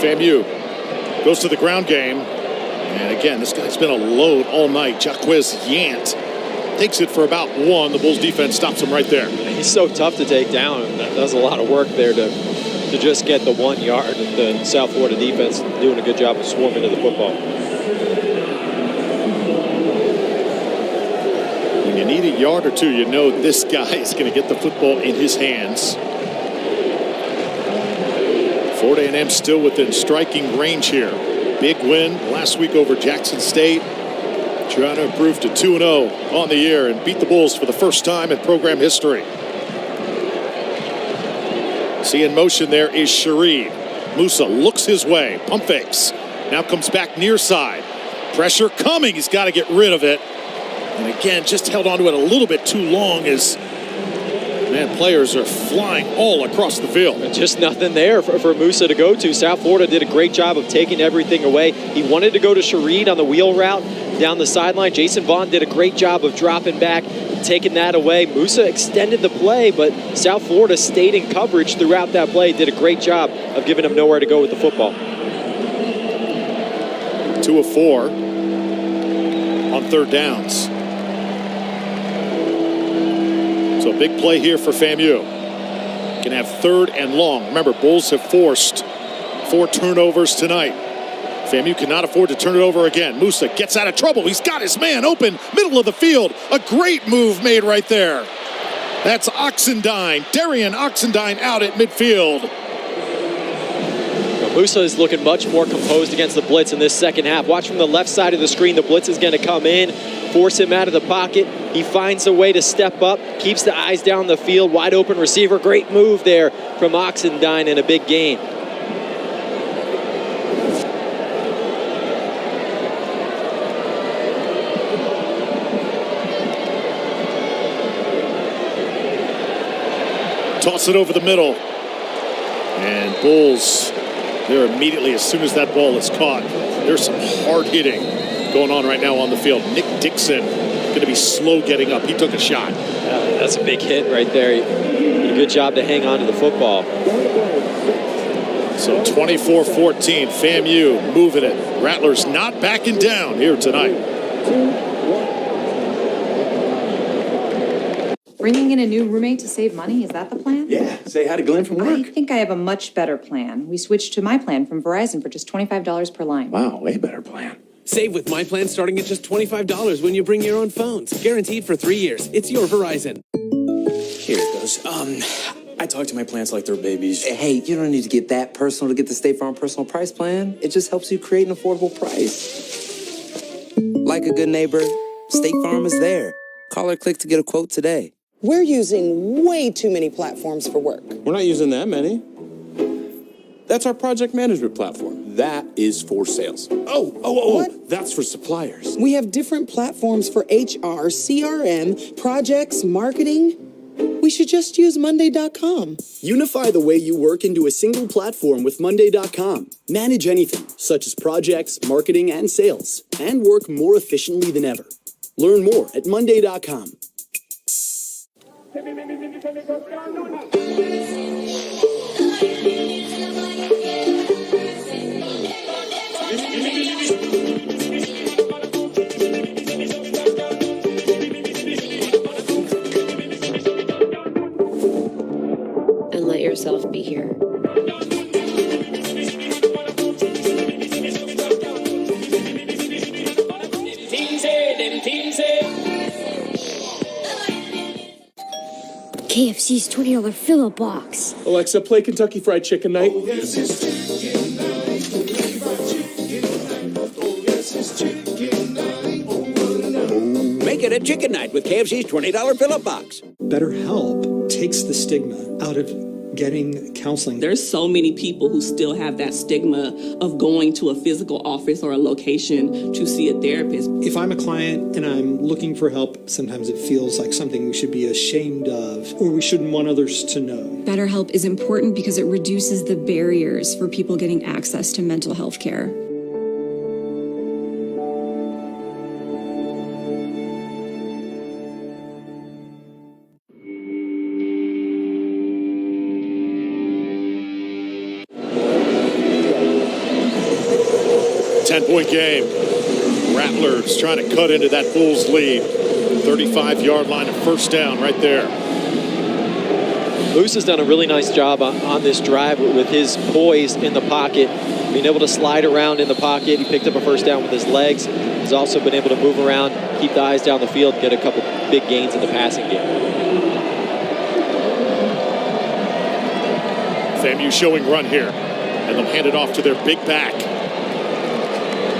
FAMU goes to the ground game. And again, this guy's been a load all night. Jaquez Yant takes it for about 1. The Bulls defense stops him right there. He's so tough to take down. That does a lot of work there to just get the 1 yard. And the South Florida defense doing a good job of swarming to the football. When you need a yard or two, you know this guy is going to get the football in his hands. Florida A&M still within striking range here. Big win last week over Jackson State. Trying to improve to 2-0 on the year and beat the Bulls for the first time in program history. See in motion there is Shareed. Musa looks his way. Pump fakes. Now comes back near side. Pressure coming. He's got to get rid of it. And again, just held onto it a little bit too long as, man, players are flying all across the field. Just nothing there for Musa to go to. South Florida did a great job of taking everything away. He wanted to go to Shareed on the wheel route. down the sideline. Jason Vaughn did a great job of dropping back, taking that away. Musa extended the play, but South Florida stayed in coverage throughout that play. Did a great job of giving him nowhere to go with the football. 2 of 4 on third downs. So a big play here for FAMU. Can have 3rd and long. Remember, Bulls have forced 4 turnovers tonight. FAMU cannot afford to turn it over again. Musa gets out of trouble. He's got his man open, middle of the field. A great move made right there. That's Oxendine. Darian Oxendine out at midfield. Now, Musa is looking much more composed against the blitz in this second half. Watch from the left side of the screen. The blitz is going to come in, force him out of the pocket. He finds a way to step up, keeps the eyes down the field. Wide open receiver. Great move there from Oxendine and a big gain. Toss it over the middle. And Bulls, they're immediately, as soon as that ball is caught, there's some hard hitting going on right now on the field. Nick Dixon going to be slow getting up. He took a shot. That's a big hit right there. He did a good job to hang on to the football. So 24-14, FAMU moving it. Rattlers not backing down here tonight. Bringing in a new roommate to save money, is that the plan? Yeah, say hi to Glenn from work. I think I have a much better plan. We switched to my plan from Verizon for just $25 per line. Wow, way better plan. Save with my plan starting at just $25 when you bring your own phones. Guaranteed for 3 years. It's your Verizon. Here it goes. I talk to my plants like they're babies. Hey, you don't need to get that personal to get the State Farm personal price plan. It just helps you create an affordable price. Like a good neighbor, State Farm is there. Call or click to get a quote today. We're using way too many platforms for work. We're not using that many. That's our project management platform. That is for sales. What? That's for suppliers. We have different platforms for HR, CRM, projects, marketing. We should just use Monday.com. Unify the way you work into a single platform with Monday.com. Manage anything, such as projects, marketing, and sales, and work more efficiently than ever. Learn more at Monday.com. And let yourself be here. KFC's $20 fill-up box. Alexa, play Kentucky Fried Chicken Night. Oh, yes, it's chicken night. Oh, yes, it's chicken night. Oh, what a night. Make it a chicken night with KFC's $20 fill-up box. BetterHelp takes the stigma out of getting counseling. There's so many people who still have that stigma of going to a physical office or a location to see a therapist. If I'm a client and I'm looking for help, sometimes it feels like something we should be ashamed of or we shouldn't want others to know. BetterHelp is important because it reduces the barriers for people getting access to mental health care. Point game. Rattlers trying to cut into that Bulls lead. 35-yard line of first down right there. Moose has done a really nice job on this drive with his poise in the pocket, being able to slide around in the pocket. He picked up a first down with his legs. He's also been able to move around, keep the eyes down the field, get a couple big gains in the passing game. FAMU showing run here, and they'll hand it off to their big back.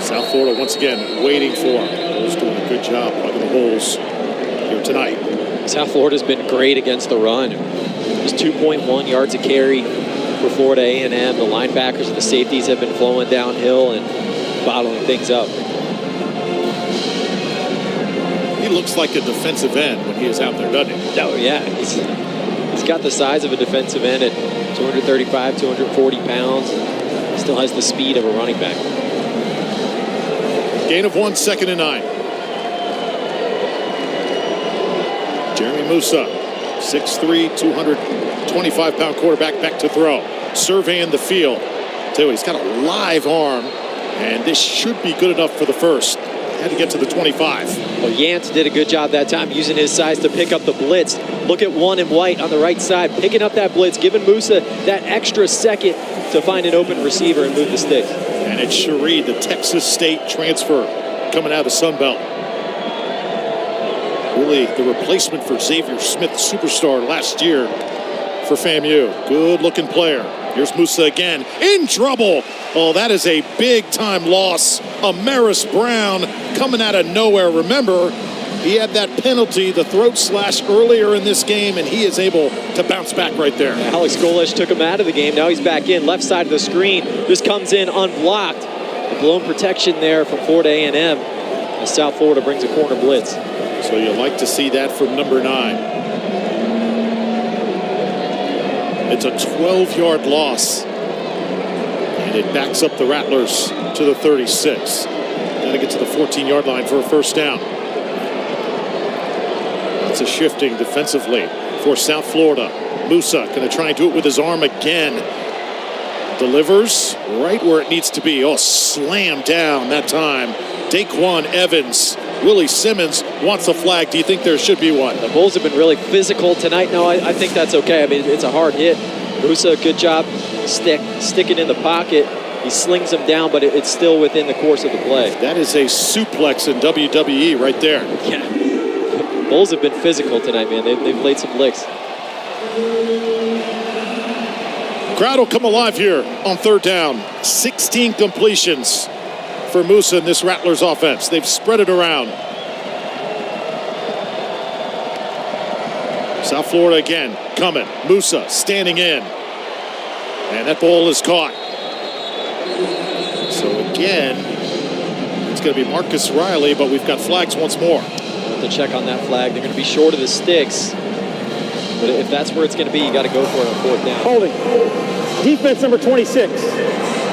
South Florida once again waiting for him. He's doing a good job plugging the holes here tonight. South Florida's been great against the run. Just 2.1 yards a carry for Florida A&M. The linebackers and the safeties have been flowing downhill and bottling things up. He looks like a defensive end when he is out there, doesn't he? Oh, yeah. He's got the size of a defensive end at 235, 240 pounds. Still has the speed of a running back. Gain of 1, 2nd and 9. Jeremy Musa, 6'3", 225-pound quarterback, back to throw. Surveying the field. Tell you, he's got a live arm, and this should be good enough for the first. Had to get to the 25. Well, Yance did a good job that time using his size to pick up the blitz. Look at one and White on the right side, picking up that blitz, giving Musa that extra second to find an open receiver and move the sticks. And it's Shareed, the Texas State transfer, coming out of the Sun Belt. Really the replacement for Xavier Smith, superstar last year for FAMU. Good-looking player. Here's Musa again, in trouble. Oh, that is a big-time loss. Amaris Brown coming out of nowhere. Remember, he had that penalty, the throat slash earlier in this game, and he is able to bounce back right there. Alex Golesh took him out of the game. Now he's back in, left side of the screen. Just comes in unblocked. A blown protection there from Florida A&M as South Florida brings a corner blitz. So you'll like to see that from number 9. It's a 12-yard loss, and it backs up the Rattlers to the 36. Got to get to the 14-yard line for a first down. Lots of shifting defensively for South Florida. Musa going to try and do it with his arm again. Delivers right where it needs to be. Oh, slammed down that time. Daquan Evans. Willie Simmons wants a flag. Do you think there should be one? The Bulls have been really physical tonight. No, I think that's okay. I mean, it's a hard hit. Musa, good job sticking in the pocket. He slings him down, but it's still within the course of the play. That is a suplex in WWE right there. Yeah. Bulls have been physical tonight, man. They've laid some licks. Crowd will come alive here on 3rd down. 16 completions for Musa in this Rattlers offense. They've spread it around. South Florida again coming. Musa standing in. And that ball is caught. So again, it's going to be Marcus Riley, but we've got flags once more. We'll have to check on that flag. They're going to be short of the sticks. But if that's where it's going to be, you got to go for it on 4th down. Holding. Defense number 26.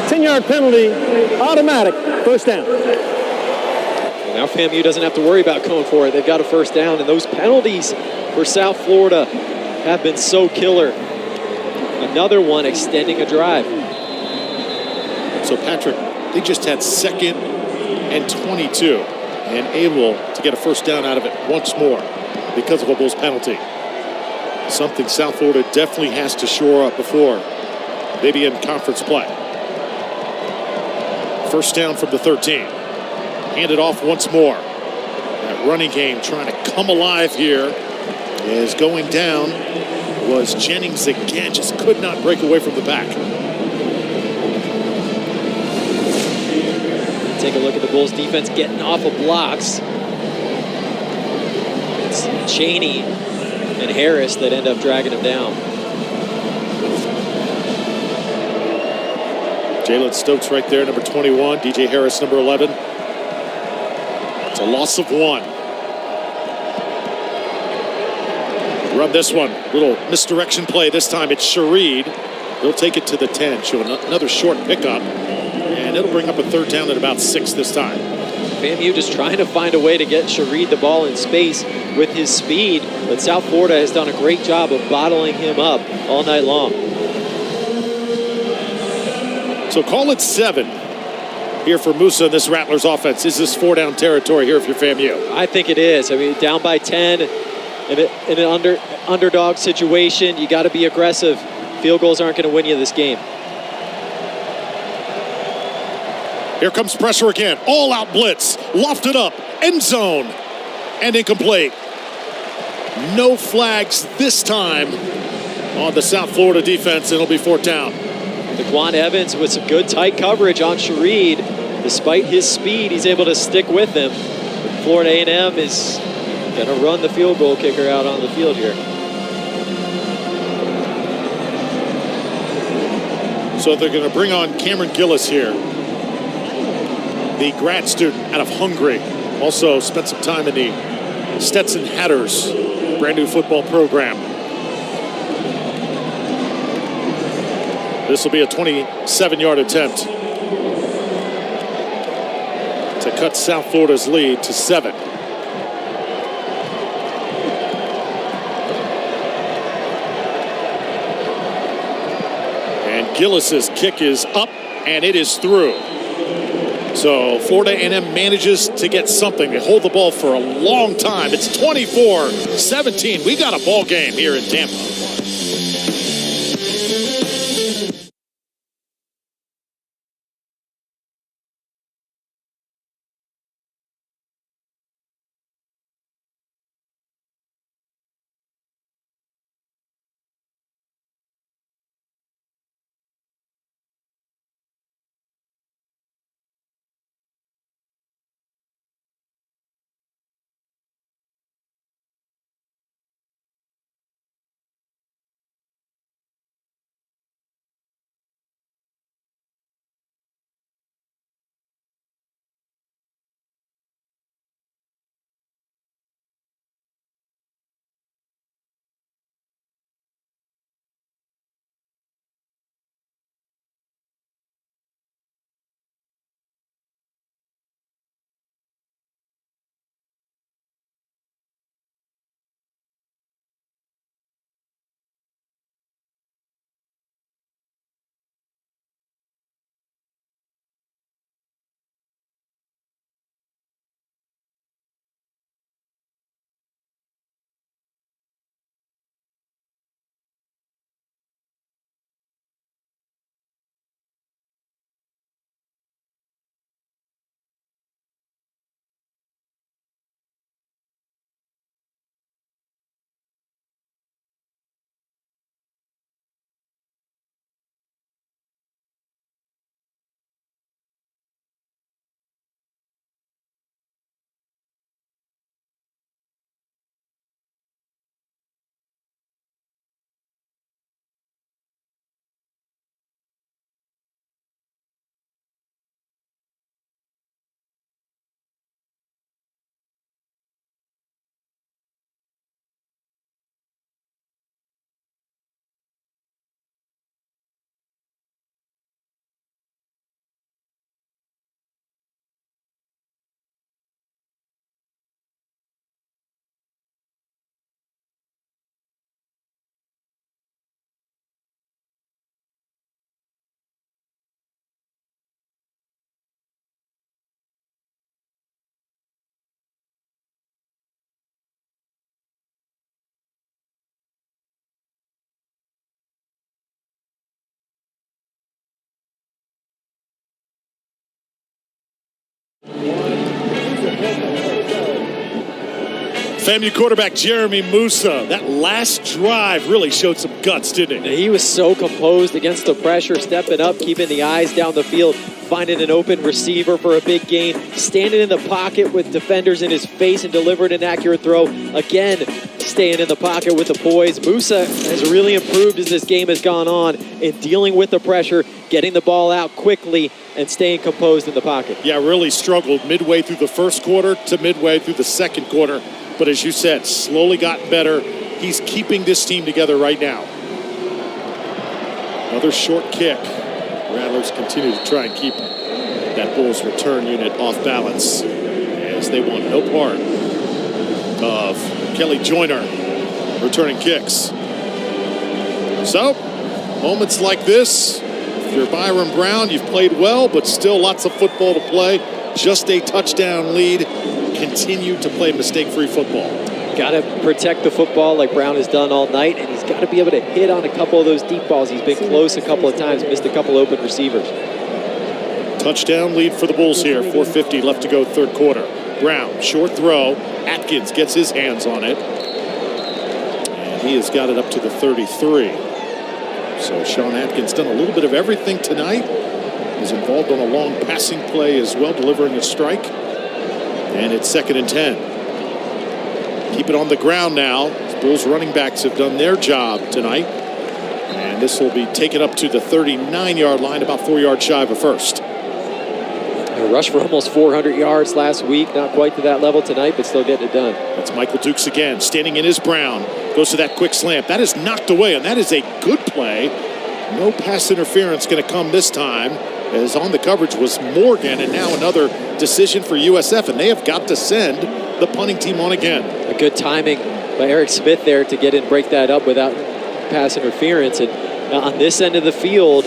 10-yard penalty, automatic, first down. Now FAMU doesn't have to worry about going for it. They've got a first down, and those penalties for South Florida have been so killer. Another one extending a drive. So Patrick, they just had 2nd and 22 and able to get a first down out of it once more because of a Bulls penalty. Something South Florida definitely has to shore up before they begin conference play. First down from the 13. Handed off once more. That running game trying to come alive here is going down. Was Jennings again, just could not break away from the back. Take a look at the Bulls defense getting off of blocks. It's Chaney and Harris that end up dragging him down. Jalen Stokes right there, number 21. DJ Harris, number 11. It's a loss of 1. Run this one. Little misdirection play. This time it's Shareed. He'll take it to the 10. Show another short pickup. And it'll bring up a 3rd down at about 6 this time. FAMU just trying to find a way to get Shareed the ball in space with his speed. But South Florida has done a great job of bottling him up all night long. So call it 7 here for Musa in this Rattlers offense. Is this 4-down territory here if you're FAMU? I think it is. I mean, down by 10 in an underdog situation, you got to be aggressive. Field goals aren't going to win you this game. Here comes pressure again. All-out blitz. Lofted up. End zone. And incomplete. No flags this time on the South Florida defense. It'll be 4th down. Daquan Evans with some good tight coverage on Shareed. Despite his speed, he's able to stick with him. Florida A&M is going to run the field goal kicker out on the field here. So they're going to bring on Cameron Gillis here, the grad student out of Hungary. Also spent some time in the Stetson Hatters brand new football program. This will be a 27-yard attempt to cuts South Florida's lead to 7. And Gillis's kick is up, and it is through. So Florida A&M manages to get something. They hold the ball for a long time. It's 24-17. We got a ball game here in Tampa. FAMU quarterback Jeremy Musa, that last drive really showed some guts, didn't he? He was so composed against the pressure, stepping up, keeping the eyes down the field, finding an open receiver for a big gain, standing in the pocket with defenders in his face and delivered an accurate throw. Again, staying in the pocket with the poise. Musa has really improved as this game has gone on in dealing with the pressure, getting the ball out quickly, and staying composed in the pocket. Yeah, really struggled midway through the first quarter to midway through the second quarter. But as you said, slowly gotten better. He's keeping this team together right now. Another short kick. Rattlers continue to try and keep that Bulls return unit off balance as they want no part of Kelly Joyner returning kicks. So, moments like this, if you're Byron Brown, you've played well, but still lots of football to play. Just a touchdown lead. Continue to play mistake-free football. Got to protect the football like Brown has done all night, and he's got to be able to hit on a couple of those deep balls. He's been close a couple of times, missed a couple open receivers. Touchdown lead for the Bulls here. 4:50 left to go, third quarter. Brown, short throw. Atkins gets his hands on it. And he has got it up to the 33. So Sean Atkins done a little bit of everything tonight. He's involved on a long passing play as well, delivering a strike. And it's 2nd and 10. Keep it on the ground now. The Bulls running backs have done their job tonight. And this will be taken up to the 39-yard line, about 4 yards shy of a first. A rush for almost 400 yards last week. Not quite to that level tonight, but still getting it done. That's Michael Dukes again. Standing in is Brown. Goes to that quick slant. That is knocked away, and that is a good play. No pass interference going to come this time. as on the coverage was Morgan, and now another decision for USF, and they have got to send the punting team on again. A good timing by Eric Smith there to get in, break that up without pass interference. And on this end of the field,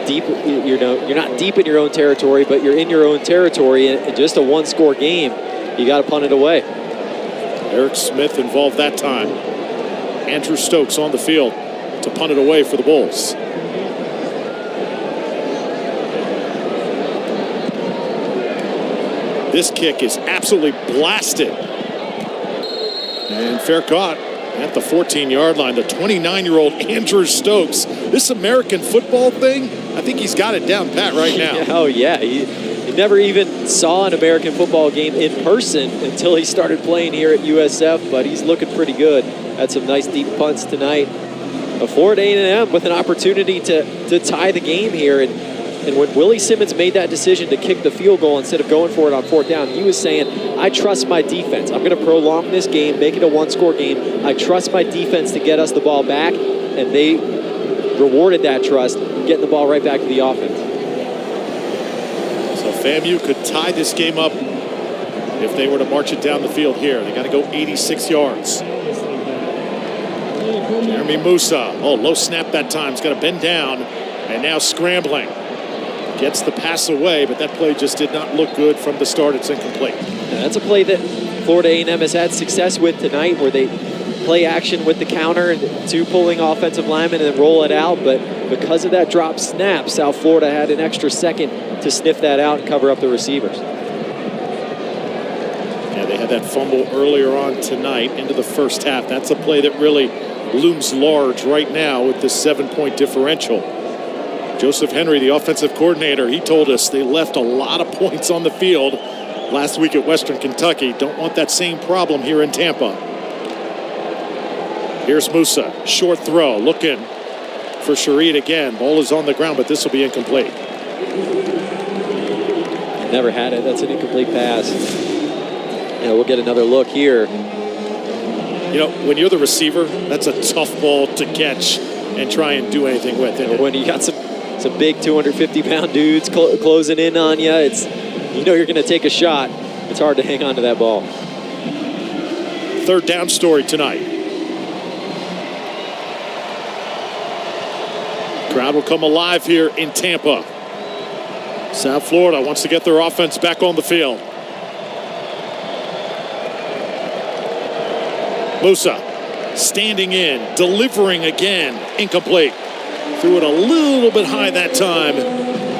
deep, you're not deep in your own territory, but you're in your own territory, and just a one-score game, you got to punt it away. Eric Smith involved that time. Andrew Stokes on the field to punt it away for the Bulls. This kick is absolutely blasted. And fair caught at the 14-yard line. The 29-year-old Andrew Stokes. This American football thing, I think he's got it down pat right now. Oh, yeah. He never even saw an American football game in person until he started playing here at USF, but he's looking pretty good. Had some nice deep punts tonight. Florida A&M with an opportunity to tie the game here. And when Willie Simmons made that decision to kick the field goal instead of going for it on fourth down, he was saying, I trust my defense. I'm going to prolong this game, make it a one-score game. I trust my defense to get us the ball back, and they rewarded that trust, getting the ball right back to the offense. So FAMU could tie this game up if they were to march it down the field here. They got to go 86 yards. Jeremy Musa, low snap that time. He's got to bend down, and now scrambling. Gets the pass away, but that play just did not look good from the start. It's incomplete. And that's a play that Florida A&M has had success with tonight, where they play action with the counter and two pulling offensive linemen and then roll it out. But because of that drop snap, South Florida had an extra second to sniff that out and cover up the receivers. Yeah, they had that fumble earlier on tonight into the first half. That's a play that really looms large right now with this 7-point differential. Joseph Henry, the offensive coordinator, he told us they left a lot of points on the field last week at Western Kentucky. Don't want that same problem here in Tampa. Here's Musa, short throw, looking for Shareed again. Ball is on the ground, but this will be incomplete. Never had it. That's an incomplete pass. Yeah, we'll get another look here. You know, when you're the receiver, that's a tough ball to catch and try and do anything with it. When you got some big 250-pound dudes closing in on you, you're going to take a shot. It's hard to hang on to that ball. Third down story tonight. Crowd will come alive here in Tampa. South Florida wants to get their offense back on the field. Musa standing in, delivering again, incomplete. Threw it a little bit high that time.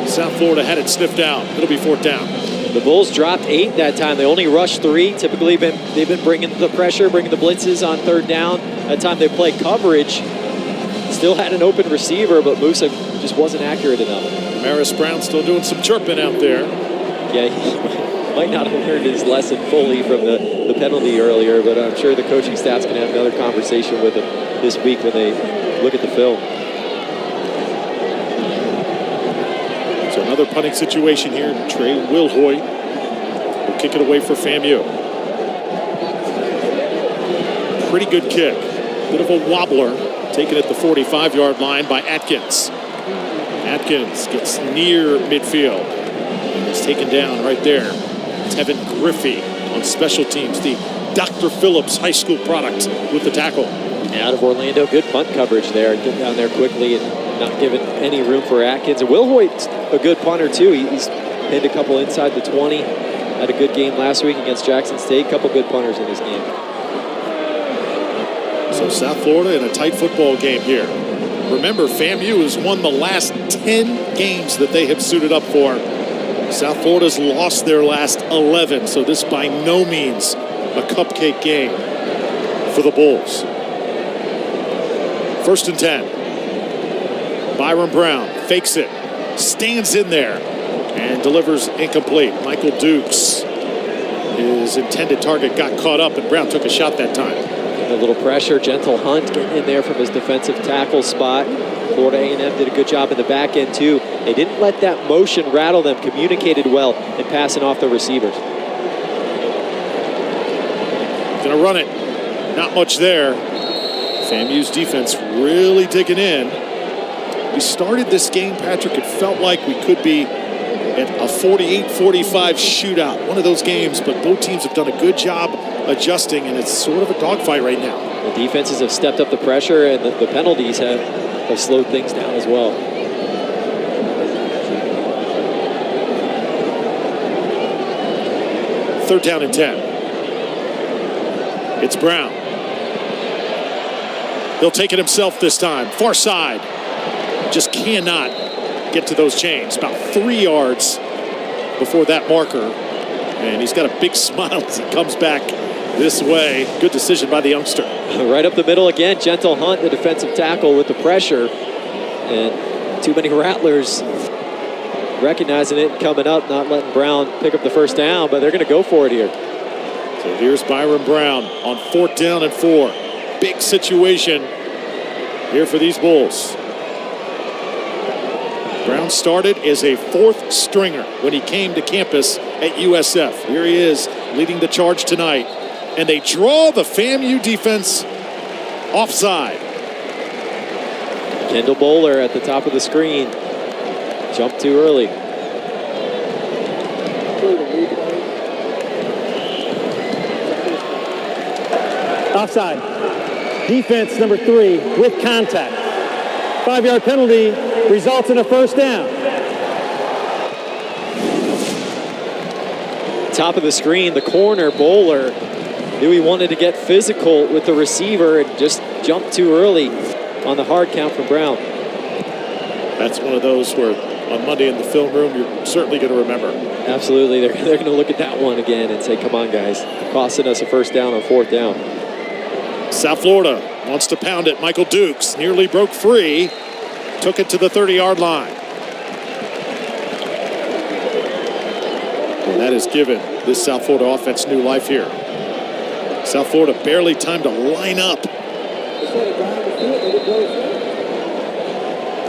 South Florida had it sniffed out. It'll be fourth down. The Bulls dropped 8 that time. They only rushed 3. Typically, they've been bringing the pressure, bringing the blitzes on third down. That time they played coverage. Still had an open receiver, but Musa just wasn't accurate enough. Maris Brown still doing some chirping out there. Yeah, he might not have learned his lesson fully from the penalty earlier, but I'm sure the coaching staff's going to have another conversation with him this week when they look at the film. So another punting situation here. Trey Wilhoit will kick it away for FAMU. Pretty good kick. Bit of a wobbler. Taken at the 45-yard line by Atkins. Atkins gets near midfield. And is taken down right there. Tevin Griffey on special teams. The Dr. Phillips High School product with the tackle. Out of Orlando, good punt coverage there. Get down there quickly and not giving any room for Atkins. And Wilhoit's a good punter, too. He's pinned a couple inside the 20. Had a good game last week against Jackson State. Couple good punters in this game. So South Florida in a tight football game here. Remember, FAMU has won the last 10 games that they have suited up for. South Florida's lost their last 11, so this by no means a cupcake game for the Bulls. 1st and 10. Byron Brown fakes it, stands in there, and delivers incomplete. Michael Dukes, his intended target, got caught up, and Brown took a shot that time. A little pressure. Gentle Hunt getting in there from his defensive tackle spot. Florida A&M did a good job in the back end, too. They didn't let that motion rattle them, communicated well in passing off the receivers. Gonna run it. Not much there. FAMU's defense really digging in. we started this game, Patrick, it felt like we could be at a 48-45 shootout. One of those games, but both teams have done a good job adjusting, and it's sort of a dogfight right now. The defenses have stepped up the pressure, and the penalties have slowed things down as well. Third down and 10. It's Brown. He'll take it himself this time. Far side. Just cannot get to those chains. About 3 yards before that marker. And he's got a big smile as he comes back this way. Good decision by the youngster. Right up the middle again. Gentle Hunt, the defensive tackle, with the pressure. And too many Rattlers recognizing it and coming up, not letting Brown pick up the first down, but they're going to go for it here. So here's Byron Brown on 4th down and 4. Big situation here for these Bulls. Brown started as a 4th stringer when he came to campus at USF. Here he is leading the charge tonight. And they draw the FAMU defense offside. Kendall Bowler at the top of the screen. Jumped too early. Offside. Defense number 3 with contact. 5-yard penalty results in a first down. Top of the screen, the corner, Bowler, knew he wanted to get physical with the receiver and just jumped too early on the hard count from Brown. That's one of those where on Monday in the film room, you're certainly going to remember. Absolutely. They're going to look at that one again and say, come on, guys. Costing us a first down on 4th down. South Florida wants to pound it. Michael Dukes nearly broke free. Took it to the 30-yard line. And that has given this South Florida offense new life here. South Florida barely time to line up.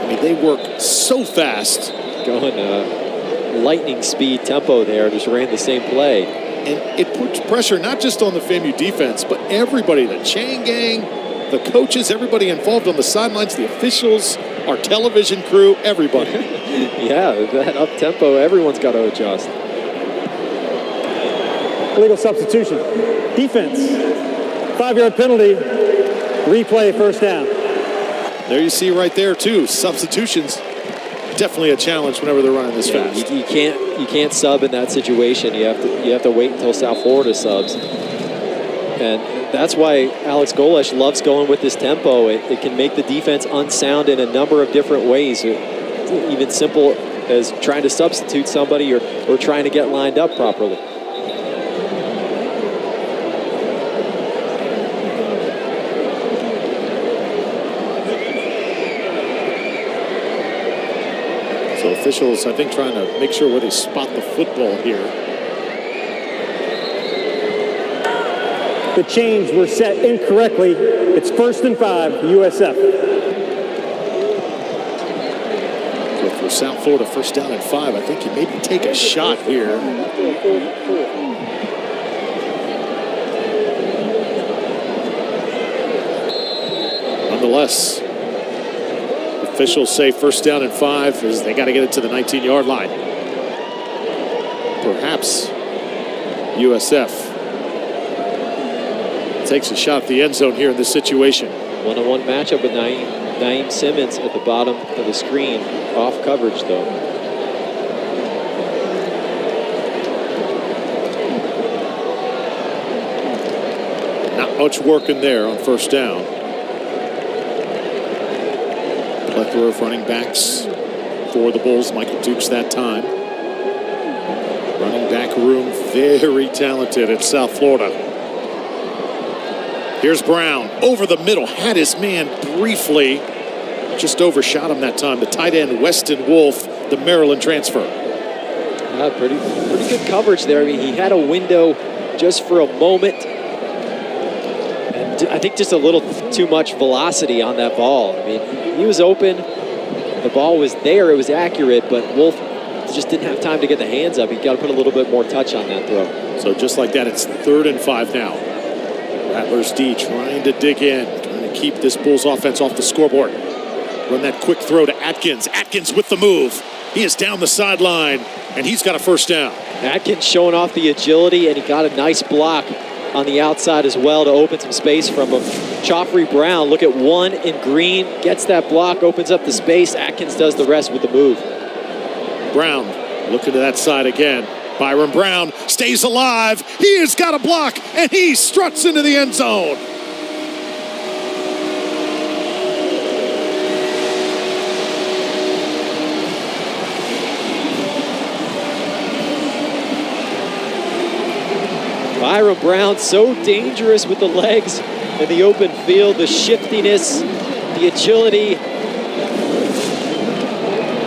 I mean, they work so fast. Going lightning speed tempo there, just ran the same play. And it puts pressure not just on the FAMU defense, but everybody, the chain gang, the coaches, everybody involved on the sidelines, the officials, our television crew, everybody. Yeah, that up tempo, everyone's got to adjust. Illegal substitution. Defense. 5-yard penalty. Replay first down. There you see right there too. Substitutions, definitely a challenge whenever they're running this fast. You can't sub in that situation. You have to wait until South Florida subs. And that's why Alex Golesh loves going with this tempo. It can make the defense unsound in a number of different ways. Even simple as trying to substitute somebody or trying to get lined up properly. So officials, I think, trying to make sure where they spot the football here. The chains were set incorrectly. It's 1st and 5, USF. So for South Florida, 1st down and 5, I think you maybe take a shot here. Nonetheless, officials say 1st down and 5 as they got to get it to the 19-yard line. Perhaps USF takes a shot at the end zone here in this situation. One-on-one matchup with Naeem Simmons at the bottom of the screen. Off coverage, though. Not much work in there on 1st down. Plethora of running backs for the Bulls. Michael Dukes that time. Running back room very talented at South Florida. Here's Brown over the middle, had his man briefly, just overshot him that time. The tight end Weston Wolf, the Maryland transfer. Pretty good coverage there. I mean, he had a window just for a moment. And I think just a little too much velocity on that ball. I mean, he was open. The ball was there. It was accurate, but Wolf just didn't have time to get the hands up. He got to put a little bit more touch on that throw. So just like that, it's 3rd and 5 now. Rattlers D trying to dig in, trying to keep this Bulls offense off the scoreboard. Run that quick throw to Atkins. Atkins with the move. He is down the sideline, and he's got a first down. Atkins showing off the agility, and he got a nice block on the outside as well to open some space from him. Joffrey Brown, look at one in green, gets that block, opens up the space. Atkins does the rest with the move. Brown looking to that side again. Byron Brown stays alive. He has got a block, and he struts into the end zone. Byron Brown, so dangerous with the legs in the open field, the shiftiness, the agility.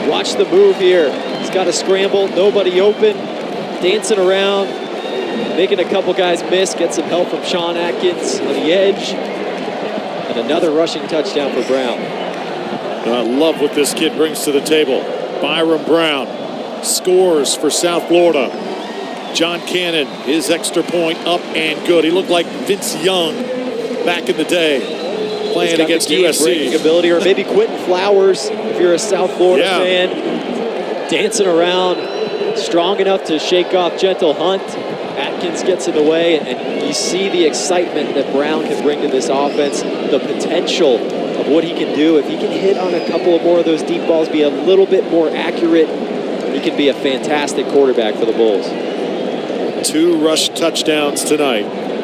Watch the move here. He's got a scramble, nobody open, dancing around, making a couple guys miss, get some help from Sean Atkins on the edge, and another rushing touchdown for Brown. I love what this kid brings to the table. Byron Brown scores for South Florida. John Cannon, his extra point up and good. He looked like Vince Young back in the day playing against USC. Ability, or maybe Quentin Flowers, if you're a South Florida fan, dancing around, strong enough to shake off Gentle Hunt. Atkins gets in the way, and you see the excitement that Brown can bring to this offense, the potential of what he can do. If he can hit on a couple of more of those deep balls, be a little bit more accurate, he can be a fantastic quarterback for the Bulls. 2 rush touchdowns tonight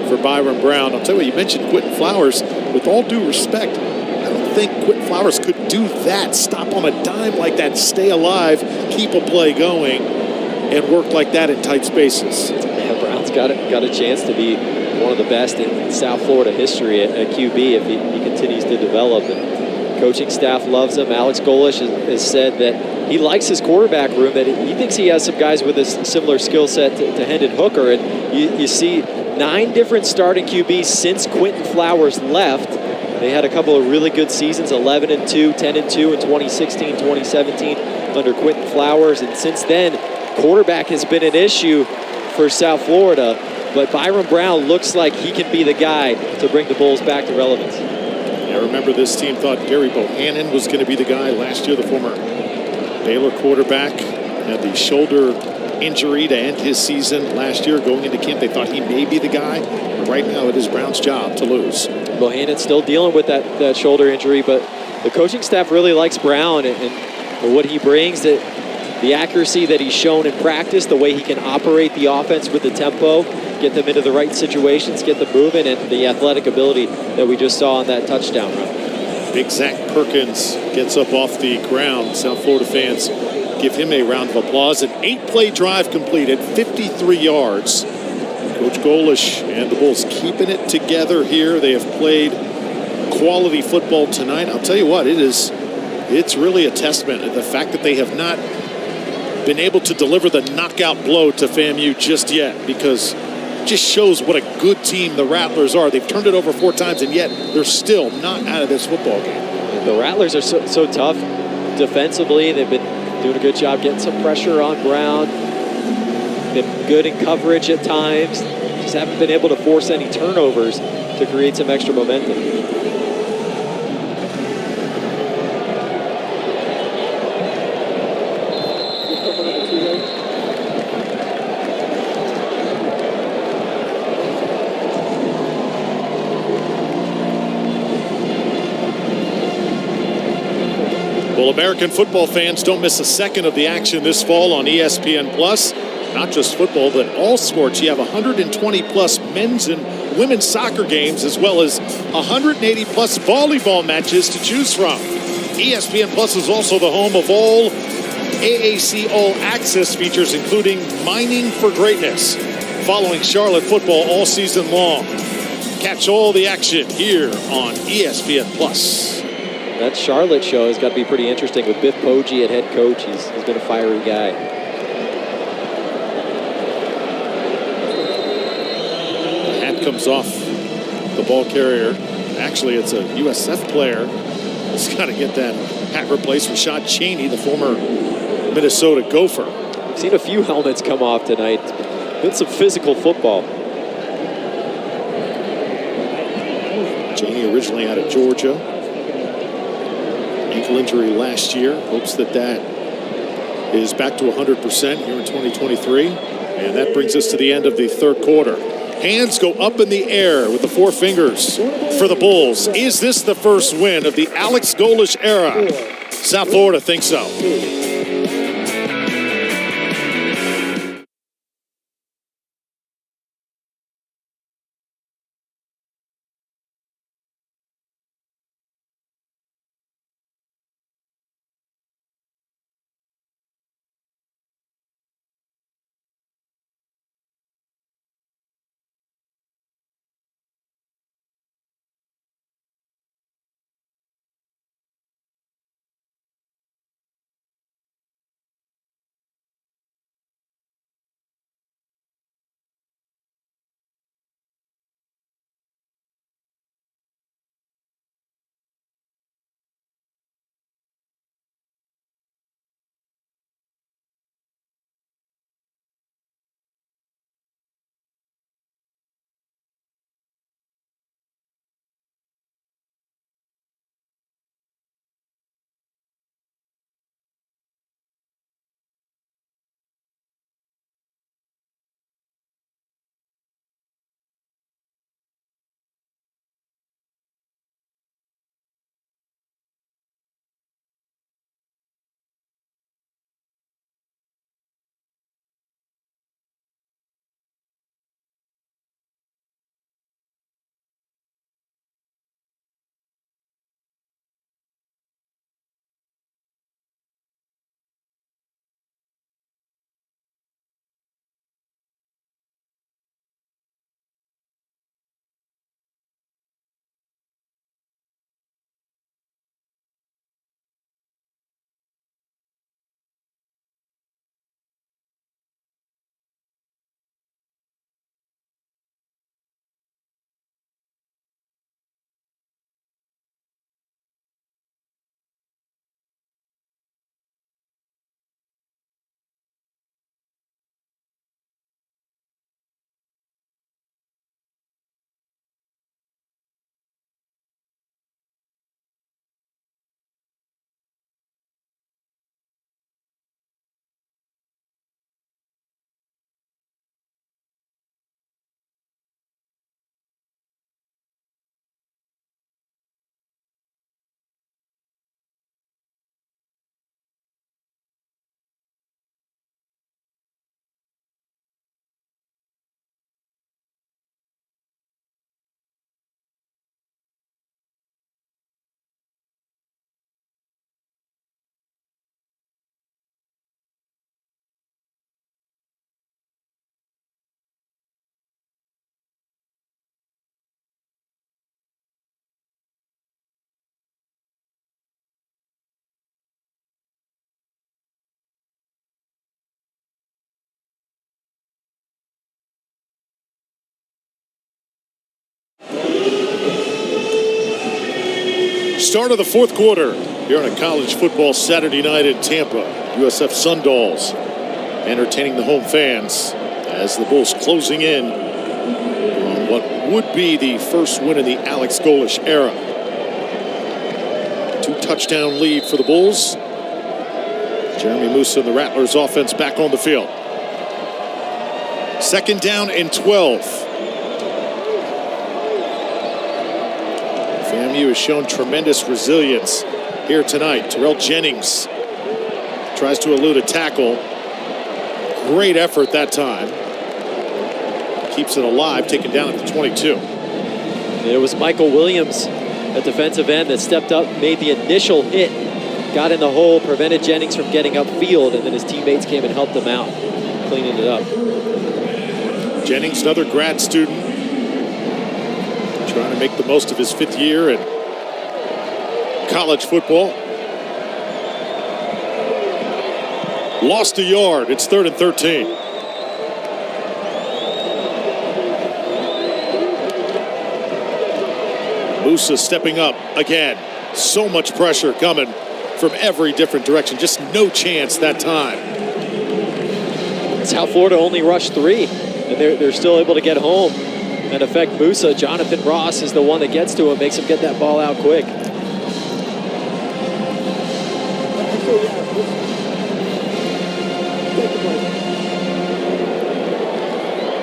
for Byron Brown. I'll tell you what, you mentioned Quentin Flowers. With all due respect, I don't think Quentin Flowers could do that. Stop on a dime like that, stay alive, keep a play going, and work like that in tight spaces. Yeah, Brown's got a chance to be one of the best in South Florida history at QB if he continues to develop. And coaching staff loves him. Alex Golish has said that he likes his quarterback room, that he thinks he has some guys with a similar skill set to Hendon Hooker. And you see 9 different starting QBs since Quentin Flowers left. They had a couple of really good seasons, 11-2, 10-2 in 2016, 2017 under Quentin Flowers. And since then, quarterback has been an issue for South Florida. But Byron Brown looks like he can be the guy to bring the Bulls back to relevance. I remember this team thought Gary Bohannon was going to be the guy last year, the former Baylor quarterback. Had the shoulder injury to end his season last year. Going into camp, they thought he may be the guy. But right now, it is Brown's job to lose. Bohannon's still dealing with that shoulder injury, but the coaching staff really likes Brown and what he brings, the accuracy that he's shown in practice, the way he can operate the offense with the tempo, get them into the right situations, get them moving, and the athletic ability that we just saw on that touchdown run. Big Zach Perkins gets up off the ground. South Florida fans give him a round of applause. An 8-play drive completed, 53 yards. Coach Golish and the Bulls keeping it together here. They have played quality football tonight. I'll tell you what, it's really a testament to the fact that they have not been able to deliver the knockout blow to FAMU just yet, because it just shows what a good team the Rattlers are. They've turned it over 4 times, and yet they're still not out of this football game. The Rattlers are so tough defensively. They've been doing a good job getting some pressure on Brown. Been good in coverage at times. Just haven't been able to force any turnovers to create some extra momentum. Well, American football fans, don't miss a second of the action this fall on ESPN+. Not just football, but all sports. You have 120-plus men's and women's soccer games, as well as 180-plus volleyball matches to choose from. ESPN Plus is also the home of all AAC All Access features, including Mining for Greatness, following Charlotte football all season long. Catch all the action here on ESPN Plus. That Charlotte show has got to be pretty interesting with Biff Poggi at head coach. He's been a fiery guy. The hat comes off the ball carrier. Actually, it's a USF player. He's got to get that hat replaced. Rashad Cheney, the former Minnesota Gopher. We've seen a few helmets come off tonight. Been some physical football. Cheney originally out of Georgia. Ankle injury last year. Hopes that is back to 100% here in 2023. And that brings us to the end of the third quarter. Hands go up in the air with the four fingers for the Bulls. Is this the first win of the Alex Golesh era? South Florida thinks so. Start of the fourth quarter here on a college football Saturday night in Tampa. USF Sun Dolls entertaining the home fans as the Bulls closing in on what would be the first win in the Alex Golesh era. 2-touchdown lead for the Bulls. Jeremy Musa and the Rattlers offense back on the field. Second down and 12. FAMU has shown tremendous resilience here tonight. Terrell Jennings tries to elude a tackle. Great effort that time. Keeps it alive, taken down at the 22. It was Michael Williams, a defensive end, that stepped up, made the initial hit, got in the hole, prevented Jennings from getting upfield, and then his teammates came and helped him out, cleaning it up. Jennings, another grad student, trying to make the most of his fifth year in college football. Lost a yard. It's 3rd and 13. Musa stepping up again. So much pressure coming from every different direction. Just no chance that time. South Florida only rushed 3, and they're still able to get home and affect Musa. Jonathan Ross is the one that gets to him, makes him get that ball out quick.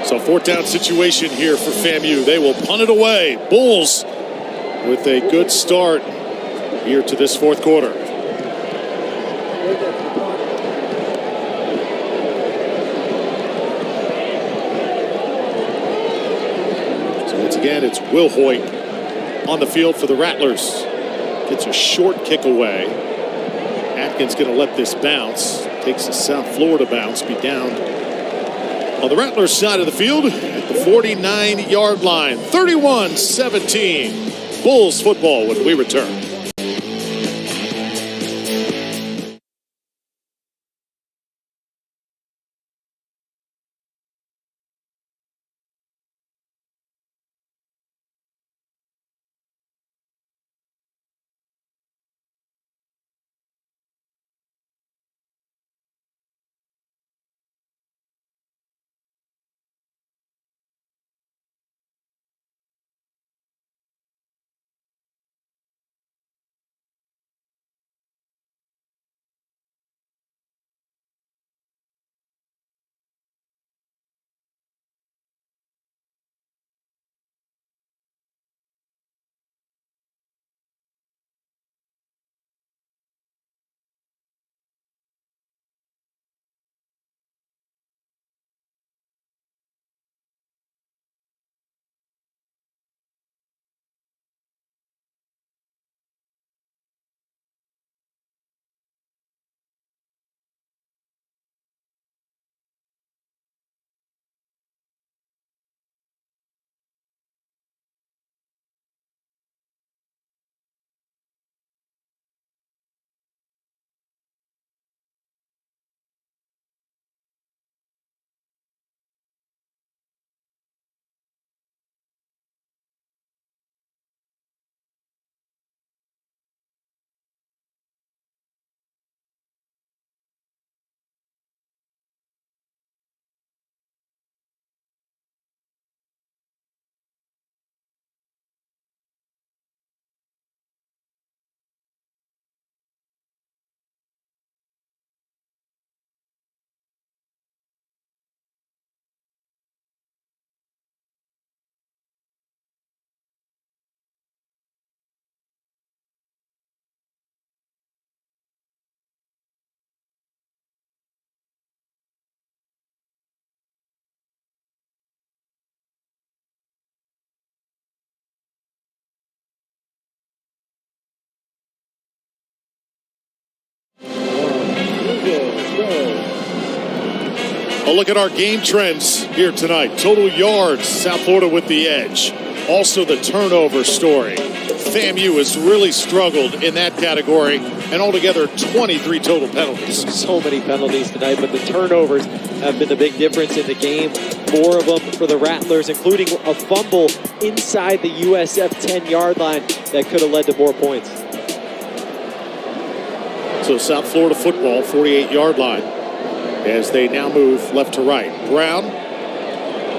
So 4th down situation here for FAMU. They will punt it away. Bulls with a good start here to this 4th quarter. So once again, it's Will Hoyt on the field for the Rattlers. Gets a short kick away. Atkins going to let this bounce. Takes the South Florida bounce. Be down on the Rattlers side of the field at the 49-yard line. 31-17. Bulls football when we return. A look at our game trends here tonight. Total yards, South Florida with the edge. Also the turnover story. FAMU has really struggled in that category, and altogether 23 total penalties. So many penalties tonight, but the turnovers have been the big difference in the game. 4 of them for the Rattlers, including a fumble inside the USF 10-yard line that could have led to more points. So South Florida football, 48-yard line, as they now move left to right. Brown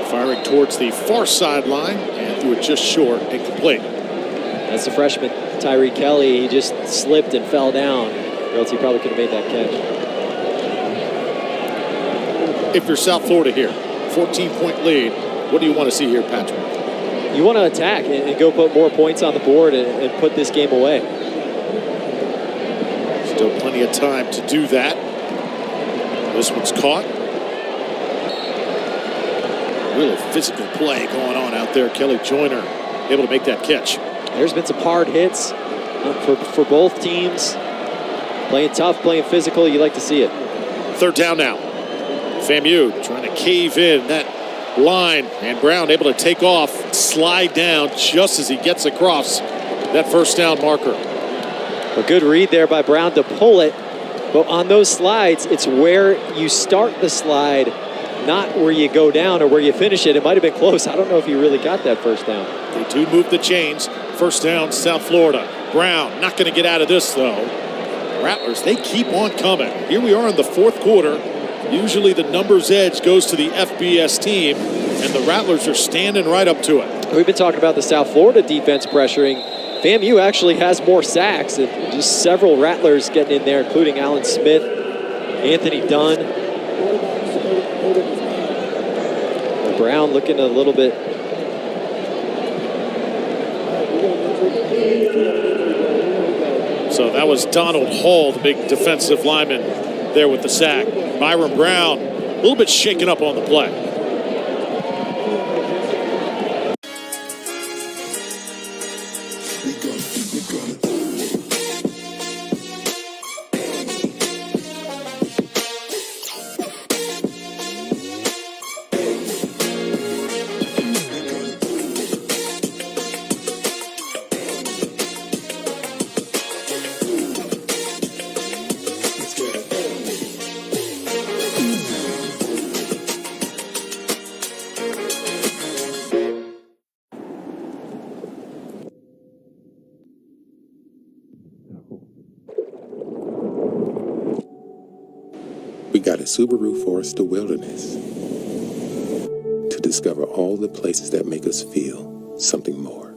firing towards the far sideline and threw it just short and complete. That's the freshman, Tyree Kelly. He just slipped and fell down, or else he probably could have made that catch. If you're South Florida here, 14-point lead, what do you want to see here, Patrick? You want to attack and go put more points on the board and put this game away. Still plenty of time to do that. This one's caught. Really physical play going on out there. Kelly Joyner able to make that catch. There's been some hard hits for both teams. Playing tough, playing physical. You like to see it. 3rd down now. FAMU trying to cave in that line, and Brown able to take off, slide down just as he gets across that 1st down marker. A good read there by Brown to pull it. But on those slides, it's where you start the slide, not where you go down or where you finish it. It might have been close. I don't know if he really got that 1st down. They do move the chains. 1st down, South Florida. Brown not going to get out of this, though. Rattlers, they keep on coming. Here we are in the 4th quarter. Usually the numbers edge goes to the FBS team, and the Rattlers are standing right up to it. We've been talking about the South Florida defense pressuring FAMU actually has more sacks, and just several Rattlers getting in there, including Alan Smith, Anthony Dunn. Brown looking a little bit. So that was Donald Hall, the big defensive lineman, there with the sack. Byron Brown, a little bit shaken up on the play. We got a Subaru Forester Wilderness to discover all the places that make us feel something more.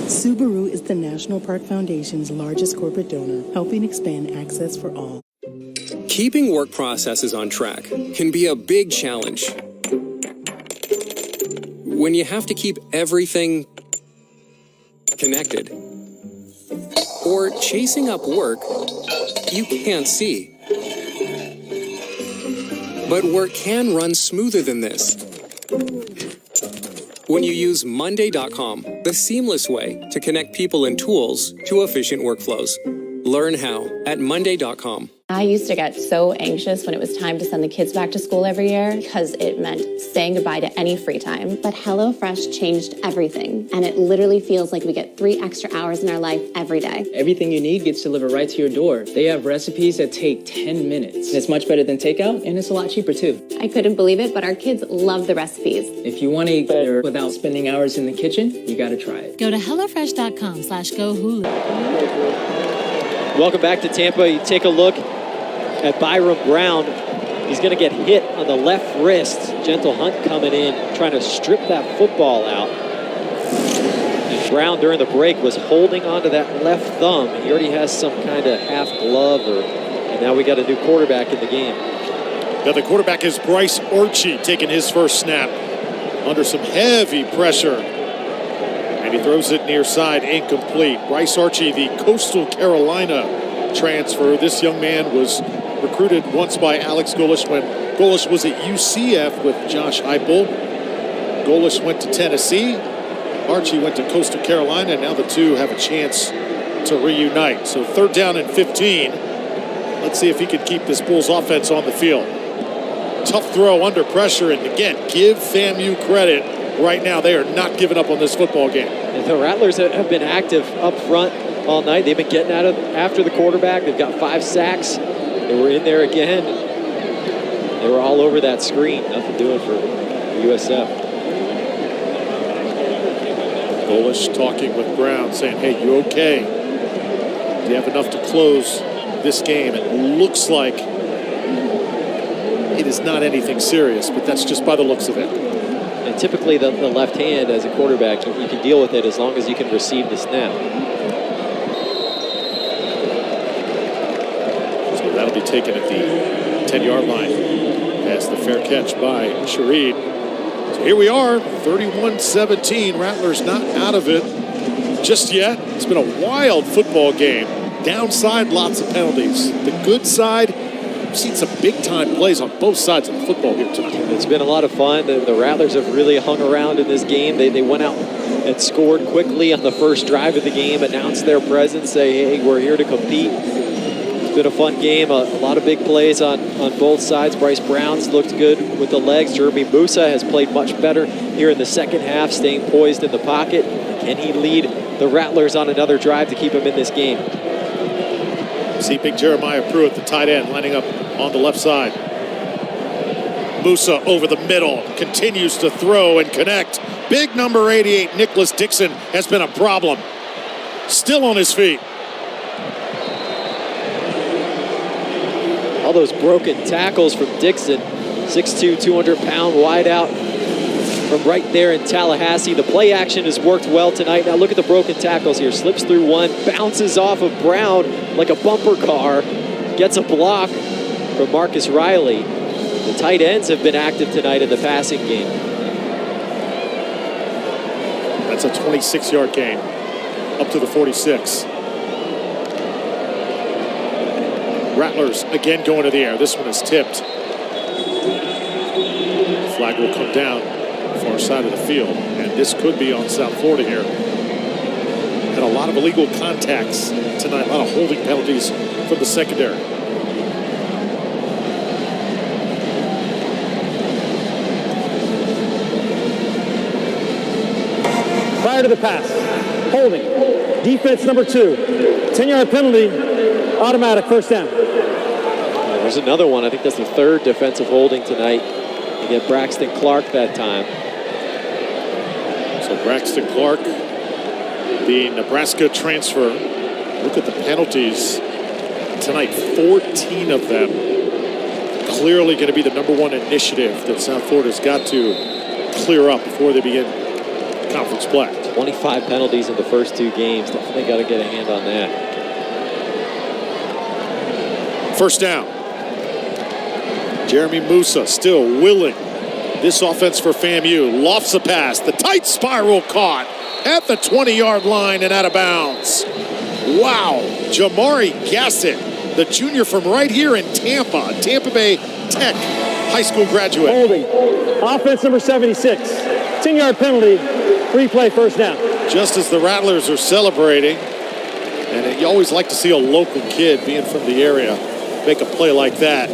Subaru is the National Park Foundation's largest corporate donor, helping expand access for all. Keeping work processes on track can be a big challenge. When you have to keep everything connected, or chasing up work you can't see. But work can run smoother than this when you use Monday.com, the seamless way to connect people and tools to efficient workflows. Learn how at Monday.com. I used to get so anxious when it was time to send the kids back to school every year because it meant saying goodbye to any free time. But HelloFresh changed everything, and it literally feels like we get 3 extra hours in our life every day. Everything you need gets delivered right to your door. They have recipes that take 10 minutes. It's much better than takeout, and it's a lot cheaper too. I couldn't believe it, but our kids love the recipes. If you want to eat better without spending hours in the kitchen, you got to try it. Go to HelloFresh.com/GoHulu. Welcome back to Tampa. You take a look at Byron Brown. He's going to get hit on the left wrist. Gentle Hunt coming in, trying to strip that football out. And Brown, during the break, was holding onto that left thumb. He already has some kind of half glove, and now we got a new quarterback in the game. Now the quarterback is Bryce Archie, taking his first snap under some heavy pressure. And he throws it near side, incomplete. Bryce Archie, the Coastal Carolina transfer. This young man was recruited once by Alex Golesh when Golesh was at UCF with Josh Heupel. Golesh went to Tennessee. Archie went to Coastal Carolina, and now the two have a chance to reunite. So 3rd down and 15. Let's see if he can keep this Bulls offense on the field. Tough throw under pressure, and again, give FAMU credit. Right now, they are not giving up on this football game. And the Rattlers have been active up front all night. They've been getting after the quarterback. They've got 5 sacks. They were in there again. They were all over that screen. Nothing doing for USF. Golesh talking with Brown, saying, hey, you okay? Do you have enough to close this game? It looks like it is not anything serious, but that's just by the looks of it. And typically the left hand as a quarterback, you can deal with it as long as you can receive the snap. So that'll be taken at the 10-yard line as the fair catch by Shareed. So here we are, 31-17. Rattlers not out of it just yet. It's been a wild football game. Downside, lots of penalties. The good side, we've seen some big-time plays on both sides of the football here tonight. It's been a lot of fun. The Rattlers have really hung around in this game. They went out and scored quickly on the first drive of the game, announced their presence, say, hey, we're here to compete. It's been a fun game. A lot of big plays on both sides. Bryce Brown's looked good with the legs. Jeremy Musa has played much better here in the second half, staying poised in the pocket. Can he lead the Rattlers on another drive to keep him in this game? See big Jeremiah Pruitt, the tight end, lining up on the left side. Musa over the middle, continues to throw and connect. Big number 88, Nicholas Dixon, has been a problem. Still on his feet. All those broken tackles from Dixon. 6'2", 200-pound wideout from right there in Tallahassee. The play action has worked well tonight. Now look at the broken tackles here. Slips through one, bounces off of Brown like a bumper car. Gets a block from Marcus Riley. The tight ends have been active tonight in the passing game. That's a 26-yard gain up to the 46. Rattlers again going to the air. This one is tipped. Flag will come down far side of the field, and this could be on South Florida here. Had a lot of illegal contacts tonight, a lot of holding penalties from the secondary. Prior to the pass, holding, defense number 2, 10-yard penalty, automatic first down. There's another one. I think that's the third defensive holding tonight. You get Braxton Clark that time. So Braxton Clark, the Nebraska transfer. Look at the penalties tonight, 14 of them. Clearly going to be the #1 initiative that South Florida's got to clear up before they begin conference play. 25 penalties in the first 2 games. Definitely got to get a hand on that. First down. Jeremy Musa still willing. This offense for FAMU lofts a pass. The tight spiral caught at the 20-yard line and out of bounds. Wow. Jamari Gassett, the junior from right here in Tampa Bay Tech high school graduate. Holding. Offense number 76. 10-yard penalty. Replay first down. Just as the Rattlers are celebrating, and you always like to see a local kid being from the area make a play like that,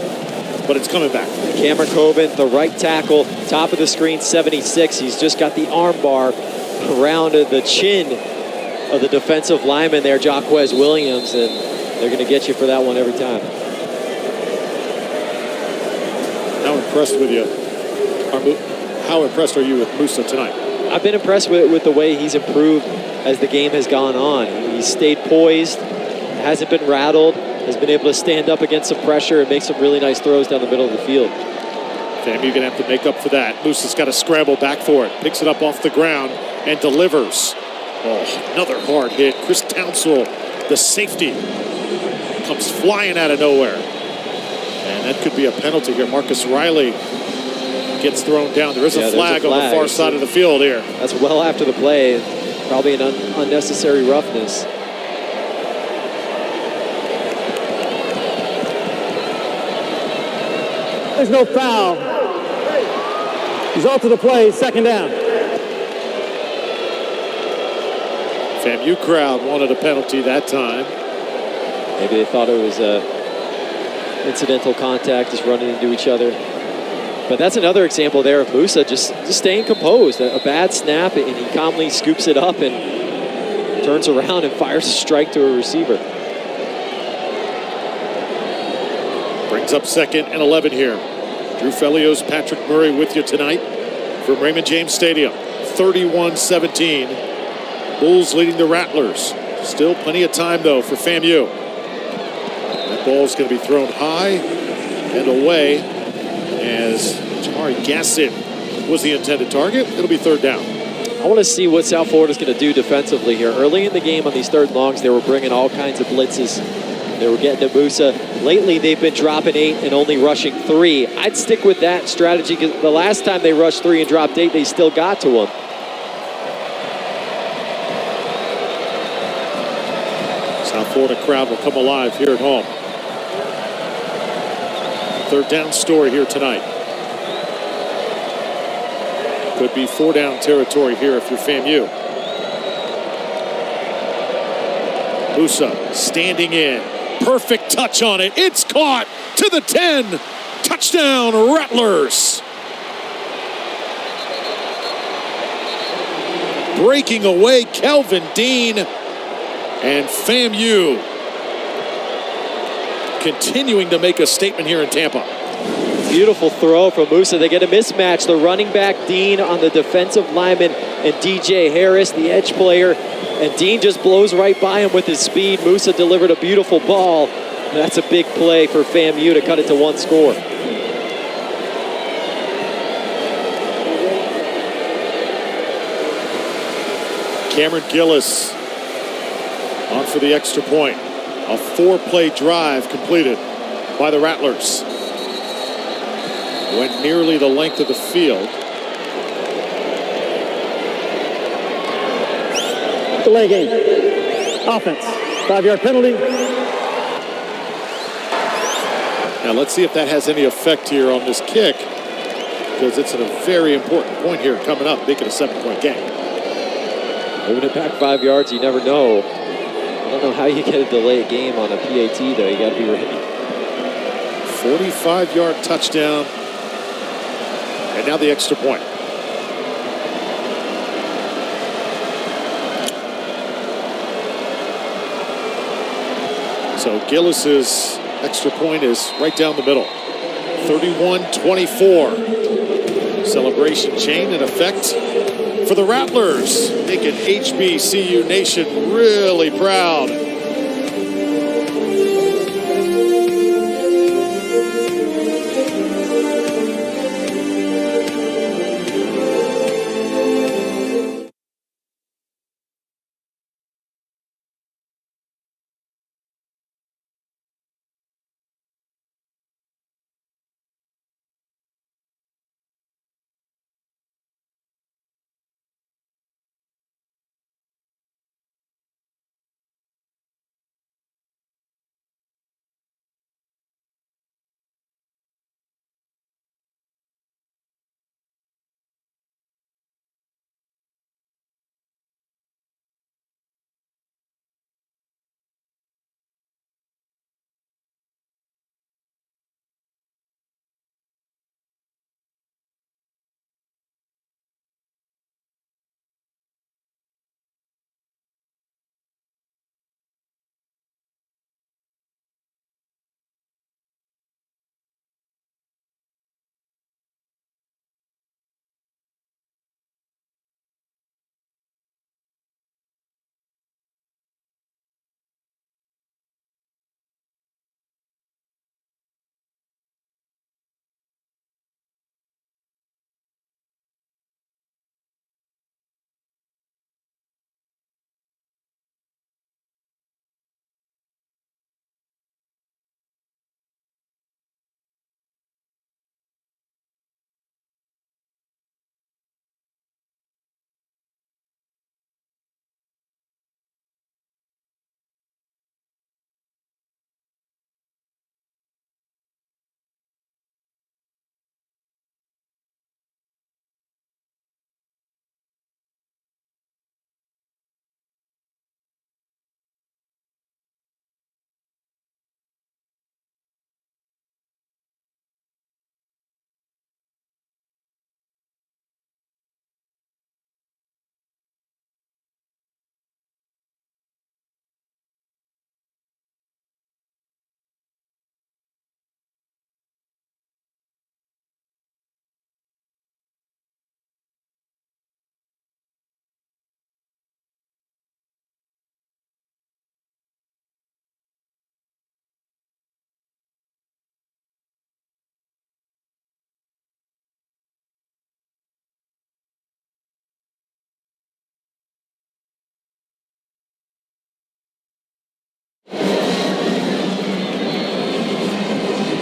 but it's coming back. Cameron Coben, the right tackle, top of the screen, 76. He's just got the arm bar around the chin of the defensive lineman there, Jaquez Williams, and they're going to get you for that one every time. How impressed with you? How impressed are you with Musa tonight? I've been impressed with the way he's improved as the game has gone on. He's stayed poised, hasn't been rattled, has been able to stand up against some pressure and make some really nice throws down the middle of the field. FAMU going to have to make up for that. Musa's got to scramble back for it. Picks it up off the ground and delivers. Oh, another hard hit. Chris Townsell, the safety, comes flying out of nowhere. And that could be a penalty here. Marcus Riley gets thrown down. There is a flag on the far side of the field here. That's well after the play. Probably an unnecessary roughness. There's no foul. Result of the play, second down. FAMU crowd wanted a penalty that time. Maybe they thought it was incidental contact, just running into each other. But that's another example there of Musa just staying composed. A bad snap, and he calmly scoops it up and turns around and fires a strike to a receiver. Brings up 2nd and 11 here. Drew Felios, Patrick Murray with you tonight from Raymond James Stadium. 31-17. Bulls leading the Rattlers. Still plenty of time, though, for FAMU. That ball's going to be thrown high and away as Jamari Gassett was the intended target. It'll be third down. I want to see what South Florida's going to do defensively here. Early in the game on these third longs, they were bringing all kinds of blitzes. They were getting to Musa. Lately, they've been dropping 8 and only rushing 3. I'd stick with that strategy because the last time they rushed 3 and dropped 8, they still got to him. South Florida crowd will come alive here at home. Third down story here tonight. Could be 4-down territory here if you're FAMU. Musa standing in. Perfect touch on it. It's caught to the 10. Touchdown, Rattlers. Breaking away, Kelvin Dean. And FAMU continuing to make a statement here in Tampa. Beautiful throw from Musa. They get a mismatch. The running back, Dean, on the defensive lineman, and DJ Harris, the edge player. And Dean just blows right by him with his speed. Musa delivered a beautiful ball. That's a big play for FAMU to cut it to 1 score. Cameron Gillis on for the extra point. A 4-play drive completed by the Rattlers. Went nearly the length of the field. Delay game. Offense. 5-yard penalty. Now let's see if that has any effect here on this kick, because it's at a very important point here coming up, making a 7-point game. Moving it back 5 yards, you never know. I don't know how you get a delayed game on a PAT, though. You got to be ready. 45-yard touchdown. And now the extra point. So Gillis's extra point is right down the middle. 31-24. Celebration chain in effect for the Rattlers, making HBCU Nation really proud.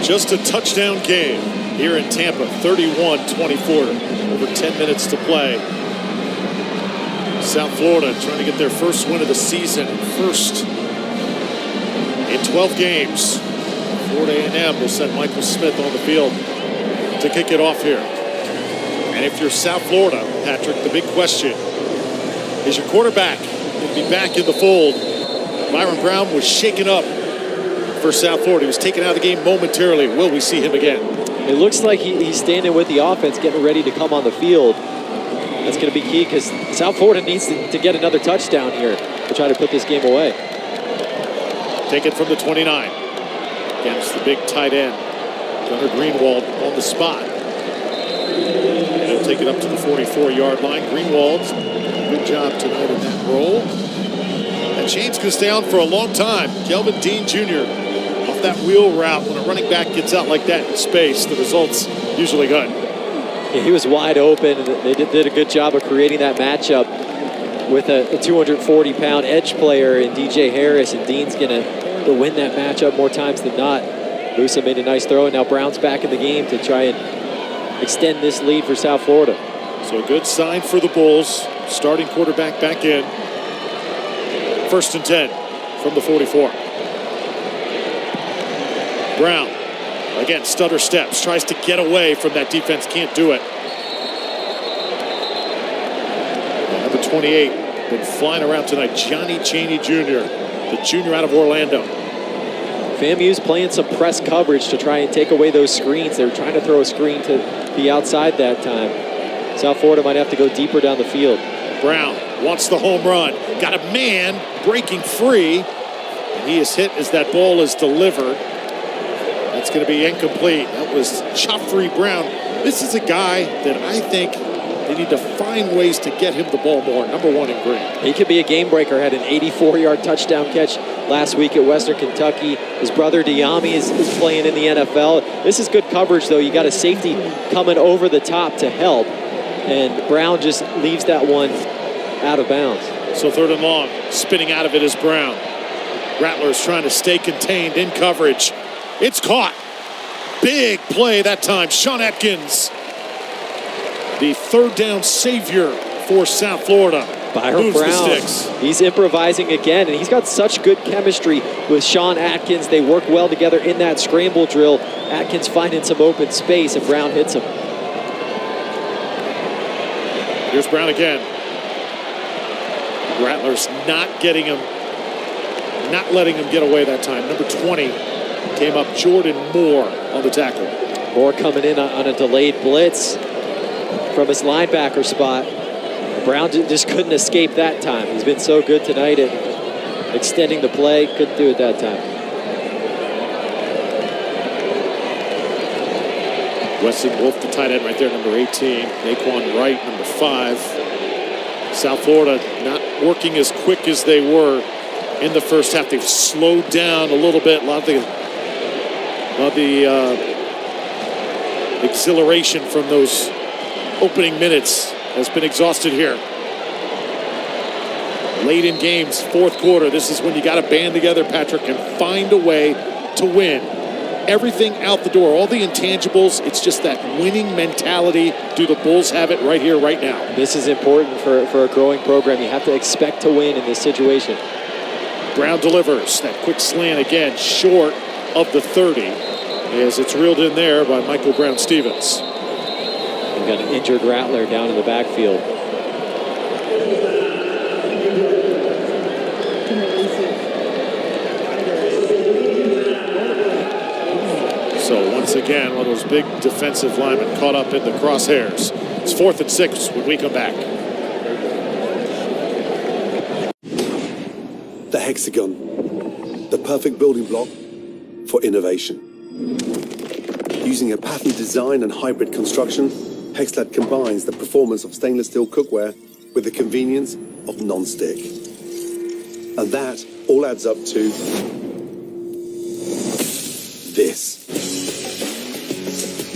Just a touchdown game here in Tampa, 31-24, over 10 minutes to play. South Florida trying to get their first win of the season, first in 12 games. Florida A&M will send Michael Smith on the field to kick it off here. And if you're South Florida, Patrick, the big question is your quarterback will be back in the fold. Byron Brown was shaken up for South Florida. He was taken out of the game momentarily. Will we see him again? It looks like he's standing with the offense, getting ready to come on the field. That's going to be key because South Florida needs to get another touchdown here to try to put this game away. Take it from the 29 against the big tight end, Gunnar Greenwald on the spot. And he'll take it up to the 44-yard line. Greenwald's good job tonight in that role. And chain's going to stay on for a long time. Kelvin Dean Jr. off that wheel route, when a running back gets out like that in space, the result's usually good. Yeah, he was wide open, and they did a good job of creating that matchup with a 240-pound edge player in DJ Harris, and Dean's going to win that matchup more times than not. Musa made a nice throw, and now Brown's back in the game to try and extend this lead for South Florida. So a good sign for the Bulls. Starting quarterback back in. 1st and 10 from the 44. Brown, again, stutter steps, tries to get away from that defense, can't do it. Number 28, been flying around tonight, Johnny Chaney Jr., the junior out of Orlando. FAMU's playing some press coverage to try and take away those screens. They were trying to throw a screen to the outside that time. South Florida might have to go deeper down the field. Brown wants the home run. Got a man breaking free. And he is hit as that ball is delivered. That's going to be incomplete. That was Joffrey Brown. This is a guy that I think they need to find ways to get him the ball more. Number 1 in green. He could be a game breaker. Had an 84-yard touchdown catch last week at Western Kentucky. His brother Diami is playing in the NFL. This is good coverage, though. You got a safety coming over the top to help. And Brown just leaves that one out of bounds. So 3rd and long. Spinning out of it is Brown. Rattlers trying to stay contained in coverage. It's caught. Big play that time. Sean Atkins, the 3rd down savior for South Florida. Byron Brown, he's improvising again, and he's got such good chemistry with Sean Atkins. They work well together in that scramble drill. Atkins finding some open space, and Brown hits him. Here's Brown again. Rattlers not getting him, not letting him get away that time. Number 20 came up, Jordan Moore on the tackle. Moore coming in on a delayed blitz from his linebacker spot. Brown just couldn't escape that time. He's been so good tonight at extending the play. Couldn't do it that time. Weston Wolf, the tight end right there, number 18. Naquan Wright, number 5. South Florida not working as quick as they were in the first half. They've slowed down a little bit. A lot of the exhilaration from those opening minutes has been exhausted here. Late in games, 4th quarter, this is when you got to band together, Patrick, and find a way to win. Everything out the door, all the intangibles, it's just that winning mentality. Do the Bulls have it right here, right now? This is important for a growing program. You have to expect to win in this situation. Brown delivers. That quick slant again, short of the 30, as it's reeled in there by Michael Brown-Stevens. We've got an injured Rattler down in the backfield. So once again, one of those big defensive linemen caught up in the crosshairs. It's 4th and 6 when we come back. The hexagon, the perfect building block for innovation. Using a patterned design and hybrid construction, Hexlad combines the performance of stainless steel cookware with the convenience of non-stick. And that all adds up to this.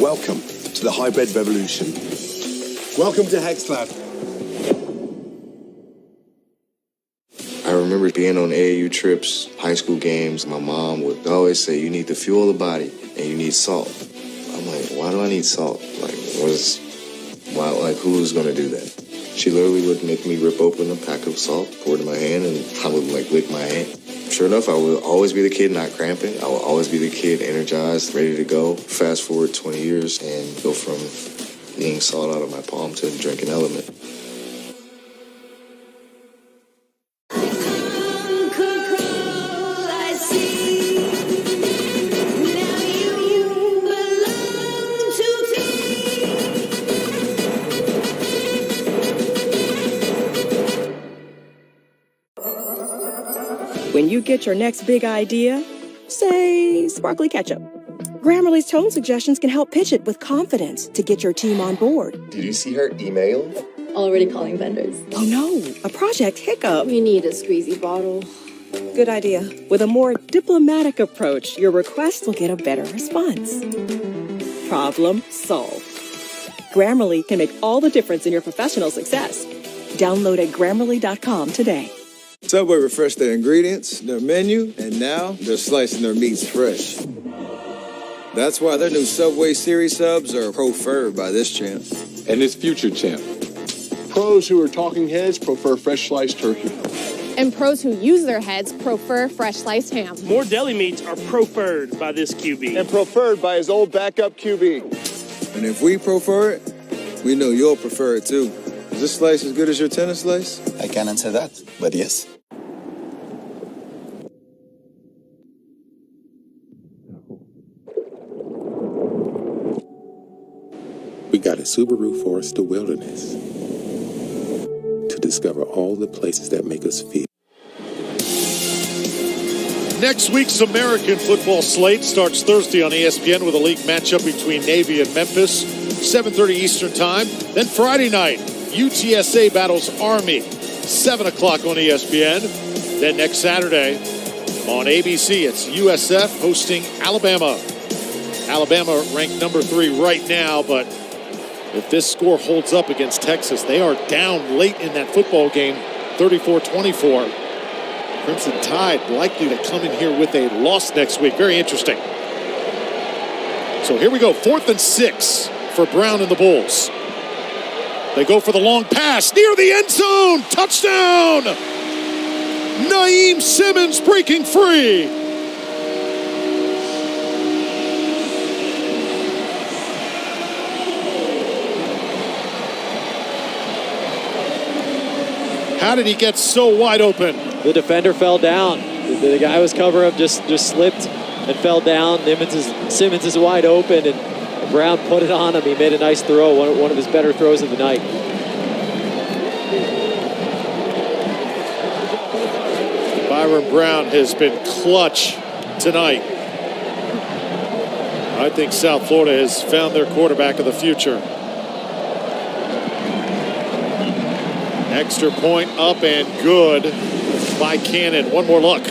Welcome to the hybrid revolution. Welcome to Hexlad. I remember being on AAU trips, high school games. My mom would always say, you need to fuel the body and you need salt. I'm like, why do I need salt? Who's gonna do that? She literally would make me rip open a pack of salt, pour it in my hand, and I would lick my hand. Sure enough, I will always be the kid not cramping. I will always be the kid energized, ready to go. Fast forward 20 years and go from being salt out of my palm to drinking Element. When you get your next big idea, say sparkly ketchup, Grammarly's tone suggestions can help pitch it with confidence to get your team on board. Did you see her email? Already calling vendors. Oh no, a project hiccup. We need a squeezy bottle. Good idea. With a more diplomatic approach, your request will get a better response. Problem solved. Grammarly can make all the difference in your professional success. Download at Grammarly.com today. Subway refreshed their ingredients, their menu, and now they're slicing their meats fresh. That's why their new Subway Series subs are preferred by this champ. And this future champ. Pros who are talking heads prefer fresh sliced turkey. And pros who use their heads prefer fresh sliced ham. More deli meats are preferred by this QB. And preferred by his old backup QB. And if we prefer it, we know you'll prefer it too. Is this slice as good as your tennis slice? I can't answer that, but yes. We got a Subaru Forester Wilderness to discover all the places that make us feel. Next week's American football slate starts Thursday on ESPN with a league matchup between Navy and Memphis, 7:30 Eastern Time. Then Friday night, UTSA battles Army, 7 o'clock on ESPN. Then next Saturday on ABC, it's USF hosting Alabama. Alabama ranked number 3 right now, but if this score holds up against Texas, they are down late in that football game, 34-24. Crimson Tide likely to come in here with a loss next week. Very interesting. So here we go, 4th and 6 for Brown and the Bulls. They go for the long pass near the end zone. Touchdown! Naeem Simmons breaking free. How did he get so wide open? The defender fell down. The guy was cover up, just slipped and fell down. Simmons is wide open, and Brown put it on him. He made a nice throw, one of his better throws of the night. Byron Brown has been clutch tonight. I think South Florida has found their quarterback of the future. Extra point up and good by Cannon. One more look.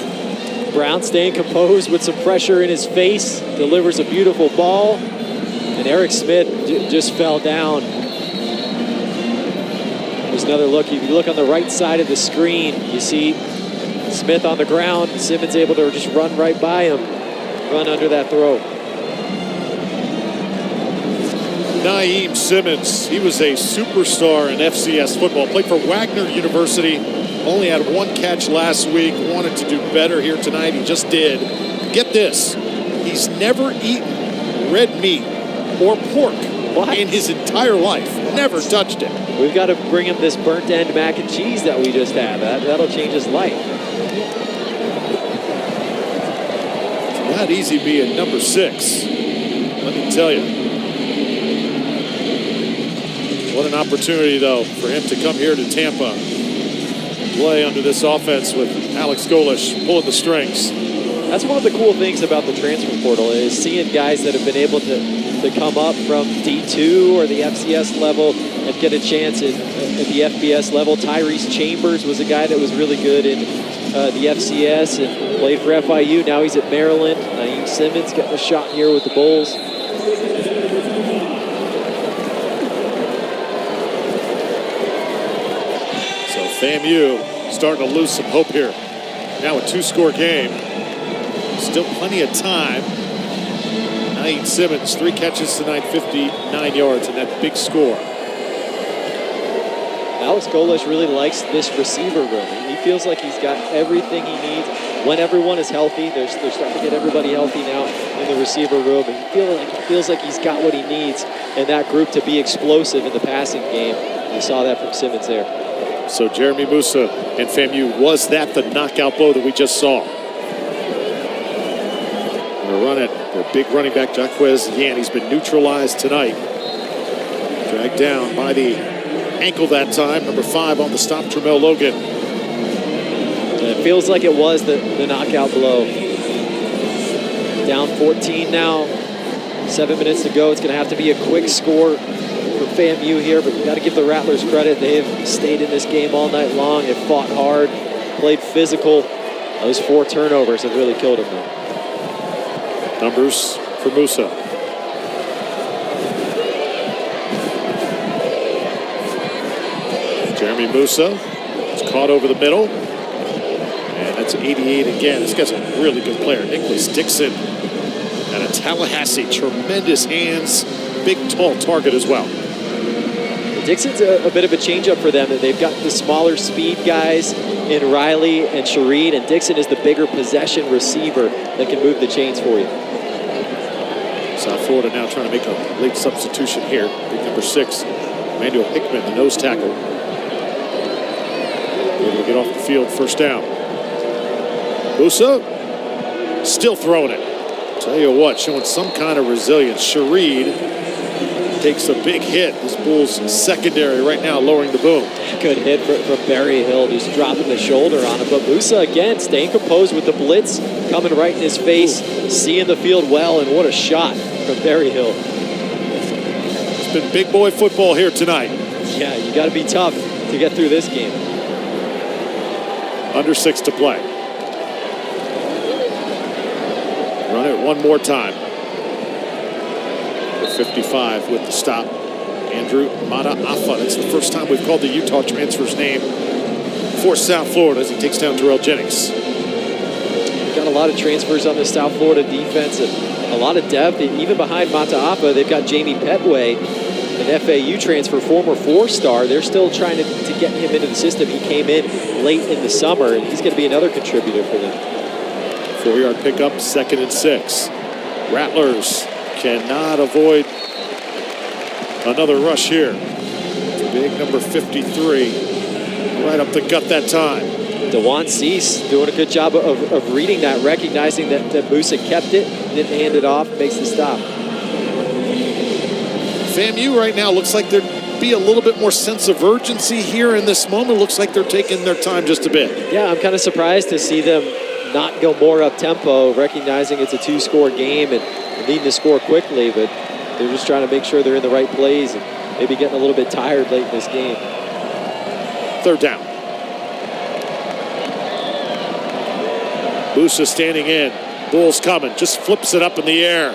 Brown staying composed with some pressure in his face. Delivers a beautiful ball. And Eric Smith just fell down. There's another look. If you look on the right side of the screen, you see Smith on the ground. Simmons able to just run right by him. Run under that throw. Naeem Simmons, he was a superstar in FCS football. Played for Wagner University. Only had 1 catch last week. Wanted to do better here tonight. He just did. Get this. He's never eaten red meat or pork in his entire life. Never touched it. We've got to bring him this burnt end mac and cheese that we just had. That'll change his life. It's not easy being number 6. Let me tell you. What an opportunity, though, for him to come here to Tampa. Play under this offense with Alex Golish pulling the strings. That's one of the cool things about the transfer portal is seeing guys that have been able to come up from D2 or the FCS level and get a chance at the FBS level. Tyrese Chambers was a guy that was really good in the FCS and played for FIU. Now he's at Maryland. Naeem Simmons getting a shot here with the Bulls. FAMU starting to lose some hope here. Now a 2-score game. Still plenty of time. Naeem Simmons, 3 catches tonight, 59 yards, and that big score. Alex Golish really likes this receiver room. He feels like he's got everything he needs. When everyone is healthy, they're starting to get everybody healthy now in the receiver room. And he feels like he's got what he needs in that group to be explosive in the passing game. You saw that from Simmons there. So Jeremy Musa and FAMU, was that the knockout blow that we just saw? They're running their big running back, Jaquez Yan. He's been neutralized tonight. Dragged down by the ankle that time. Number 5 on the stop, Tramel Logan. It feels like it was the knockout blow. Down 14 now. 7 minutes to go. It's going to have to be a quick score for FAMU here, but you got to give the Rattlers credit. They have stayed in this game all night long. They've fought hard, played physical, Those 4 turnovers have really killed him, though. Numbers for Musa. Jeremy Musa is caught over the middle. And that's 88 again. This guy's a really good player. Nicholas Dixon out of Tallahassee. Tremendous hands. Big, tall target as well. Dixon's a bit of a change-up for them. They've got the smaller speed guys in Riley and Shareed, and Dixon is the bigger possession receiver that can move the chains for you. South Florida now trying to make a late substitution here. Big number 6, Emmanuel Hickman, the nose tackle. Able to get off the field, first down. Musa still throwing it. Tell you what, showing some kind of resilience. Shareed takes a big hit. This Bulls secondary right now lowering the boom. Good hit from Barry Hill, just dropping the shoulder on him. But Musa again staying composed with the blitz coming right in his face, seeing the field well, and what a shot from Barry Hill. It's been big boy football here tonight. Yeah, you got to be tough to get through this game. Under 6 to play. Run it one more time. 55 with the stop. Andrew Mata'afa. That's the first time we've called the Utah transfer's name for South Florida as he takes down Terrell Jennings. Got a lot of transfers on the South Florida defense and a lot of depth. Even behind Mata'afa, they've got Jamie Petway, an FAU transfer, former 4-star. They're still trying to get him into the system. He came in late in the summer, and he's going to be another contributor for them. 4-yard pickup, 2nd and 6. Rattlers cannot avoid another rush here. Big number 53, right up the gut that time. DeJuan Cease doing a good job of reading that, recognizing that Musa kept it, didn't hand it off, makes the stop. FAMU right now looks like there'd be a little bit more sense of urgency here in this moment. Looks like they're taking their time just a bit. Yeah, I'm kind of surprised to see them not go more up-tempo, recognizing it's a 2-score game and needing to score quickly, but they're just trying to make sure they're in the right plays and maybe getting a little bit tired late in this game. 3rd down. Musa standing in. Bulls coming. Just flips it up in the air.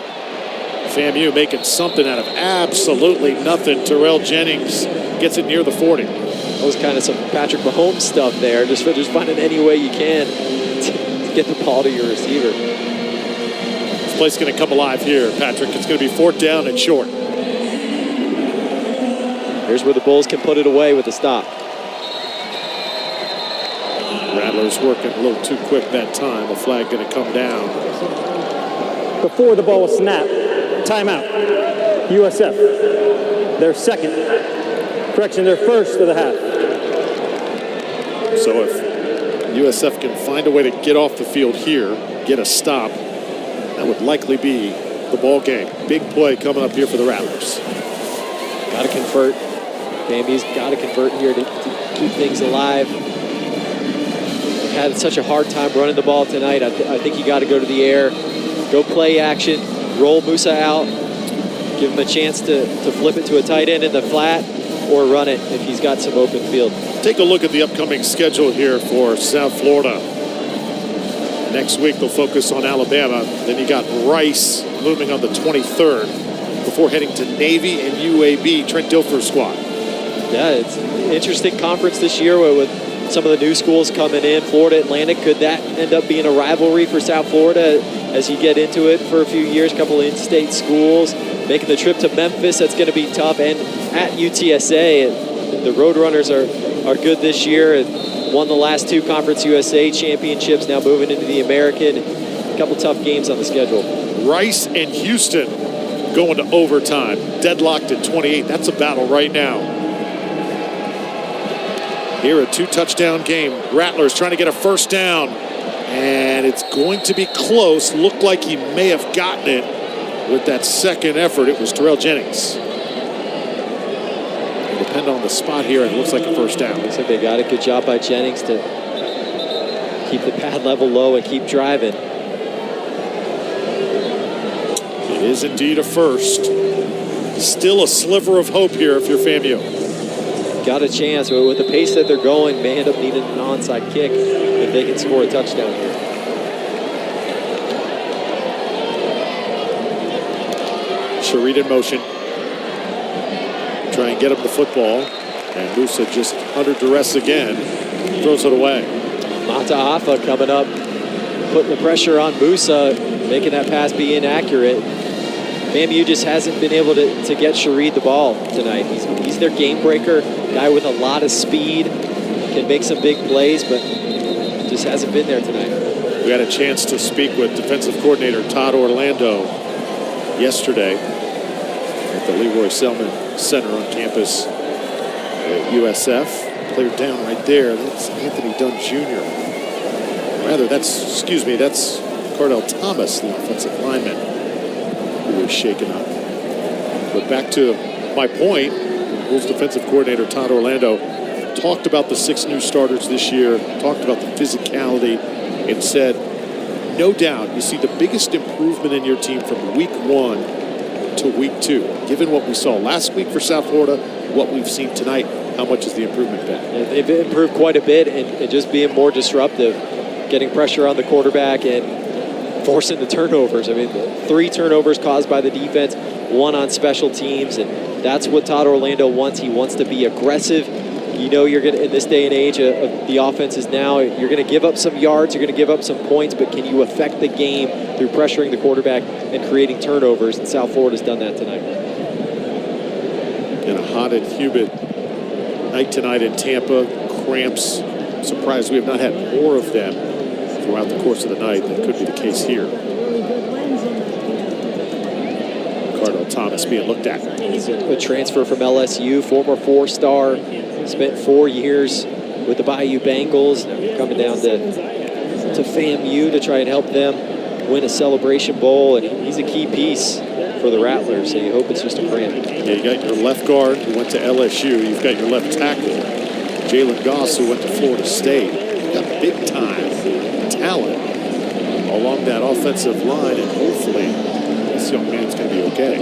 FAMU making something out of absolutely nothing. Terrell Jennings gets it near the 40. That was kind of some Patrick Mahomes stuff there. Just finding any way you can to get the ball to your receiver. This play's going to come alive here, Patrick. It's going to be 4th down and short. Here's where the Bulls can put it away with a stop. Rattlers working a little too quick that time. A flag going to come down. Before the ball was snapped, timeout. USF, their 2nd. Correction, their 1st of the half. So if USF can find a way to get off the field here, get a stop, that would likely be the ball game. Big play coming up here for the Rattlers. Got to convert. FAMU's got to convert here to keep things alive. They've had such a hard time running the ball tonight. I think you got to go to the air, go play action, roll Musa out, give him a chance to flip it to a tight end in the flat, or run it if he's got some open field. Take a look at the upcoming schedule here for South Florida. Next week they'll focus on Alabama. Then you got Rice moving on the 23rd before heading to Navy and UAB, Trent Dilfer's squad. Yeah, it's an interesting conference this year with some of the new schools coming in. Florida Atlantic, could that end up being a rivalry for South Florida as you get into it for a few years? A couple of in-state schools making the trip to Memphis. That's going to be tough. And at UTSA, the Roadrunners are good this year and won the last 2 Conference USA championships, now moving into the American. A couple tough games on the schedule. Rice and Houston going to overtime. Deadlocked at 28. That's a battle right now. Here, a 2-touchdown game. Rattlers trying to get a 1st down. And it's going to be close. Looked like he may have gotten it with that 2nd effort. It was Terrell Jennings. It'll depend on the spot here. And it looks like a 1st down. Looks like they got a good job by Jennings to keep the pad level low and keep driving. It is indeed a 1st. Still a sliver of hope here if you're FAMU. Got a chance. With the pace that they're going, may end up needing an onside kick. if they can score a touchdown here. Shareed in motion. Try and get him the football. And Musa just under duress again. Throws it away. Mataafa coming up, putting the pressure on Musa, making that pass be inaccurate. FAMU just hasn't been able to get Shareed the ball tonight. He's their game breaker, guy with a lot of speed, can make some big plays, but just hasn't been there tonight. We had a chance to speak with defensive coordinator Todd Orlando yesterday at the Leroy Selman Center on campus at USF. Player down right there, that's Anthony Dunn Jr. Rather, that's Cardell Thomas, the offensive lineman, who was shaken up. But back to my point, Bulls defensive coordinator Todd Orlando talked about the 6 new starters this year, talked about the physicality, and said, no doubt, you see the biggest improvement in your team from week 1 to week 2. Given what we saw last week for South Florida, what we've seen tonight, how much has the improvement been? Yeah, they've improved quite a bit and just being more disruptive, getting pressure on the quarterback and forcing the turnovers. I mean, 3 turnovers caused by the defense, 1 on special teams, and that's what Todd Orlando wants. He wants to be aggressive. You know, you're going to, in this day and age of the offenses now, you're going to give up some yards, you're going to give up some points, but can you affect the game through pressuring the quarterback and creating turnovers? And South Florida's done that tonight. In a hot and humid night tonight in Tampa, cramps. Surprised we have not had more of them throughout the course of the night. That could be the case here. Cardell Thomas being looked at. He's a transfer from LSU, former 4-star, spent 4 years with the Bayou Bengals, coming down to FAMU to try and help them win a Celebration Bowl, and he's a key piece for the Rattlers, so you hope it's just a cramp. Yeah, you got your left guard who went to LSU. You've got your left tackle, Jalen Goss, who went to Florida State. You've got big time talent along that offensive line, and hopefully this young man's going to be okay.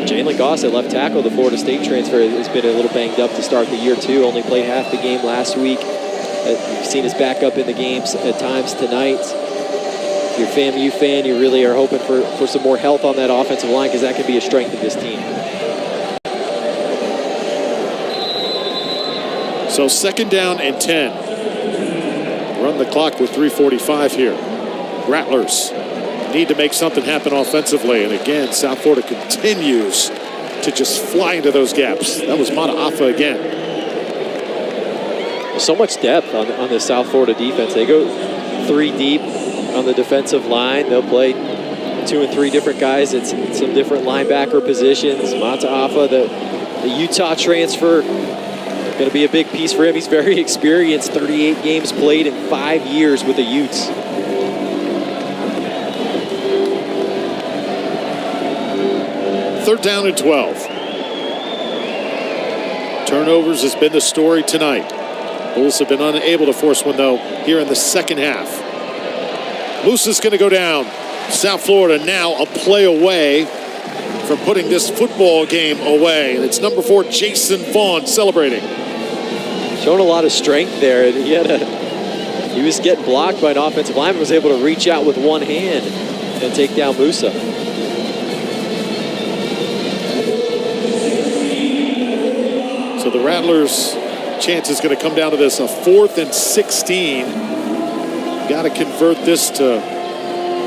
Jalen Goss at left tackle, the Florida State transfer, has been a little banged up to start the year too. Only played half the game last week. You've seen his backup in the games at times tonight. If you're a FAMU fan, you really are hoping for some more health on that offensive line, because that can be a strength of this team. So 2nd down and 10. Run the clock with 3:45 here. Rattlers need to make something happen offensively. And again, South Florida continues to just fly into those gaps. That was Mataafa again. So much depth on the South Florida defense. They go 3 deep on the defensive line. They'll play 2 and 3 different guys at some different linebacker positions. Mataafa, the Utah transfer, going to be a big piece for him. He's very experienced, 38 games played in 5 years with the Utes. Third down and 12. Turnovers has been the story tonight. Bulls have been unable to force one, though, here in the second half. Musa's going to go down. South Florida now a play away from putting this football game away. And it's number 4, Jason Vaughn, celebrating. Showing a lot of strength there. He was getting blocked by an offensive lineman, was able to reach out with one hand and take down Musa. So the Rattlers' chance is going to come down to this, a 4th and 16. Got to convert this to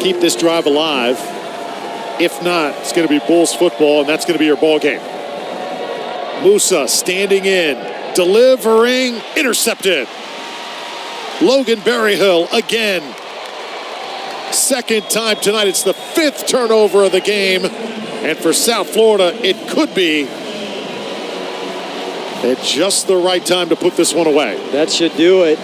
keep this drive alive. If not, it's going to be Bulls football, and that's going to be your ball game. Musa standing in, delivering, intercepted. Logan Berryhill again. 2nd time tonight. It's the 5th turnover of the game. And for South Florida, it could be at just the right time to put this one away. That should do it.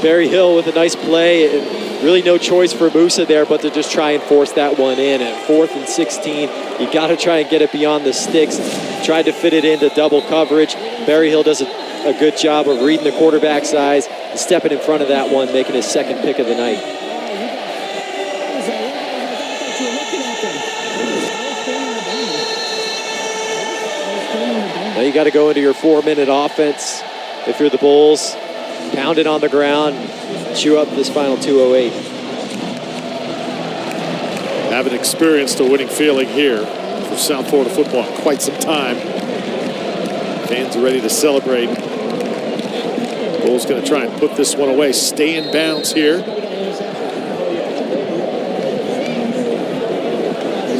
Berryhill with a nice play. And really no choice for Musa there but to just try and force that one in. At 4th and 16, you got to try and get it beyond the sticks. Tried to fit it into double coverage. Berryhill does a good job of reading the quarterback's eyes and stepping in front of that one, making his 2nd pick of the night. Now you got to go into your 4-minute offense. If you're the Bulls, pound it on the ground, chew up this final 2:08. Haven't experienced a winning feeling here for South Florida football in quite some time. Fans are ready to celebrate. Bulls going to try and put this one away. Stay in bounds here. So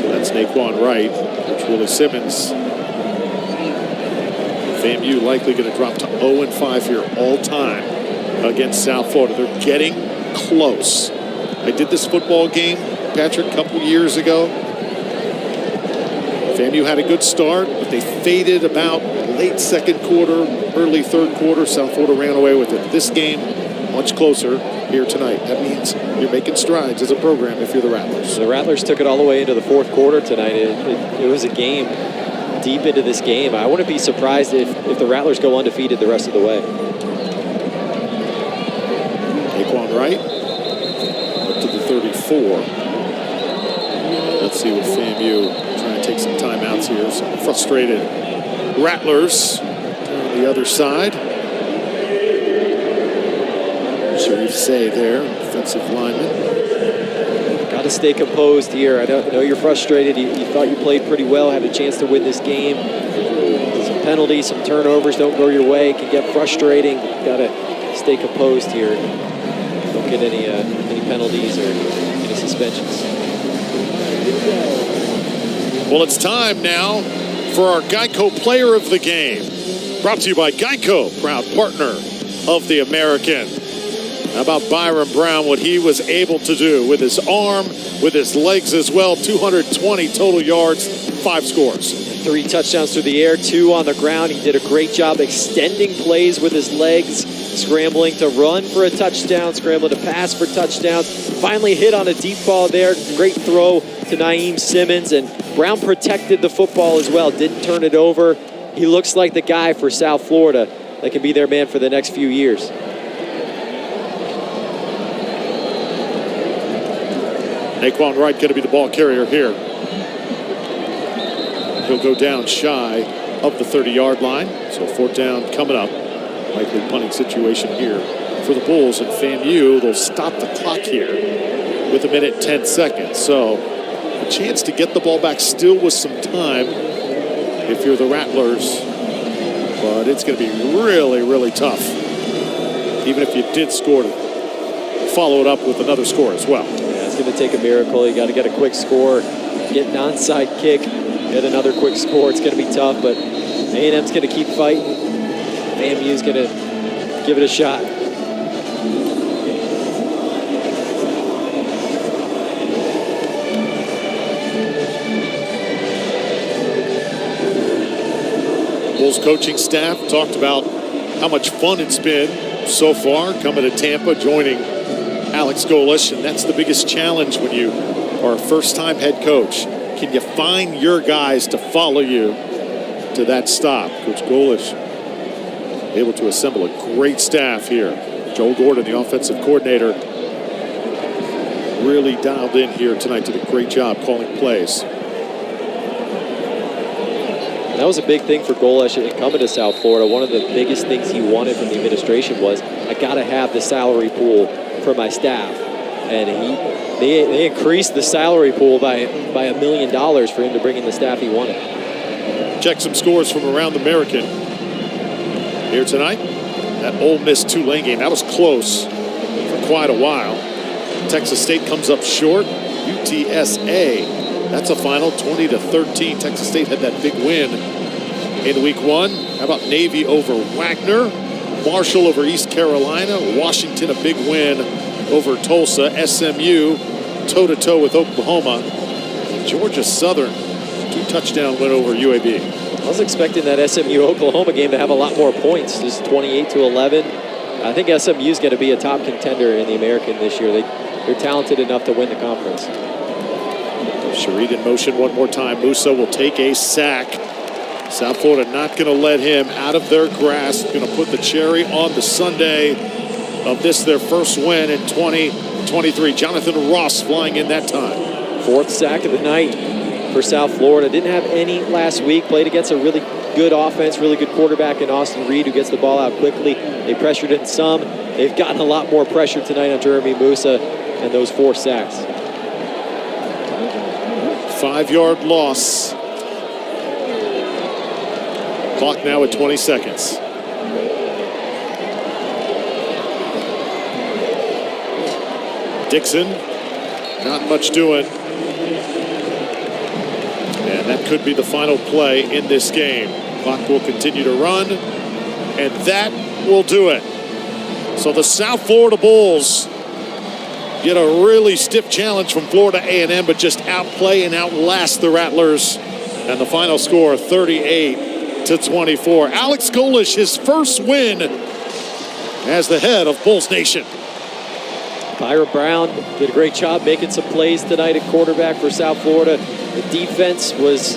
that's Naquan Wright. Coach Willie Simmons. FAMU likely going to drop to 0-5 here all time against South Florida. They're getting close. I did this football game, Patrick, a couple years ago. FAMU had a good start, but they faded about late second quarter, early third quarter. South Florida ran away with it. This game, much closer here tonight. That means you're making strides as a program if you're the Rattlers. The Rattlers took it all the way into the fourth quarter tonight. It was a game deep into this game. I wouldn't be surprised if the Rattlers go undefeated the rest of the way. Naquan Wright up to the 34. Let's see what FAMU trying to take some timeouts here. Some frustrated Rattlers on the other side. Sharif Say there, defensive lineman. Got to stay composed here. I know you're frustrated. You thought you played pretty well, had a chance to win this game. Some penalties, some turnovers don't go your way. It can get frustrating. Got to stay composed here. Don't get any penalties or any suspensions. Well, it's time now for our Geico Player of the Game. Brought to you by Geico, proud partner of the American. How about Byron Brown, what he was able to do with his arm, with his legs as well. 220 total yards, 5 scores. 3 touchdowns through the air, 2 on the ground. He did a great job extending plays with his legs, scrambling to run for a touchdown, scrambling to pass for touchdowns. Finally hit on a deep ball there. Great throw to Naeem Simmons, and Brown protected the football as well, didn't turn it over. He looks like the guy for South Florida that can be their man for the next few years. Naquan Wright going to be the ball carrier here. He'll go down shy of the 30-yard line. So 4th down coming up. Likely punting situation here for the Bulls. And FAMU, they'll stop the clock here with 1 minute 10 seconds. So a chance to get the ball back still with some time if you're the Rattlers. But it's going to be really, really tough. Even if you did score, to follow it up with another score as well. It's going to take a miracle. You got to get a quick score, get an onside kick, get another quick score. It's going to be tough, but A&M's going to keep fighting. FAMU's going to give it a shot. Bulls coaching staff talked about how much fun it's been so far coming to Tampa, joining Alex Golish, and that's the biggest challenge when you are a first-time head coach. Can you find your guys to follow you to that stop? Coach Golish able to assemble a great staff here. Joel Gordon, the offensive coordinator, really dialed in here tonight, did a great job calling plays. And that was a big thing for Golish in coming to South Florida. One of the biggest things he wanted from the administration was, I got to have the salary pool for my staff. And they increased the salary pool by $1 million for him to bring in the staff he wanted. Check some scores from around the American here tonight. That Ole Miss Tulane game, that was close for quite a while. Texas State comes up short. UTSA, that's a final 20-13. Texas State had that big win in week 1. How about Navy over Wagner? Marshall over East Carolina. Washington, a big win over Tulsa. SMU, toe-to-toe with Oklahoma. And Georgia Southern, 2-touchdown win over UAB. I was expecting that SMU-Oklahoma game to have a lot more points, just 28-11. I think SMU is going to be a top contender in the American this year. They're talented enough to win the conference. Shareed in motion one more time. Musa will take a sack. South Florida not going to let him out of their grasp. Going to put the cherry on the sundae of this, their first win in 2023. Jonathan Ross flying in that time. 4th sack of the night for South Florida. Didn't have any last week. Played against a really good offense, really good quarterback in Austin Reed who gets the ball out quickly. They pressured in some. They've gotten a lot more pressure tonight on Jeremy Musa and those 4 sacks. 5-yard loss. Clock now at 20 seconds. Dixon, not much doing. And that could be the final play in this game. Clock will continue to run, and that will do it. So the South Florida Bulls get a really stiff challenge from Florida A&M, but just outplay and outlast the Rattlers. And the final score, 38-24. Alex Golish, his first win as the head of Bulls Nation. Byron Brown did a great job making some plays tonight at quarterback for South Florida. The defense was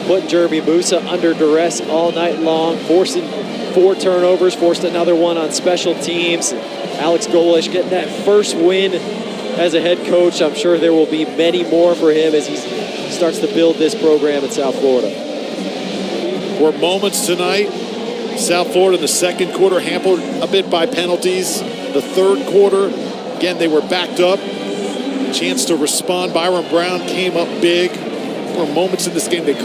putting Jeremy Musa under duress all night long, forcing 4 turnovers, forced another one on special teams. Alex Golish getting that first win as a head coach. I'm sure there will be many more for him as he starts to build this program in South Florida. Were moments tonight. South Florida in the second quarter hampered a bit by penalties. The third quarter, again, they were backed up. Chance to respond. Byron Brown came up big. There were moments in this game they could